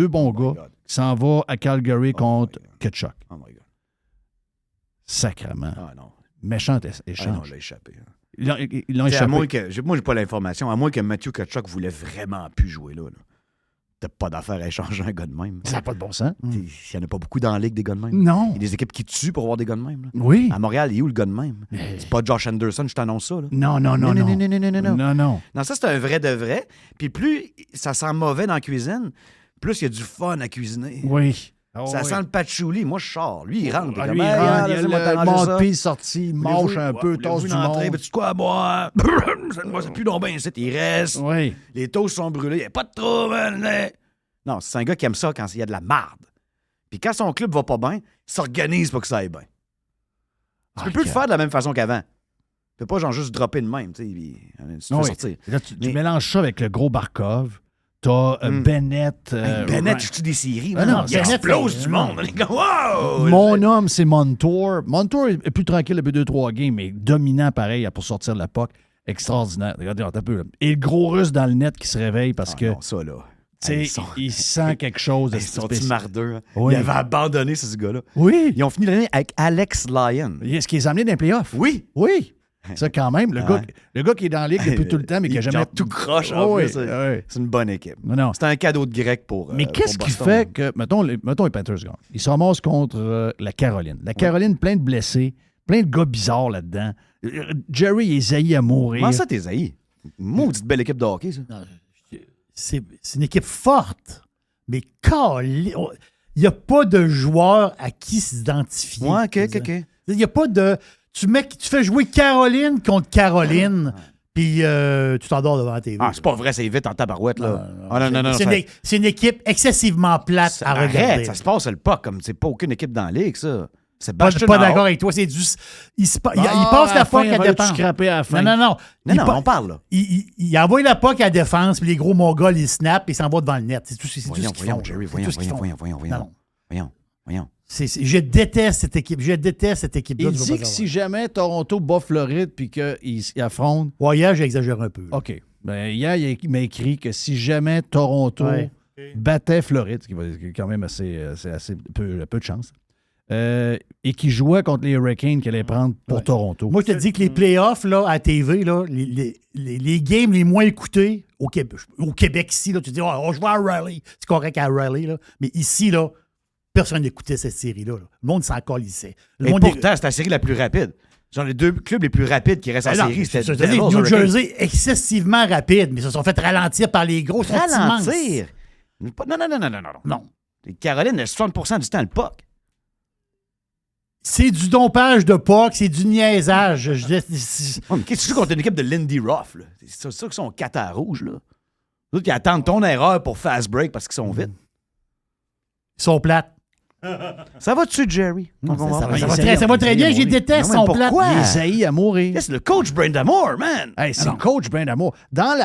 bons gars, qui s'en va à Calgary contre Tkachuk. Oh my God. Sacrement. Ah non. Méchant échange. Ah non, il l'a échappé. Hein. Ils l'ont échappé. Moi, j'ai pas l'information. À moins que Matthew Tkachuk voulait vraiment plus jouer là. T'as pas d'affaire à échanger un gars de même. Ça n'a pas de bon sens. Il y en a pas beaucoup dans la ligue des gars de même. Non. Il y a des équipes qui tuent pour avoir des gars de même. Là. Oui. À Montréal, il est où le gars de même? C'est pas Josh Anderson, je t'annonce ça. Là. Non. Non, ça, c'est un vrai de vrai. Puis plus ça sent mauvais dans la cuisine, plus il y a du fun à cuisiner. Oui. Ça sent le patchouli. Moi, je sors. Lui, il rentre. Lui, il rentre, il y a le monte-pied sorti, il mange un peu, tasse du monde. Tu quoi à boire? Ça pue donc bien ici. Il reste. Oui. Les toasts sont brûlés. Il n'y a pas de trouble. Non, c'est un gars qui aime ça quand il y a de la marde. Puis quand son club va pas bien, il s'organise pour que ça aille bien. Tu peux plus le faire de la même façon qu'avant. Tu peux pas genre juste dropper de même. Tu sais, sortir. Là, tu mélanges ça avec le gros Barkov. T'as Bennett. Bennett, je tue des séries. Non, il explose du monde. Wow! Mon homme, c'est Montour. Montour est plus tranquille depuis 2-3 games, mais dominant pareil pour sortir de la puck. Extraordinaire. Regardez, un peu. Là. Et le gros russe dans le net qui se réveille parce que. Non, ça, là. Il sent quelque chose de spécial. Mardeux. Oui. Il avait abandonné, ce gars-là. Oui. Ils ont fini l'année avec Alex Lyon. Est-ce qu'il les a amenés dans les playoffs? Oui. Ça, quand même. Le gars qui est dans la ligue depuis tout le temps, mais qui n'a jamais. Tout croche. C'est une bonne équipe. Non. C'est un cadeau de grec pour. Mais qu'est-ce qui fait que. Mettons les Panthers gagnent. Ils se ramassent contre la Caroline. La Caroline, plein de blessés, plein de gars bizarres là-dedans. Jerry est zaï à mourir. Comment ça, t'es zaï? Maudite belle équipe de hockey, ça. Non, c'est une équipe forte, mais il n'y a pas de joueur à qui s'identifier. Ouais, OK. Il n'y a pas de... Tu fais jouer Caroline contre Caroline, puis tu t'endors devant la TV. C'est pas vrai, c'est vite en tabarouette, là. Non. C'est une équipe excessivement plate à regarder. Arrête, ça se passe le pas comme c'est pas aucune équipe dans la ligue, ça. C'est pas d'accord avec toi. C'est du. Il passe la puck à défense. Scraper à la fin. Non, on parle, là. Il envoie la puck à défense, puis les gros Mongols, ils snappent et ils s'en vont devant le net. C'est tout ce qu'ils font. Jerry, voyons. Je déteste cette équipe. Il dit que si jamais Toronto bat Floride puis qu'ils affrontent. Ouais, hier, j'ai exagéré un peu. Là. OK. Hier, il m'a écrit que si jamais Toronto battait Floride, ce qui est quand même assez peu de chance, et qui jouait contre les Hurricanes qu'il allait prendre pour Toronto. Moi, je te dis que les playoffs là, à TV, là, les games les moins écoutés au Québec ici, là, tu dis on joue à Raleigh. C'est correct à Raleigh, là, mais ici, là, personne n'écoutait cette série-là. Là. Le monde s'en calissait. Pourtant, c'est la série la plus rapide. Genre, les deux clubs les plus rapides qui restent en série, c'était New Jersey, excessivement rapide, mais ils se sont fait ralentir par les gros. Ralentir? Non. Les Caroline, 60% du temps, le puck. C'est du dompage de puck, c'est du niaisage. Mais qu'est-ce que tu joues contre une équipe de Lindy Ruff? Là? C'est ça qu'ils sont 4 à rouge. Là. Les autres, ils attendent ton erreur pour fast break parce qu'ils sont vite. Ils sont plates. Ça va-tu, Jerry? Non, On va ça voir. va très bien. J'y déteste Non, mais son plat. pourquoi? Il est haï à mourir. C'est le coach Brandamore, man! Hey, c'est le coach Brandamore. Dans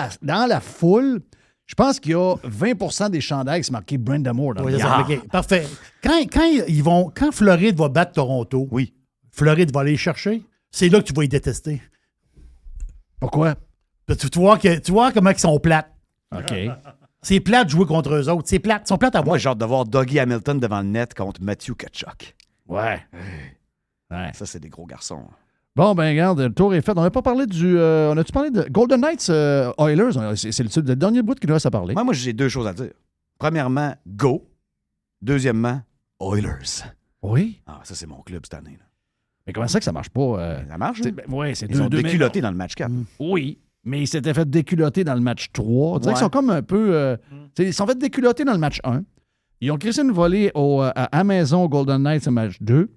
la foule, je pense qu'il y a 20 des chandails qui sont marqués Brandamore. Oui, c'est ça, OK. Parfait. Quand Floride va battre Toronto, Oui. Floride va aller les chercher, c'est là que tu vas les détester. Pourquoi? Tu vois comment ils sont plates. OK. C'est plate de jouer contre eux autres. C'est plate. Ils sont plates à voir. Moi, j'ai hâte de voir Dougie Hamilton devant le net contre Matthew Tkachuk. Ouais. Ouais. Ça, c'est des gros garçons. Bon, ben regarde, le tour est fait. On n'a pas parlé on a-tu parlé de Golden Knights Oilers? C'est le dernier bout qu'il nous reste à parler. Moi, j'ai deux choses à dire. Premièrement, go. Deuxièmement, Oilers. Oui. Ah, ça, c'est mon club cette année. Là. Mais comment ça que ça marche pas? Ça marche, C'est- hein? ben, ouais, c'est Ils ont deux déculotté dans le match 4. Oui, mais ils s'étaient fait déculotter dans le match 3. On dirait qu'ils sont comme un peu... Ils sont fait déculotter dans le match 1. Ils ont crissé une volée à Maison au Golden Knights au match 2.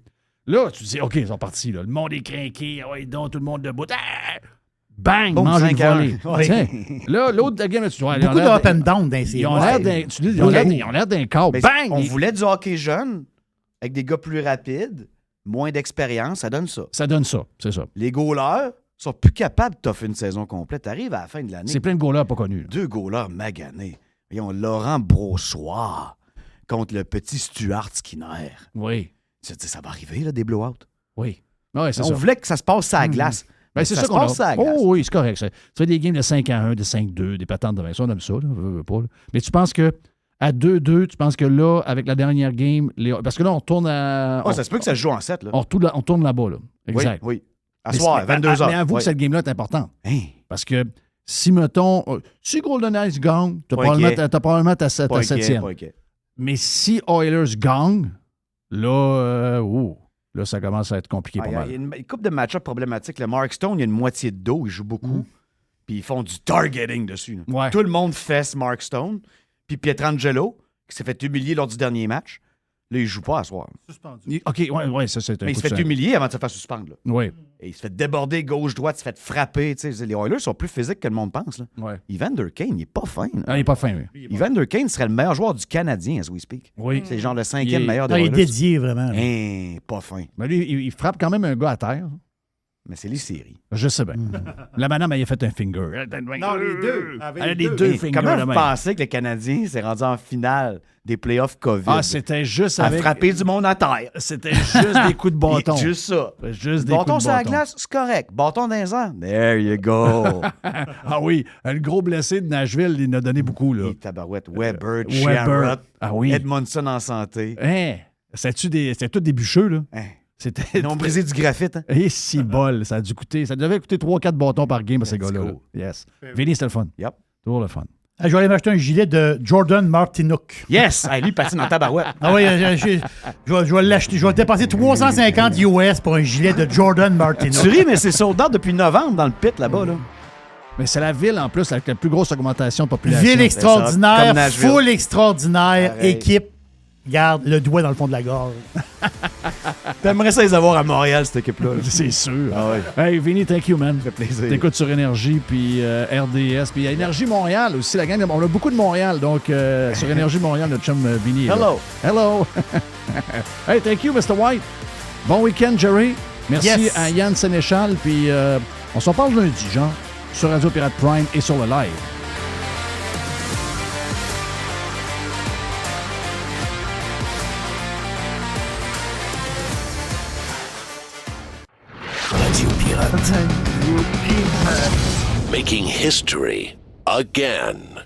Là, tu te dis, OK, ils sont partis. Là. Le monde est craqué. Ouais, donc, tout le monde debout. Ah! Bang! Boum, Mange une 5-1. volée. Ouais. Tiens, là, l'autre de la game, tu vois, Beaucoup de up and down dans ces ils ont matchs. l'air d'un... Tu dis, ils ont l'air d'un corps. Mais Bang! on voulait du hockey jeune, avec des gars plus rapides, moins d'expérience, ça donne ça. Ça donne ça, c'est ça. Les goalers sont plus capables de t'offrir une saison complète. T'arrives à la fin de l'année, C'est plein de goalers pas connus. là. deux goalers maganés. Voyons, Laurent Brossoit contre le petit Stuart Skinner. Oui, Tu sais, ça va arriver, là, des blowouts. oui. Ouais, c'est On ça. voulait que ça se passe à la glace. Ben, c'est ça se qu'on passe a. à la glace. Oh oui, c'est correct. Tu fais des games de 5-1, de 5-2, des patentes de 20. Ça, on aime ça. Là, veut pas, là. Mais tu penses que à 2-2, tu penses que là, avec la dernière game, parce que là, on tourne à. Ah, ça se peut que ça se joue en 7. Là. on tourne là-bas. Là. Exact. Oui, oui. À Mais soir, c'est- 22h. Mais avoue que cette game-là est importante. Hein? Parce que si, mettons, si Golden Knights gagne, tu as Pas inquiet. probablement ta Pas inquiet, septième. pas inquiet. Mais si Oilers gagne, là, là, ça commence à être compliqué Ah, pas il y a mal. une couple de match-up problématiques. Le Mark Stone, il y a une moitié de dos, il joue beaucoup. Puis ils font du targeting dessus. Là. Ouais. Tout le monde fesse Mark Stone. Puis Pietrangelo, qui s'est fait humilier lors du dernier match, là, il joue pas à soir. OK, ouais, ça, c'est un Mais il coup se fait de humilier avant de se faire suspendre. Là. Oui, Et il se fait déborder gauche-droite, il se fait frapper. Tu sais, les Oilers sont plus physiques que le monde pense. Là. ouais. Evander Kane, il est pas fin. là. Ah, il n'est pas fin, lui. Evander Kane serait le meilleur joueur du Canadien, as we speak. Oui. C'est genre le Il 5e est- meilleur des Ah, il est Oilers. dédié, vraiment. là. Hein, pas fin. Mais lui, il frappe quand même un gars à terre. Mais c'est les séries. Je sais bien. La madame, elle a fait un finger. Non, les deux. Elle a les deux Et fingers comment de vous même. pensez que le Canadien s'est rendu en finale des playoffs COVID? Ah, c'était juste à avec... frapper du monde à terre. C'était juste des coups de bâton. Juste ça. Juste des Bâton coups de sur la bâton. glace, c'est correct. Bâton dans les airs. There you go. Ah oui, le gros blessé de Nashville, il en a donné beaucoup, là. Et tabarouette. Weber, Weber. Chiarot, Ah oui. Edmondson en santé. Hein? C'était tous des bûcheux, là. Hein. C'était... Ils ont brisé du graphite. Hein? Et si bol, ça a dû coûter... Ça devait coûter 3-4 bâtons par game à ces Let's gars-là. go. Là. Yes. Vinny, c'était le fun. Yep. Toujours le fun. Ah, je vais aller m'acheter un gilet de Jordan Martinook. Yes! Hey, lui, il patine en tabarouette. Ah oui, je vais l'acheter. Je vais dépenser 350 US pour un gilet de Jordan Martinook. Tu ris, mais c'est sold out depuis novembre dans le pit là-bas. Là. Mais c'est la ville, en plus, avec la plus grosse augmentation de population. Ville Comme extraordinaire, Nashville. full extraordinaire, Pareil. équipe. Garde le doigt dans le fond de la gorge. T'aimerais ça les avoir à Montréal, cette équipe-là. là. C'est sûr. Ah ouais. Hey, Vinny, thank you, man. Ça fait plaisir. T'écoutes sur Énergie, puis RDS, puis il y a Énergie Montréal aussi, la gang. On a beaucoup de Montréal, donc sur Énergie Montréal, notre chum Vinny. est là. Hello. Hello. Hey, thank you, Mr. White. Bon week-end, Jerry. Merci Yes. à Yann Sénéchal, puis on s'en parle lundi, genre, sur Radio Pirate Prime et sur le live. Radio Pirate. Making history again.